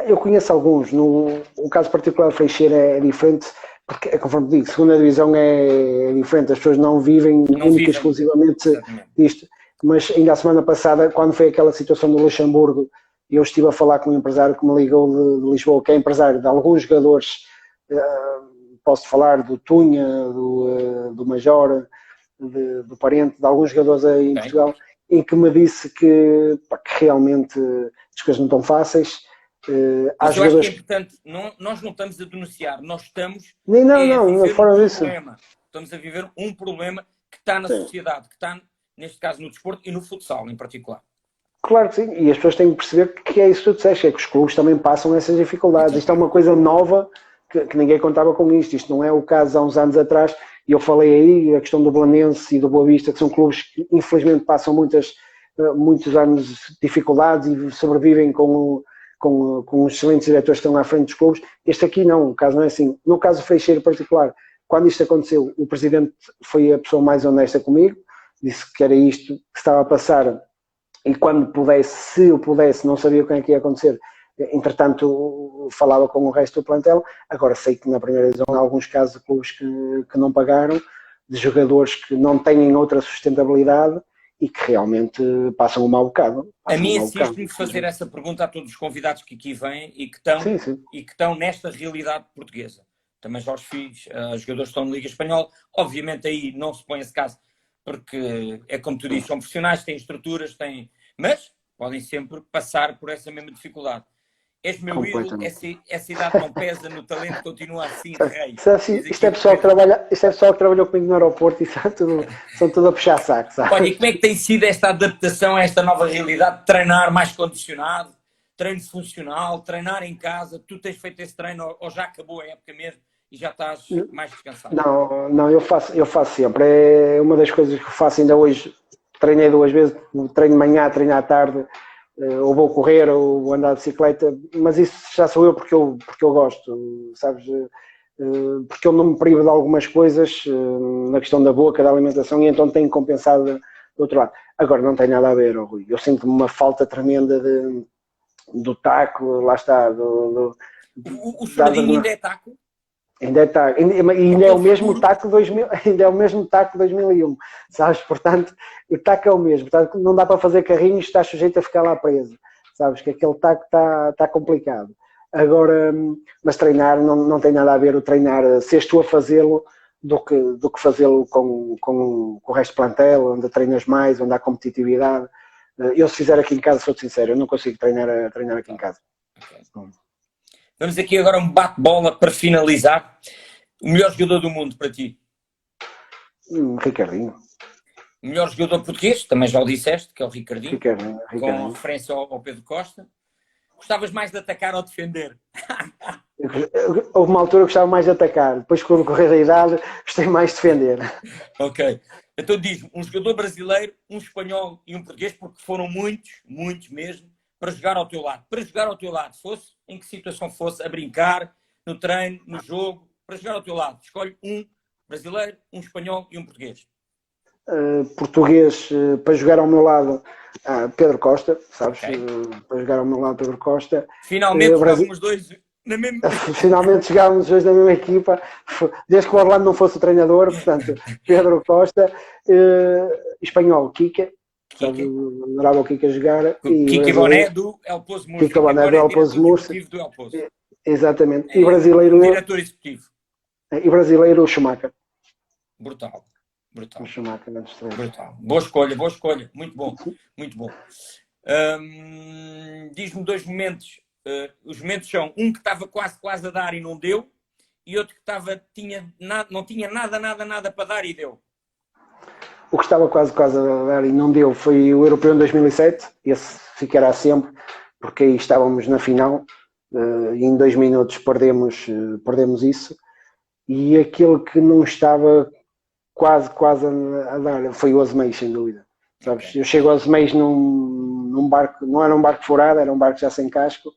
Eu conheço alguns. O caso particular do Freixeiro é diferente porque, conforme digo, segunda divisão é diferente. As pessoas não vivem única e exclusivamente disto. Mas ainda a semana passada, quando foi aquela situação do Luxemburgo, eu estive a falar com um empresário que me ligou de Lisboa, que é empresário de alguns jogadores, posso falar do Tunha, do Major, do Parente, de alguns jogadores aí em Portugal, em que me disse que realmente as coisas não estão fáceis. Mas eu acho que é importante, nós não estamos a denunciar, nós estamos fora disso. Estamos a viver um problema que está na sociedade, que está, neste caso, no desporto e no futsal em particular. Claro que sim, e as pessoas têm que perceber que é isso que tu disseste, é que os clubes também passam essas dificuldades. Isto é uma coisa nova que ninguém contava com isto. Isto não é o caso há uns anos atrás, e eu falei aí a questão do Belenenses e do Boa Vista, que são clubes que infelizmente passam muitos anos de dificuldades e sobrevivem com os excelentes diretores que estão à frente dos clubes. Este aqui não, o caso não é assim. No caso do Freixeiro em particular, quando isto aconteceu, o presidente foi a pessoa mais honesta comigo, disse que era isto que estava a passar, e quando pudesse, se eu pudesse, não sabia o que é que ia acontecer, entretanto falava com o resto do plantel. Agora sei que na primeira divisão há alguns casos de clubes que não pagaram, de jogadores que não têm outra sustentabilidade e que realmente passam um mau bocado. A mim insiste-me fazer essa pergunta a todos os convidados que aqui vêm e que estão nesta realidade portuguesa. Também Jorge Filhos, jogadores que estão na Liga Espanhola, obviamente aí não se põe esse caso, porque é como tu dizes, são profissionais, têm estruturas, mas podem sempre passar por essa mesma dificuldade. És meu ídolo, essa idade não pesa no talento, continua assim, rei. Isto é pessoal que trabalhou comigo no aeroporto e são tudo a puxar saco, sabe? Olha, e como é que tem sido esta adaptação a esta nova realidade? Treinar mais condicionado, treino funcional, treinar em casa. Tu tens feito esse treino ou já acabou a época mesmo e já estás mais descansado? Não, eu faço sempre. É uma das coisas que eu faço ainda hoje. Treinei 2 vezes, treino de manhã, treino à tarde. Ou vou correr, ou vou andar de bicicleta, mas isso já sou eu porque eu gosto, sabes? Porque eu não me privo de algumas coisas na questão da boca, da alimentação, e então tenho compensado do outro lado. Agora não tem nada a ver, Rui. Eu sinto-me uma falta tremenda do taco, lá está. O Fernandinho ainda é taco? Ainda é taco, ainda é o mesmo taco 2000, ainda é o mesmo taco 2001, sabes? Portanto, o taco é o mesmo, portanto, não dá para fazer carrinhos, está sujeito a ficar lá preso, sabes? Que aquele taco está complicado. Agora, mas treinar não tem nada a ver o treinar, seres tu a fazê-lo, do que fazê-lo com o resto do plantel, onde treinas mais, onde há competitividade. Eu, se fizer aqui em casa, sou-te sincero, eu não consigo treinar aqui em casa. Okay. Vamos aqui agora um bate-bola para finalizar. O melhor jogador do mundo para ti? Ricardinho. O melhor jogador português? Também já o disseste, que é o Ricardinho. Ricardinho. Com referência ao Pedro Costa. Gostavas mais de atacar ou defender? Houve uma altura que gostava mais de atacar. Depois, com o correr da idade, gostei mais de defender. Ok. Então diz-me, um jogador brasileiro, um espanhol e um português, porque foram muitos mesmo, para jogar ao teu lado. Para jogar ao teu lado, fosse em que situação fosse, a brincar, no treino, no jogo, para jogar ao teu lado. Escolhe um brasileiro, um espanhol e um português. Português, para jogar ao meu lado, Pedro Costa, sabes? Okay. Para jogar ao meu lado, Pedro Costa. Finalmente jogávamos os dois na mesma equipa. Finalmente jogávamos os dois na mesma equipa, desde que o Orlando não fosse o treinador, portanto, Pedro Costa. Espanhol, Kika. Adorava o Kika a jogar. Kika Boné do El Pozo Murcia. Kika Boné do El Pozo Murcia. Exatamente. E brasileiro... Diretor executivo. E brasileiro, Schumacher. Brutal. Schumacher, brutal. Boa escolha. Muito bom. Diz-me 2 momentos. Os momentos são um que estava quase a dar e não deu, e outro que não tinha nada para dar e deu. O que estava quase a dar e não deu foi o Europeu em 2007, esse ficará sempre, porque aí estávamos na final, e em 2 minutos perdemos isso, e aquele que não estava quase a dar foi o Osmeis, sem dúvida. Sabes? Okay. Eu chego ao Osmeis num barco, não era um barco furado, era um barco já sem casco,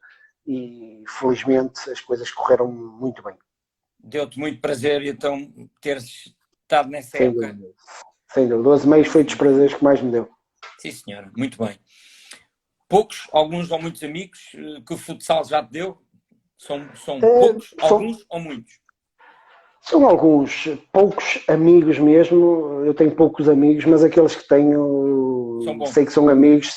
e felizmente as coisas correram muito bem. Deu-te muito prazer então teres estado nessa época. Sem dúvida, 12 meses foi dos prazeres que mais me deu. Sim, senhora, muito bem. Poucos, alguns ou muitos amigos que o futsal já te deu? São poucos, alguns ou muitos? São alguns, poucos amigos mesmo. Eu tenho poucos amigos, mas aqueles que tenho sei que são amigos,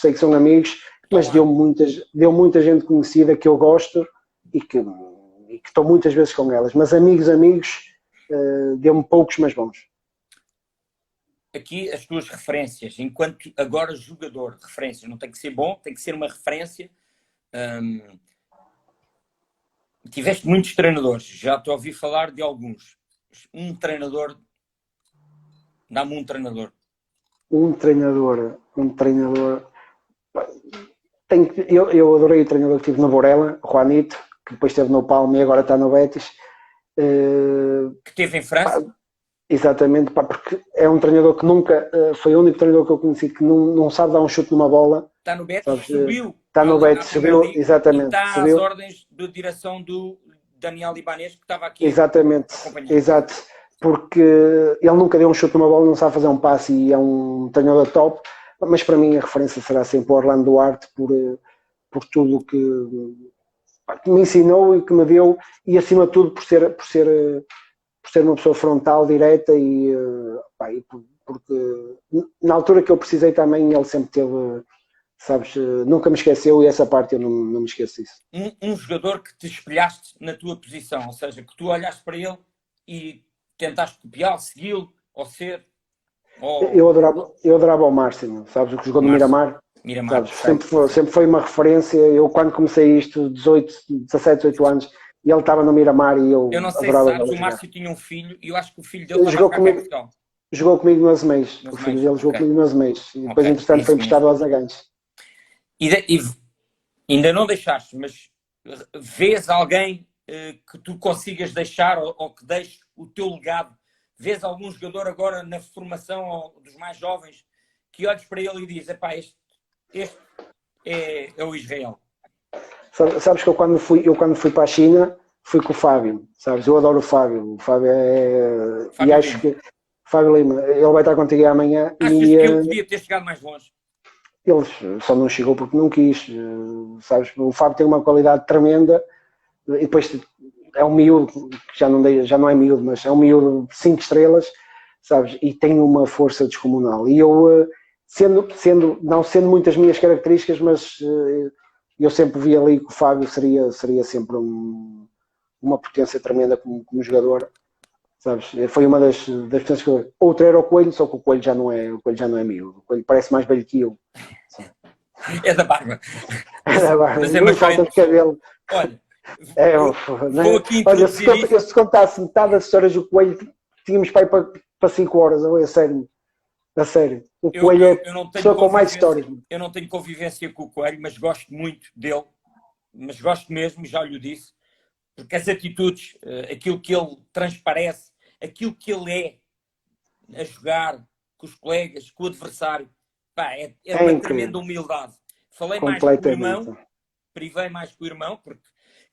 mas deu muita gente conhecida que eu gosto e que estou muitas vezes com elas. Mas amigos, deu-me poucos, mas bons. Aqui as tuas referências, enquanto agora jogador, referências, não tem que ser bom, tem que ser uma referência. Tiveste muitos treinadores, já te ouvi falar de alguns. Um treinador, dá-me um treinador. Um treinador. Eu adorei o treinador que tive no Borela, o Juanito, que depois esteve no Palme e agora está no Betis. Que teve em França? Pá, exatamente, pá, porque é um treinador que nunca, foi o único treinador que eu conheci que não sabe dar um chute numa bola, Está no Betis, sabes? subiu Está no à Betis, Primeira subiu, Liga e exatamente, está às subiu, ordens de direção do Daniel Ibanez, que estava aqui exatamente, a acompanhar. exato, porque ele nunca deu um chute numa bola, não sabe fazer um passe e é um treinador top, mas para mim a referência será sempre o Orlando Duarte por tudo que me ensinou e que me deu e acima de tudo por ser uma pessoa frontal, direta pá, porque na altura que eu precisei também ele sempre teve, sabes, nunca me esqueceu e essa parte eu não me esqueço disso. Um jogador que te espelhaste na tua posição, ou seja, que tu olhaste para ele e tentaste copiá-lo, segui-lo, ou ser... Ou... Eu adorava o Márcio, sabes, o que jogou no Miramar. Miramar, Sabes, sempre foi uma referência. Eu, quando comecei isto, 17, 18 anos, e ele estava no Miramar e eu eu não sei se adorava sabes, ele o jogar. Márcio tinha um filho e eu acho que o filho dele Ele estava a jogar cá em Portugal. jogou comigo no Azeméis. Nos O filho meios, dele jogou ok. comigo no Azeméis. E depois, Ok, entretanto, é foi isso emprestado mesmo. aos Agães. E ainda não deixaste, mas vês alguém que tu consigas deixar ou que deixe o teu legado? Vês algum jogador agora na formação dos mais jovens que olhes para ele e dizes, epá, este é o Israel? Sabes que eu quando fui para a China, fui com o Fábio. Sabes, eu adoro o Fábio. O Fábio é... E Fábio acho Lima. que... Fábio Lima, ele vai estar contigo amanhã. Achas E que ele podia ter chegado mais longe? ele só não chegou porque não quis. Sabes, o Fábio tem uma qualidade tremenda. E depois é um miúdo, que já não é miúdo, mas é um miúdo de 5 estrelas, sabes? E tem uma força descomunal. E eu, não sendo muitas minhas características, mas eu sempre vi ali que o Fábio seria sempre uma potência tremenda como jogador, sabes? Foi uma das potências que eu... Outra era o Coelho, só que o Coelho já não é miúdo. O Coelho parece mais velho que eu. É da barba. Mas é uma Não falta de cabelo. Olha, Vou aqui olha, introduzir eu se contasse metade das histórias do Coelho, tínhamos para ir para 5 horas, a sério. A sério. O Coelho é a pessoa com mais histórias. Eu não tenho convivência com o Coelho, mas gosto muito dele. Mas gosto mesmo, já lhe disse, porque as atitudes, aquilo que ele transparece, aquilo que ele é a jogar com os colegas, com o adversário, pá, é uma incrível. tremenda humildade. Falei mais com o irmão, privei mais com o irmão, porque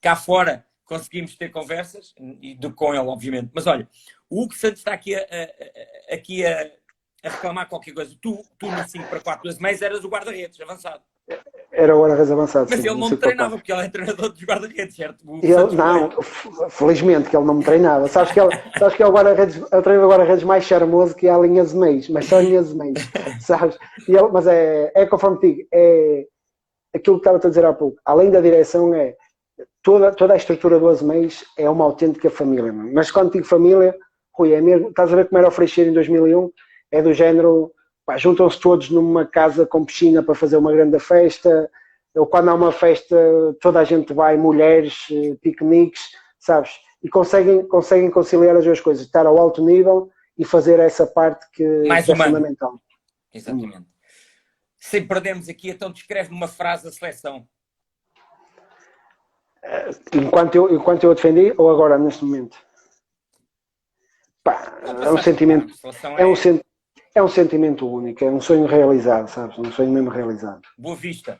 cá fora conseguimos ter conversas, e com ele, obviamente. Mas olha, o Hugo Santos está aqui a reclamar qualquer coisa. Tu no 5-4 2 meios eras o guarda-redes, avançado. Era o guarda-redes avançado. Mas sim, ele não me treinava, porque ele é treinador dos guarda-redes, certo? Felizmente que ele não me treinava. Sabes que ele é o treinador guarda-redes mais charmoso que há a linha de meios, mas só linha de meios, sabes? Mas é conforme digo, é aquilo que estava a dizer há pouco. Além da direção, toda a estrutura do Azeméis é uma autêntica família. Mas quando digo família, Rui, é mesmo, estás a ver como era o Freixeiro em 2001? É do género, juntam-se todos numa casa com piscina para fazer uma grande festa, ou quando há uma festa toda a gente vai, mulheres, piqueniques, sabes? E conseguem conciliar as duas coisas, estar ao alto nível e fazer essa parte que mais é fundamental. Exatamente. Sem perdermos aqui, então descreve numa frase a seleção. Enquanto eu a defendi, ou agora, neste momento? É um sentimento... É um sentimento único, é um sonho realizado, sabes? Um sonho mesmo realizado. Boa Vista.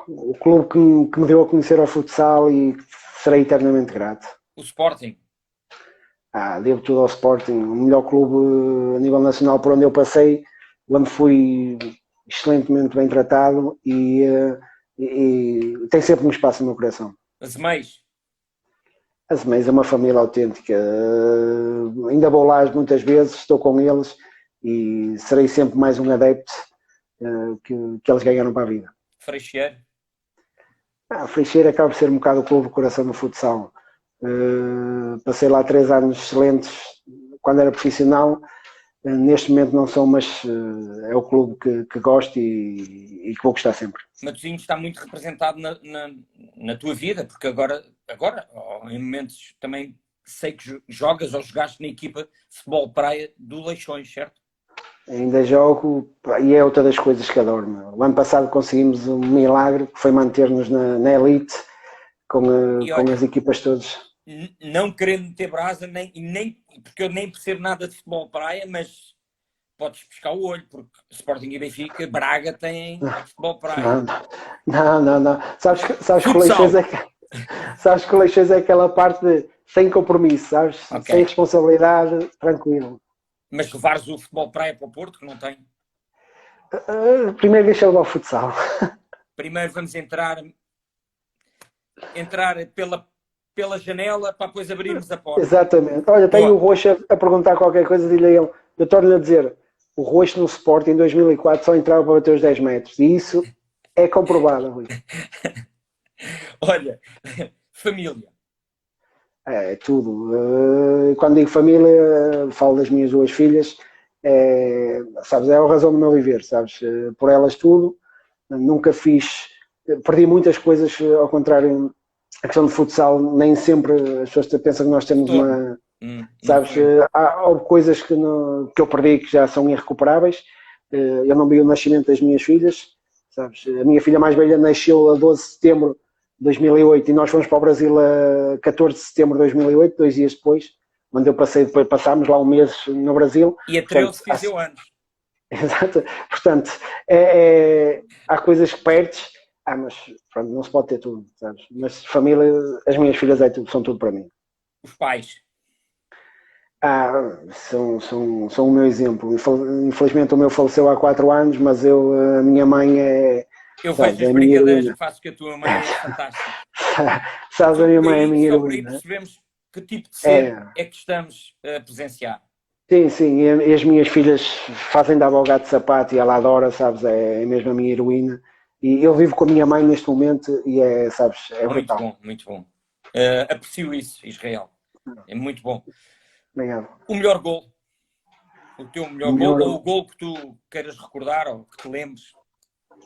O clube que me deu a conhecer ao futsal e serei eternamente grato. O Sporting. Devo tudo ao Sporting, o melhor clube a nível nacional por onde eu passei, onde fui excelentemente bem tratado e tem sempre um espaço no meu coração. Azeméis. Azeméis é uma família autêntica. Ainda vou lá muitas vezes, estou com eles e serei sempre mais um adepto que eles ganharam para a vida. Freixeiro. Freixeiro acaba por ser um bocado o clube do coração do futsal. Passei lá 3 anos excelentes quando era profissional. Neste momento não são, mas é o clube que gosto e que vou gostar sempre. Matosinhos está muito representado na tua vida, porque agora em momentos também sei que jogas ou jogaste na equipa de futebol praia do Leixões, certo? Ainda jogo e é outra das coisas que adoro. O ano passado conseguimos um milagre que foi manter-nos na elite E com olha, as equipas todas. não querendo meter brasa, nem, porque eu nem percebo nada de futebol praia, mas podes pescar o olho, porque Sporting e Benfica, Braga tem futebol praia. Não. Sabes que o Leixões Futsal! é, sabes que o Leixões é aquela parte de sem compromisso, sabes? Ok. Sem responsabilidade, tranquilo. Mas levares o futebol praia para o Porto, que não tem. Primeiro deixa eu ao futsal. Primeiro vamos entrar pela janela para depois abrirmos a porta. Exatamente. Olha, tem o Boa. Rocha a perguntar qualquer coisa, diz-lhe a ele. Eu torno-lhe a dizer, o Rocha no Sport em 2004 só entrava para bater os 10 metros. E isso é comprovado, Rui. Olha, família. É tudo. Quando digo família, falo das minhas duas filhas. Sabes, é a razão do meu viver, sabes? Por elas tudo. Nunca fiz. Perdi muitas coisas, ao contrário, a questão de futsal, nem sempre as pessoas pensam que nós temos Retorno. uma. Não Sabes, foi. há coisas que eu perdi que já são irrecuperáveis. Eu não vi o nascimento das minhas filhas. Sabes? A minha filha mais velha nasceu a 12 de setembro de 2008 e nós fomos para o Brasil a 14 de setembro de 2008, 2 dias depois, onde eu passei, depois passámos lá um mês no Brasil. E a Portanto, 13 fiz eu anos. exato. Portanto, há coisas que perdes, mas pronto, não se pode ter tudo, sabes? Mas família, as minhas filhas são tudo para mim. Os pais. São o meu exemplo. Infelizmente o meu faleceu há 4 anos, mas a minha mãe Eu sabes, vejo as é a minha brincadeiras heroína. que faço com a tua mãe, é fantástico. Sabes, a minha mãe é a minha Só por aí heroína. percebemos que tipo de ser É, é que estamos a presenciar. sim, e as minhas filhas fazem dar ao gato de sapato e ela adora, sabes, é mesmo a minha heroína. E eu vivo com a minha mãe neste momento e sabes, é Muito brutal. bom, muito bom. Aprecio isso, Israel. É muito bom. Obrigado. O melhor gol. O teu melhor gol Melhor, ou o gol que tu queiras recordar ou que te lembres.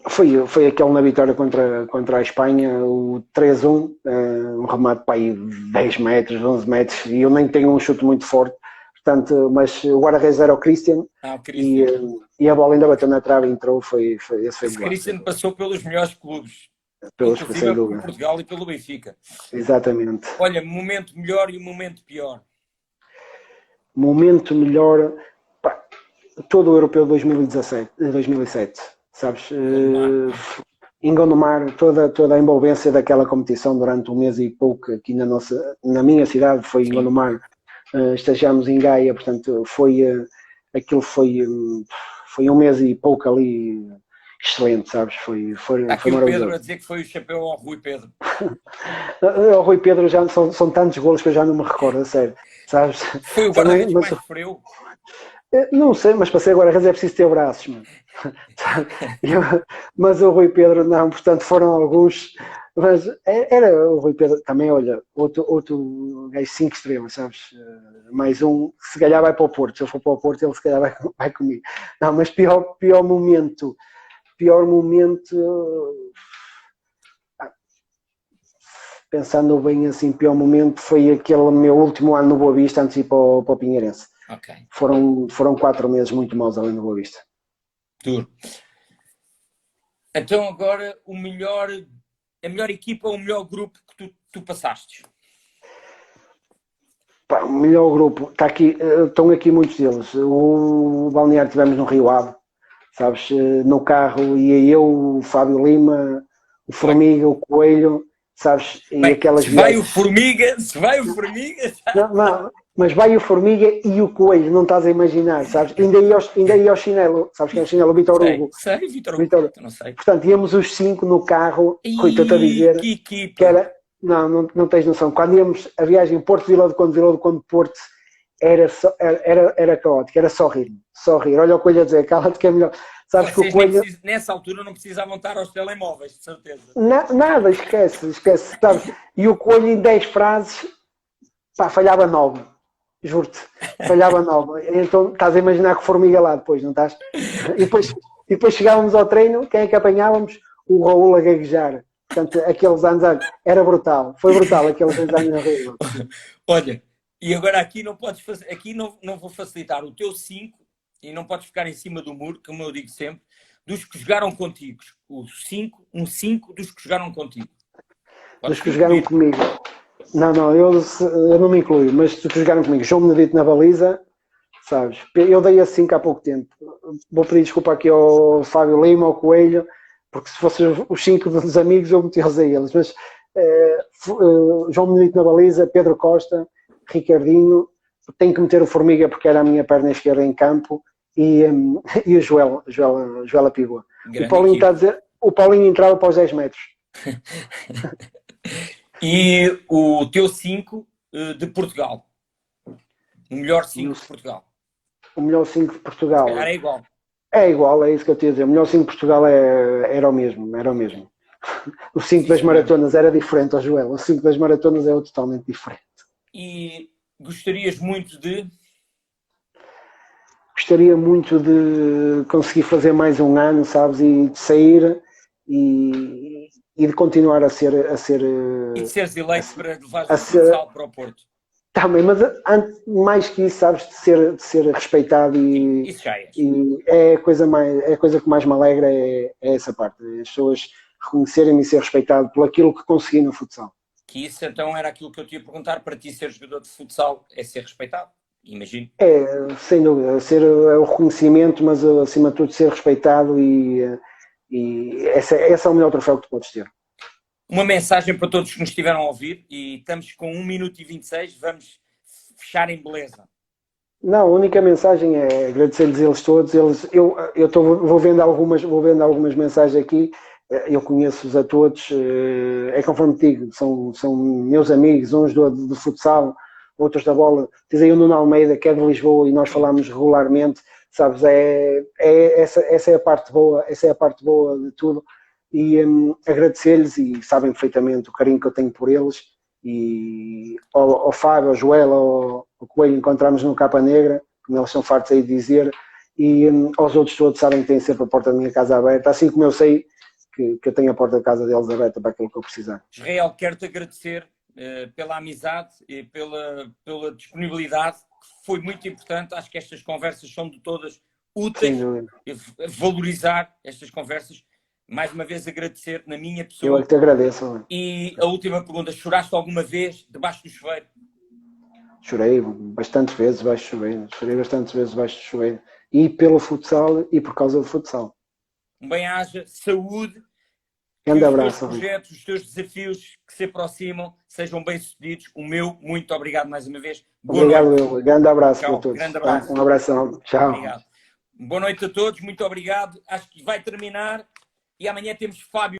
foi aquele na vitória contra a Espanha, o 3-1, um remate para aí 10 metros, 11 metros, e eu nem tenho um chute muito forte, portanto, mas o guarda-redes era o Christian, O e, Christian. e a bola ainda bateu na trave e entrou, esse foi Esse golaço, Christian passou pelos melhores clubes, sem inclusive por dúvida. Portugal e pelo Benfica. Exatamente. Olha, momento melhor e momento pior. Momento melhor, pá, todo o europeu de 2017, 2007, sabes? Gondomar. Em Gondomar, toda a envolvência daquela competição durante um mês e pouco aqui na minha cidade, foi em Sim. Gondomar. Estagiámos em Gaia, portanto, aquilo foi um mês e pouco ali excelente, sabes? Está aqui Foi o Pedro a maravilhoso. dizer que foi o chapéu ao Rui Pedro. O Rui Pedro já são tantos golos que eu já não me recordo, a sério, sabes? Foi o Também, guarda-redes que mas, mais sofreu. não sei, mas para ser guarda-redes é preciso ter braços, mano. Mas o Rui Pedro não, portanto foram alguns, mas era o Rui Pedro também, olha, outro gajo 5 estrelas, sabes? Mais um, se calhar vai para o Porto, se eu for para o Porto ele se calhar vai comigo. Não, mas pior momento, pensando bem assim, pior momento foi aquele meu último ano no Boa Vista antes de ir para o Pinheirense. Ok. Foram 4 meses muito maus ali no Boa Vista. Duro. Então agora a melhor equipa ou o melhor grupo que tu passaste? Pá, o melhor grupo, estão aqui muitos deles. O balneário tivemos no Rio Ave, sabes? No carro ia eu, o Fábio Lima, o Formiga, o Coelho, sabes? E Bem, aquelas se vai viagens. o Formiga, Não, mas vai o Formiga e o Coelho, não estás a imaginar, sabes? Ainda ia ao chinelo, sabes quem é o chinelo? O Vitor Hugo. sei, Vitor Hugo, Vitor. não sei. Portanto, íamos os 5 no carro, Rui, estou-te a Ih, dizer que que equipa! era. Não tens noção. Quando íamos a viagem Porto Vila do Conde, Porto, era caótico, era só rir. Só rir. Olha o Coelho a dizer, cala-te que é melhor. Sabes que o Vocês nem Coelho. nessa altura não precisavam estar aos telemóveis, de certeza. Nada, esquece. Sabes? E o Coelho em 10 frases, pá, falhava 9. Juro-te. Falhava 9. Então estás a imaginar que formiga lá depois, não estás? E depois chegávamos ao treino, quem é que apanhávamos? O Raul a gaguejar. Portanto, aqueles anos, era brutal. Foi brutal aqueles 2 anos na Rio. Olha, e agora aqui não podes fazer, aqui não vou facilitar o teu 5 e não podes ficar em cima do muro, como eu digo sempre, dos que jogaram contigo. Um 5 dos que jogaram contigo. dos que jogaram comigo. Não, eu não me incluo, mas dos que jogaram comigo, João Benedito na baliza, sabes? Eu dei a 5 há pouco tempo. Vou pedir desculpa aqui ao Fábio Lima, ao Coelho, porque se fossem os 5 dos amigos eu meti-los a eles, mas João Benedito na baliza, Pedro Costa, Ricardinho, tenho que meter o Formiga porque era a minha perna esquerda em campo e o Joela Pigua. O Paulinho está a dizer, o Paulinho entrava para os 10 metros. E o teu 5 de Portugal? O melhor 5 de Portugal? O melhor 5 de Portugal. Se calhar é igual. É igual, é isso que eu te ia dizer. O melhor 5 de Portugal era o mesmo. O 5 das maratonas era diferente, Joel. O 5 das maratonas é totalmente diferente. E gostarias muito de? Gostaria muito de conseguir fazer mais um ano, sabes, e de sair e de continuar a ser e de seres eleito para levar o futsal para o Porto. Também, mas mais que isso, sabes, de ser respeitado e, isso já é. E é a coisa que mais me alegra é essa parte, as pessoas reconhecerem-me e ser respeitado por aquilo que consegui no futsal. Que isso então era aquilo que eu te ia perguntar, para ti ser jogador de futsal é ser respeitado, imagino. Sem dúvida, ser o reconhecimento, mas acima de tudo ser respeitado e esse é o melhor troféu que tu podes ter. Uma mensagem para todos que nos estiveram a ouvir, e estamos com 1 minuto e 26, vamos fechar em beleza. Não, a única mensagem é agradecer-lhes eles todos. Vou vendo algumas mensagens aqui, eu conheço-os a todos, é conforme digo, são meus amigos, uns do futsal, outros da bola. Diz aí o Nuno Almeida, que é de Lisboa, e nós falamos regularmente, sabes, essa é a parte boa, de tudo. E agradecer-lhes, e sabem perfeitamente o carinho que eu tenho por eles, e ao Fábio, ao Joel, ao Coelho, encontramos no Capa Negra, como eles são fartos aí de dizer, e aos outros todos sabem que têm sempre a porta da minha casa aberta, assim como eu sei que eu tenho a porta da casa deles aberta para aquilo que eu precisar. Israel, quero-te agradecer pela amizade e pela disponibilidade, que foi muito importante. Acho que estas conversas são de todas úteis, valorizar estas conversas. Mais uma vez agradecer na minha pessoa. Eu é que te agradeço. E a última pergunta, choraste alguma vez debaixo do chuveiro? Chorei bastantes vezes debaixo do chuveiro. Chorei bastantes vezes debaixo do chuveiro. E pelo futsal e por causa do futsal. Um bem-aja, saúde. Grande abraço. Os teus projetos, os teus desafios que se aproximam sejam bem-sucedidos. O meu, muito obrigado mais uma vez. Obrigado, eu. Grande abraço para todos. Grande abraço. Um abração. Tchau. Obrigado. Boa noite a todos, muito obrigado. Acho que vai terminar. E amanhã temos Fábio.